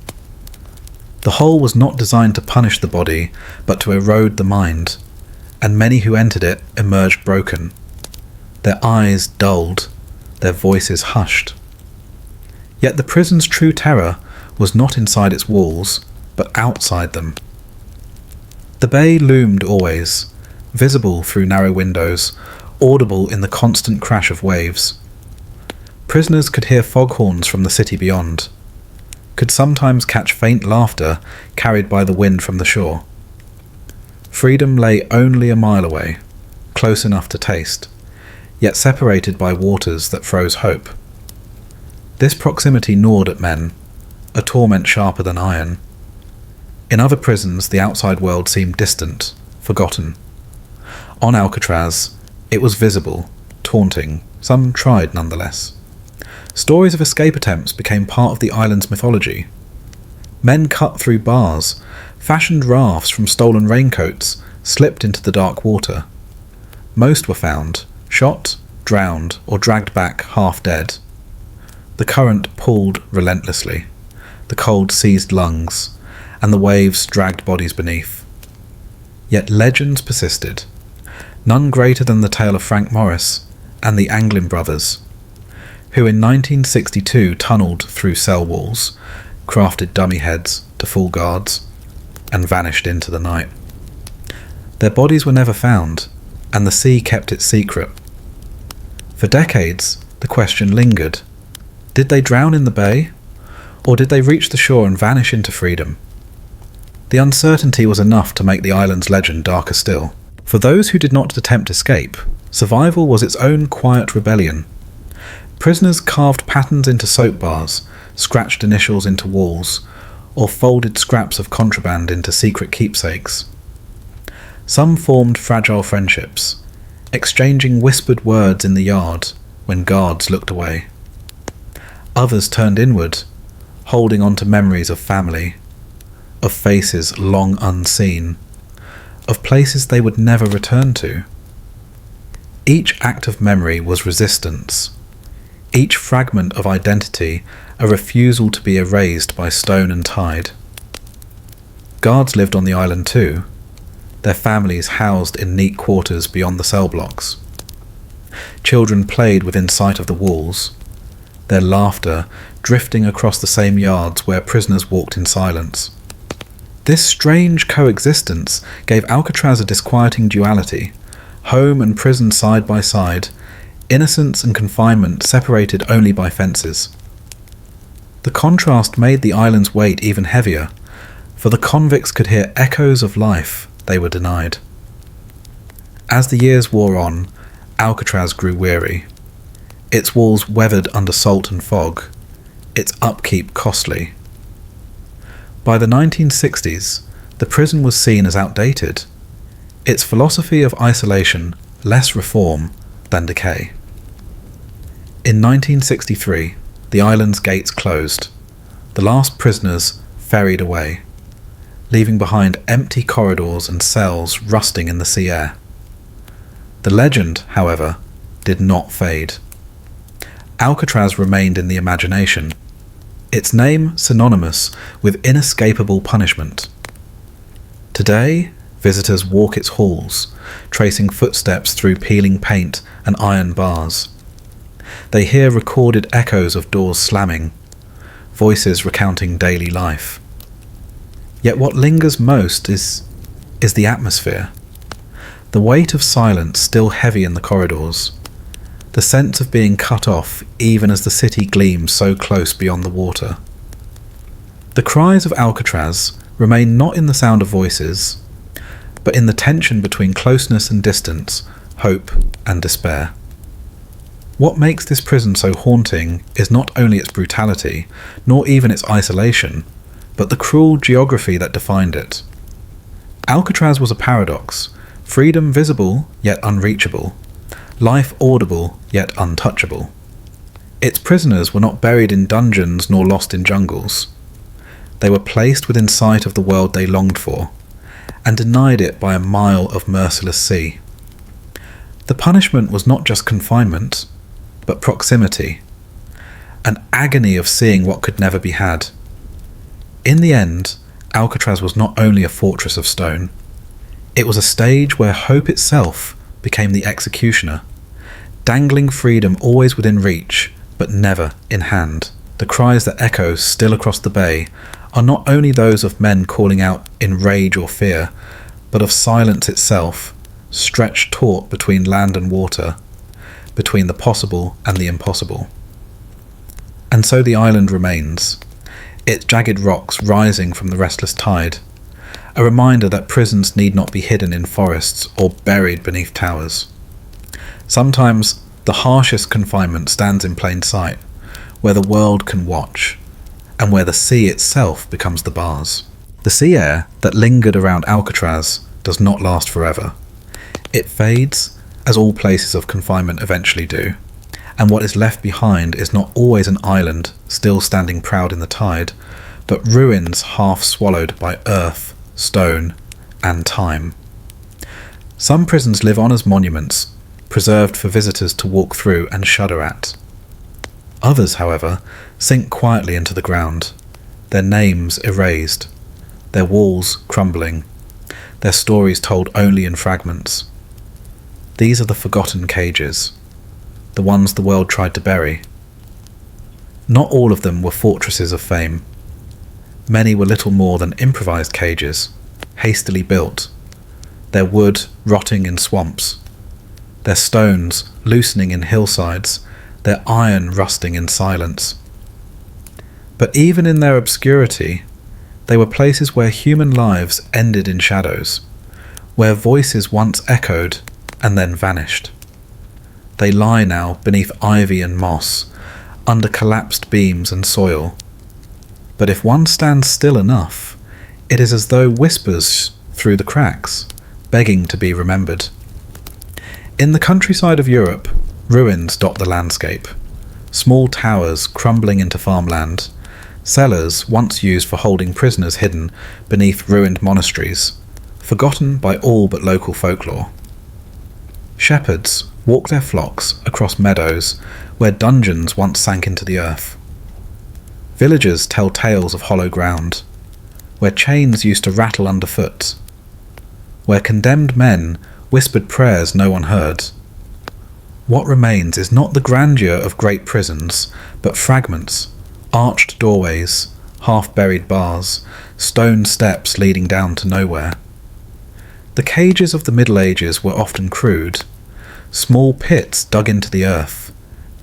[SPEAKER 1] The hole was not designed to punish the body, but to erode the mind, and many who entered it emerged broken, their eyes dulled, their voices hushed. Yet the prison's true terror was not inside its walls, but outside them. The bay loomed always, visible through narrow windows, audible in the constant crash of waves. Prisoners could hear foghorns from the city beyond, could sometimes catch faint laughter carried by the wind from the shore. Freedom lay only a mile away, close enough to taste, yet separated by waters that froze hope. This proximity gnawed at men, a torment sharper than iron. In other prisons, the outside world seemed distant, forgotten. On Alcatraz, it was visible, taunting. Some tried nonetheless. Stories of escape attempts became part of the island's mythology. Men cut through bars, fashioned rafts from stolen raincoats, slipped into the dark water. Most were found, shot, drowned, or dragged back half dead. The current pulled relentlessly. The cold seized lungs, and the waves dragged bodies beneath. Yet legends persisted. None greater than the tale of Frank Morris and the Anglin brothers, who in 1962 tunnelled through cell walls, crafted dummy heads to fool guards, and vanished into the night. Their bodies were never found, and the sea kept its secret. For decades, the question lingered: did they drown in the bay, or did they reach the shore and vanish into freedom? The uncertainty was enough to make the island's legend darker still. For those who did not attempt escape, survival was its own quiet rebellion. Prisoners carved patterns into soap bars, scratched initials into walls, or folded scraps of contraband into secret keepsakes. Some formed fragile friendships, exchanging whispered words in the yard when guards looked away. Others turned inward, holding on to memories of family, of faces long unseen, of places they would never return to. Each act of memory was resistance, each fragment of identity a refusal to be erased by stone and tide. Guards lived on the island too, their families housed in neat quarters beyond the cell blocks. Children played within sight of the walls, their laughter drifting across the same yards where prisoners walked in silence. This strange coexistence gave Alcatraz a disquieting duality, home and prison side by side, innocence and confinement separated only by fences. The contrast made the island's weight even heavier, for the convicts could hear echoes of life they were denied. As the years wore on, Alcatraz grew weary. Its walls weathered under salt and fog, its upkeep costly. By the 1960s, the prison was seen as outdated, its philosophy of isolation less reform than decay. In 1963, the island's gates closed, the last prisoners ferried away, leaving behind empty corridors and cells rusting in the sea air. The legend, however, did not fade. Alcatraz remained in the imagination, its name synonymous with inescapable punishment. Today, visitors walk its halls, tracing footsteps through peeling paint and iron bars. They hear recorded echoes of doors slamming, voices recounting daily life. Yet what lingers most is the atmosphere. The weight of silence still heavy in the corridors, the sense of being cut off even as the city gleams so close beyond the water. The cries of Alcatraz remain not in the sound of voices, but in the tension between closeness and distance, hope and despair. What makes this prison so haunting is not only its brutality, nor even its isolation, but the cruel geography that defined it. Alcatraz was a paradox, freedom visible yet unreachable, life audible yet untouchable. Its prisoners were not buried in dungeons nor lost in jungles. They were placed within sight of the world they longed for, and denied it by a mile of merciless sea. The punishment was not just confinement, but proximity, an agony of seeing what could never be had. In the end, Alcatraz was not only a fortress of stone, it was a stage where hope itself became the executioner, dangling freedom always within reach, but never in hand. The cries that echo still across the bay are not only those of men calling out in rage or fear, but of silence itself, stretched taut between land and water, between the possible and the impossible. And so the island remains, its jagged rocks rising from the restless tide, a reminder that prisons need not be hidden in forests or buried beneath towers. Sometimes the harshest confinement stands in plain sight, where the world can watch, and where the sea itself becomes the bars. The sea air that lingered around Alcatraz does not last forever. It fades, as all places of confinement eventually do, and what is left behind is not always an island still standing proud in the tide, but ruins half swallowed by earth, stone, and time. Some prisons live on as monuments, preserved for visitors to walk through and shudder at. Others, however, sink quietly into the ground, their names erased, their walls crumbling, their stories told only in fragments. These are the forgotten cages, the ones the world tried to bury. Not all of them were fortresses of fame. Many were little more than improvised cages, hastily built, their wood rotting in swamps, their stones loosening in hillsides, their iron rusting in silence. But even in their obscurity, they were places where human lives ended in shadows, where voices once echoed and then vanished. They lie now beneath ivy and moss, under collapsed beams and soil. But if one stands still enough, it is as though whispers through the cracks, begging to be remembered. In the countryside of Europe, ruins dot the landscape. Small towers crumbling into farmland, cellars once used for holding prisoners hidden beneath ruined monasteries, forgotten by all but local folklore. Shepherds walk their flocks across meadows where dungeons once sank into the earth. Villagers tell tales of hollow ground, where chains used to rattle underfoot, where condemned men whispered prayers no one heard. What remains is not the grandeur of great prisons, but fragments, arched doorways, half-buried bars, stone steps leading down to nowhere. The cages of the Middle Ages were often crude, small pits dug into the earth,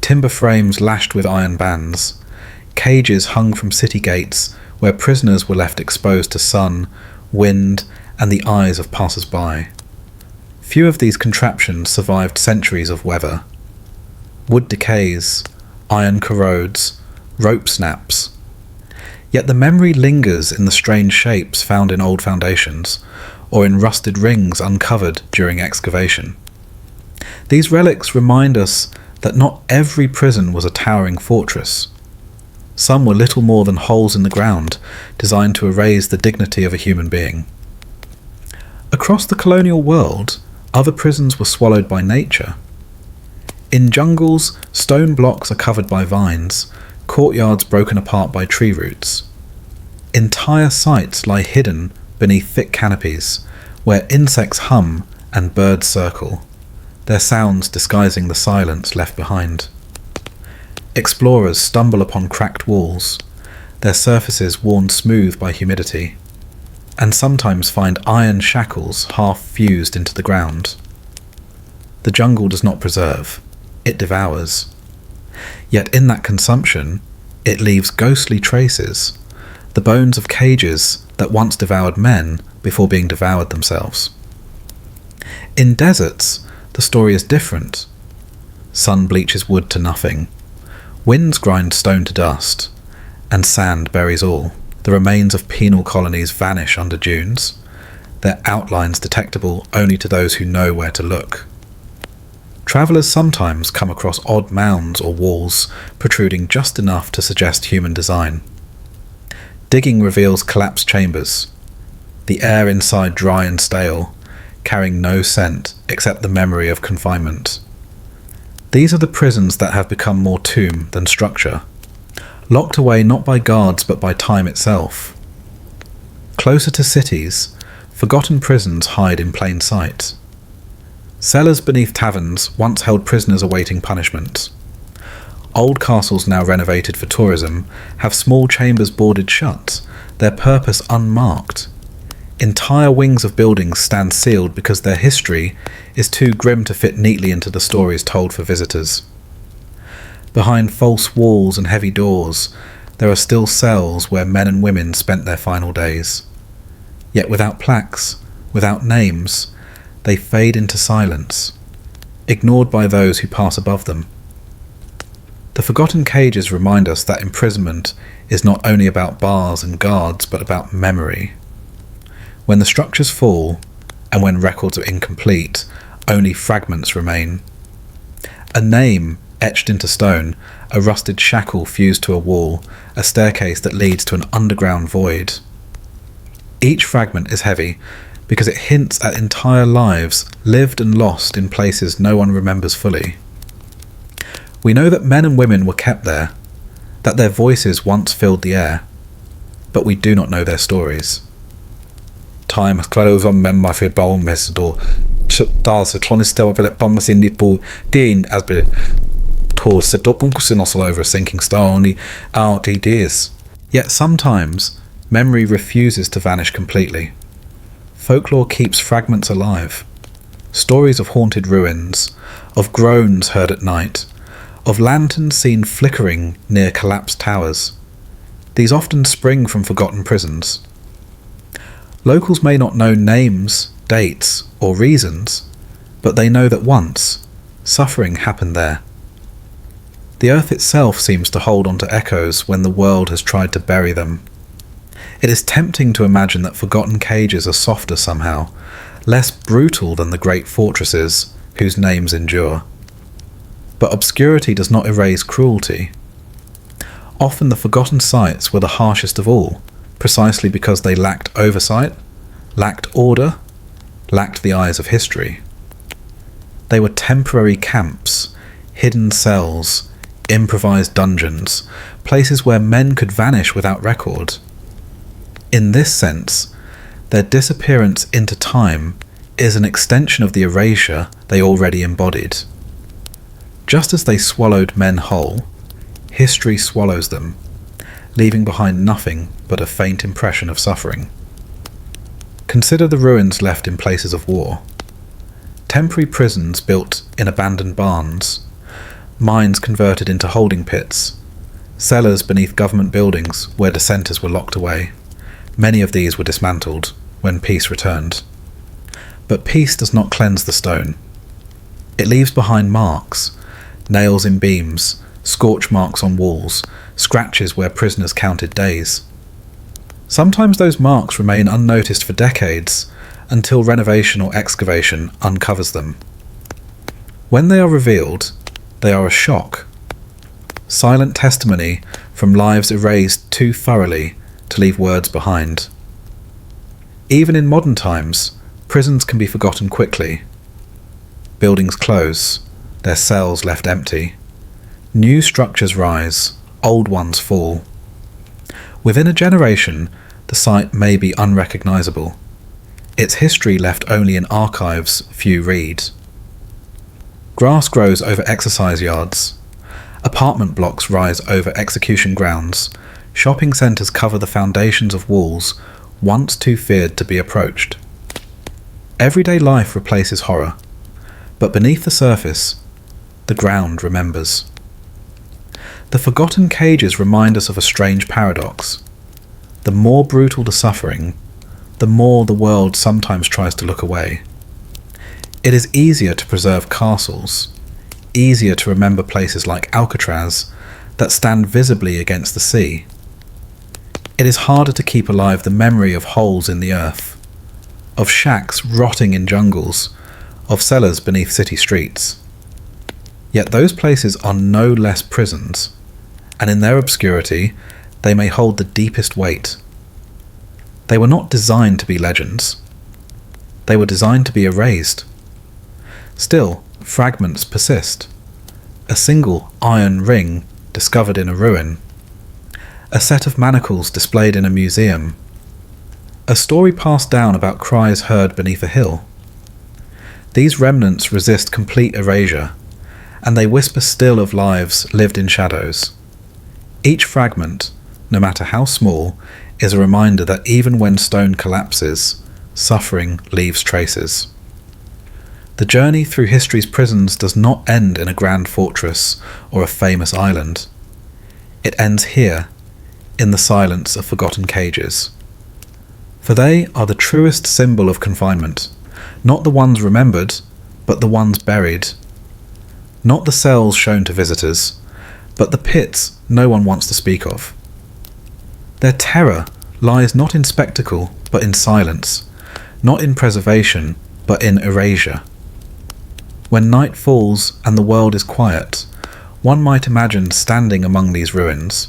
[SPEAKER 1] timber frames lashed with iron bands, cages hung from city gates where prisoners were left exposed to sun, wind, and the eyes of passers-by. Few of these contraptions survived centuries of weather. Wood decays, iron corrodes, rope snaps. Yet the memory lingers in the strange shapes found in old foundations, or in rusted rings uncovered during excavation. These relics remind us that not every prison was a towering fortress. Some were little more than holes in the ground, designed to erase the dignity of a human being. Across the colonial world, other prisons were swallowed by nature. In jungles, stone blocks are covered by vines, courtyards broken apart by tree roots. Entire sites lie hidden beneath thick canopies, where insects hum and birds circle, their sounds disguising the silence left behind. Explorers stumble upon cracked walls, their surfaces worn smooth by humidity, and sometimes find iron shackles half fused into the ground. The jungle does not preserve, it devours. Yet in that consumption, it leaves ghostly traces, the bones of cages that once devoured men before being devoured themselves. In deserts, the story is different. Sun bleaches wood to nothing, winds grind stone to dust, and sand buries all. The remains of penal colonies vanish under dunes, their outlines detectable only to those who know where to look. Travellers sometimes come across odd mounds or walls protruding just enough to suggest human design. Digging reveals collapsed chambers, the air inside dry and stale, carrying no scent except the memory of confinement. These are the prisons that have become more tomb than structure, locked away not by guards but by time itself. Closer to cities, forgotten prisons hide in plain sight. Cellars beneath taverns once held prisoners awaiting punishment. Old castles now renovated for tourism have small chambers boarded shut, their purpose unmarked. Entire wings of buildings stand sealed because their history is too grim to fit neatly into the stories told for visitors. Behind false walls and heavy doors, there are still cells where men and women spent their final days. Yet without plaques, without names, they fade into silence, ignored by those who pass above them. The forgotten cages remind us that imprisonment is not only about bars and guards, but about memory. When the structures fall, and when records are incomplete, only fragments remain. A name etched into stone, a rusted shackle fused to a wall, a staircase that leads to an underground void. Each fragment is heavy, because it hints at entire lives lived and lost in places no one remembers fully. We know that men and women were kept there, that their voices once filled the air, but we do not know their stories. Time has closed on men my fear bone mesdo dals clonistel vel bommas in nipo din as be to set up all over a sinking star only out ideas. Yet sometimes memory refuses to vanish completely. Folklore keeps fragments alive. Stories of haunted ruins, of groans heard at night, of lanterns seen flickering near collapsed towers. These often spring from forgotten prisons. Locals may not know names, dates, or reasons, but they know that once, suffering happened there. The earth itself seems to hold on to echoes when the world has tried to bury them. It is tempting to imagine that forgotten cages are softer somehow, less brutal than the great fortresses whose names endure. But obscurity does not erase cruelty. Often the forgotten sites were the harshest of all, precisely because they lacked oversight, lacked order, lacked the eyes of history. They were temporary camps, hidden cells, improvised dungeons, places where men could vanish without record. In this sense, their disappearance into time is an extension of the erasure they already embodied. Just as they swallowed men whole, history swallows them, leaving behind nothing but a faint impression of suffering. Consider the ruins left in places of war. Temporary prisons built in abandoned barns, mines converted into holding pits, cellars beneath government buildings where dissenters were locked away. Many of these were dismantled, when peace returned. But peace does not cleanse the stone. It leaves behind marks, nails in beams, scorch marks on walls, scratches where prisoners counted days. Sometimes those marks remain unnoticed for decades until renovation or excavation uncovers them. When they are revealed, they are a shock. Silent testimony from lives erased too thoroughly to leave words behind. Even in modern times, prisons can be forgotten quickly. Buildings close, their cells left empty. New structures rise, old ones fall. Within a generation, the site may be unrecognizable. Its history left only in archives few read. Grass grows over exercise yards. Apartment blocks rise over execution grounds. Shopping centres cover the foundations of walls once too feared to be approached. Everyday life replaces horror, but beneath the surface, the ground remembers. The forgotten cages remind us of a strange paradox. The more brutal the suffering, the more the world sometimes tries to look away. It is easier to preserve castles, easier to remember places like Alcatraz that stand visibly against the sea. It is harder to keep alive the memory of holes in the earth, of shacks rotting in jungles, of cellars beneath city streets. Yet those places are no less prisons, and in their obscurity, they may hold the deepest weight. They were not designed to be legends. They were designed to be erased. Still, fragments persist. A single iron ring discovered in a ruin. A set of manacles displayed in a museum. A story passed down about cries heard beneath a hill. These remnants resist complete erasure, and they whisper still of lives lived in shadows. Each fragment, no matter how small, is a reminder that even when stone collapses, suffering leaves traces. The journey through history's prisons does not end in a grand fortress or a famous island. It ends here, in the silence of forgotten cages. For they are the truest symbol of confinement, not the ones remembered, but the ones buried. Not the cells shown to visitors, but the pits no one wants to speak of. Their terror lies not in spectacle, but in silence, not in preservation, but in erasure. When night falls and the world is quiet, one might imagine standing among these ruins,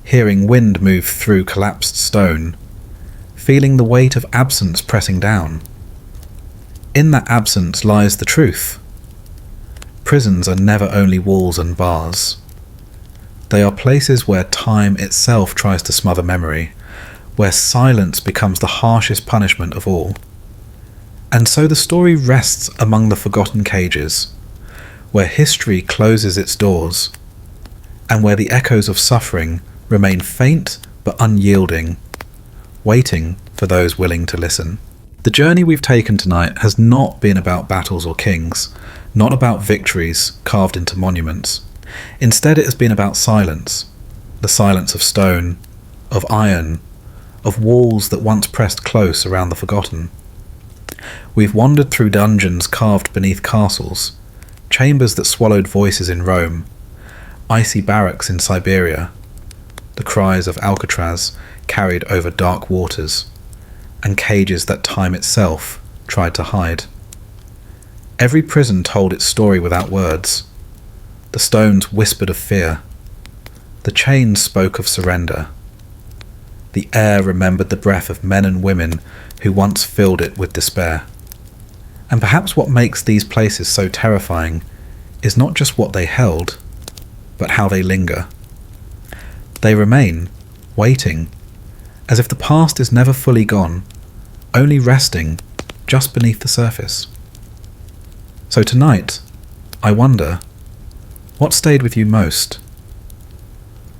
[SPEAKER 1] hearing wind move through collapsed stone, feeling the weight of absence pressing down. In that absence lies the truth. Prisons are never only walls and bars. They are places where time itself tries to smother memory, where silence becomes the harshest punishment of all. And so the story rests among the forgotten cages, where history closes its doors, and where the echoes of suffering remain faint but unyielding, waiting for those willing to listen. The journey we've taken tonight has not been about battles or kings, not about victories carved into monuments. Instead, it has been about silence, the silence of stone, of iron, of walls that once pressed close around the forgotten. We've wandered through dungeons carved beneath castles, chambers that swallowed voices in Rome, icy barracks in Siberia, the cries of Alcatraz carried over dark waters, and cages that time itself tried to hide. Every prison told its story without words. The stones whispered of fear. The chains spoke of surrender. The air remembered the breath of men and women who once filled it with despair. And perhaps what makes these places so terrifying is not just what they held, but how they linger. They remain, waiting, as if the past is never fully gone, only resting just beneath the surface. So tonight, I wonder, what stayed with you most?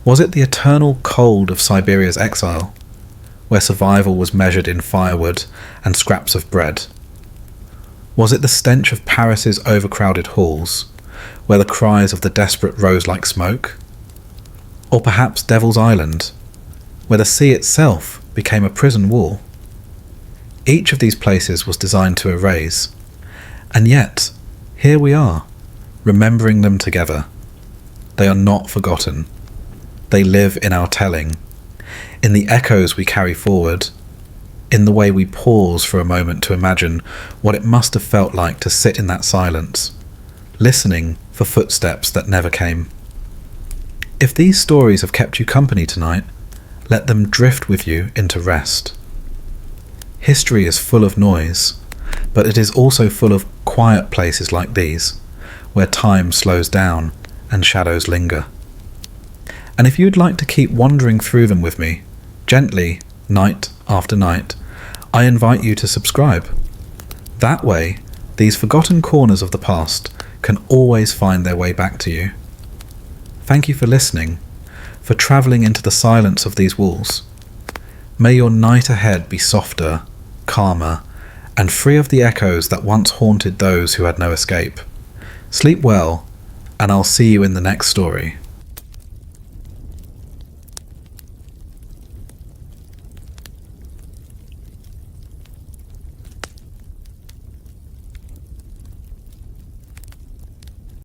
[SPEAKER 1] Was it the eternal cold of Siberia's exile, where survival was measured in firewood and scraps of bread? Was it the stench of Paris's overcrowded halls, where the cries of the desperate rose like smoke? Or perhaps Devil's Island, where the sea itself became a prison wall? Each of these places was designed to erase, and yet, here we are, remembering them together. They are not forgotten. They live in our telling, in the echoes we carry forward, in the way we pause for a moment to imagine what it must have felt like to sit in that silence, listening for footsteps that never came. If these stories have kept you company tonight, let them drift with you into rest. History is full of noise, but it is also full of quiet places like these, where time slows down and shadows linger. And if you'd like to keep wandering through them with me, gently, night after night, I invite you to subscribe. That way, these forgotten corners of the past can always find their way back to you. Thank you for listening, for travelling into the silence of these walls. May your night ahead be softer, calmer, and free of the echoes that once haunted those who had no escape. Sleep well, and I'll see you in the next story.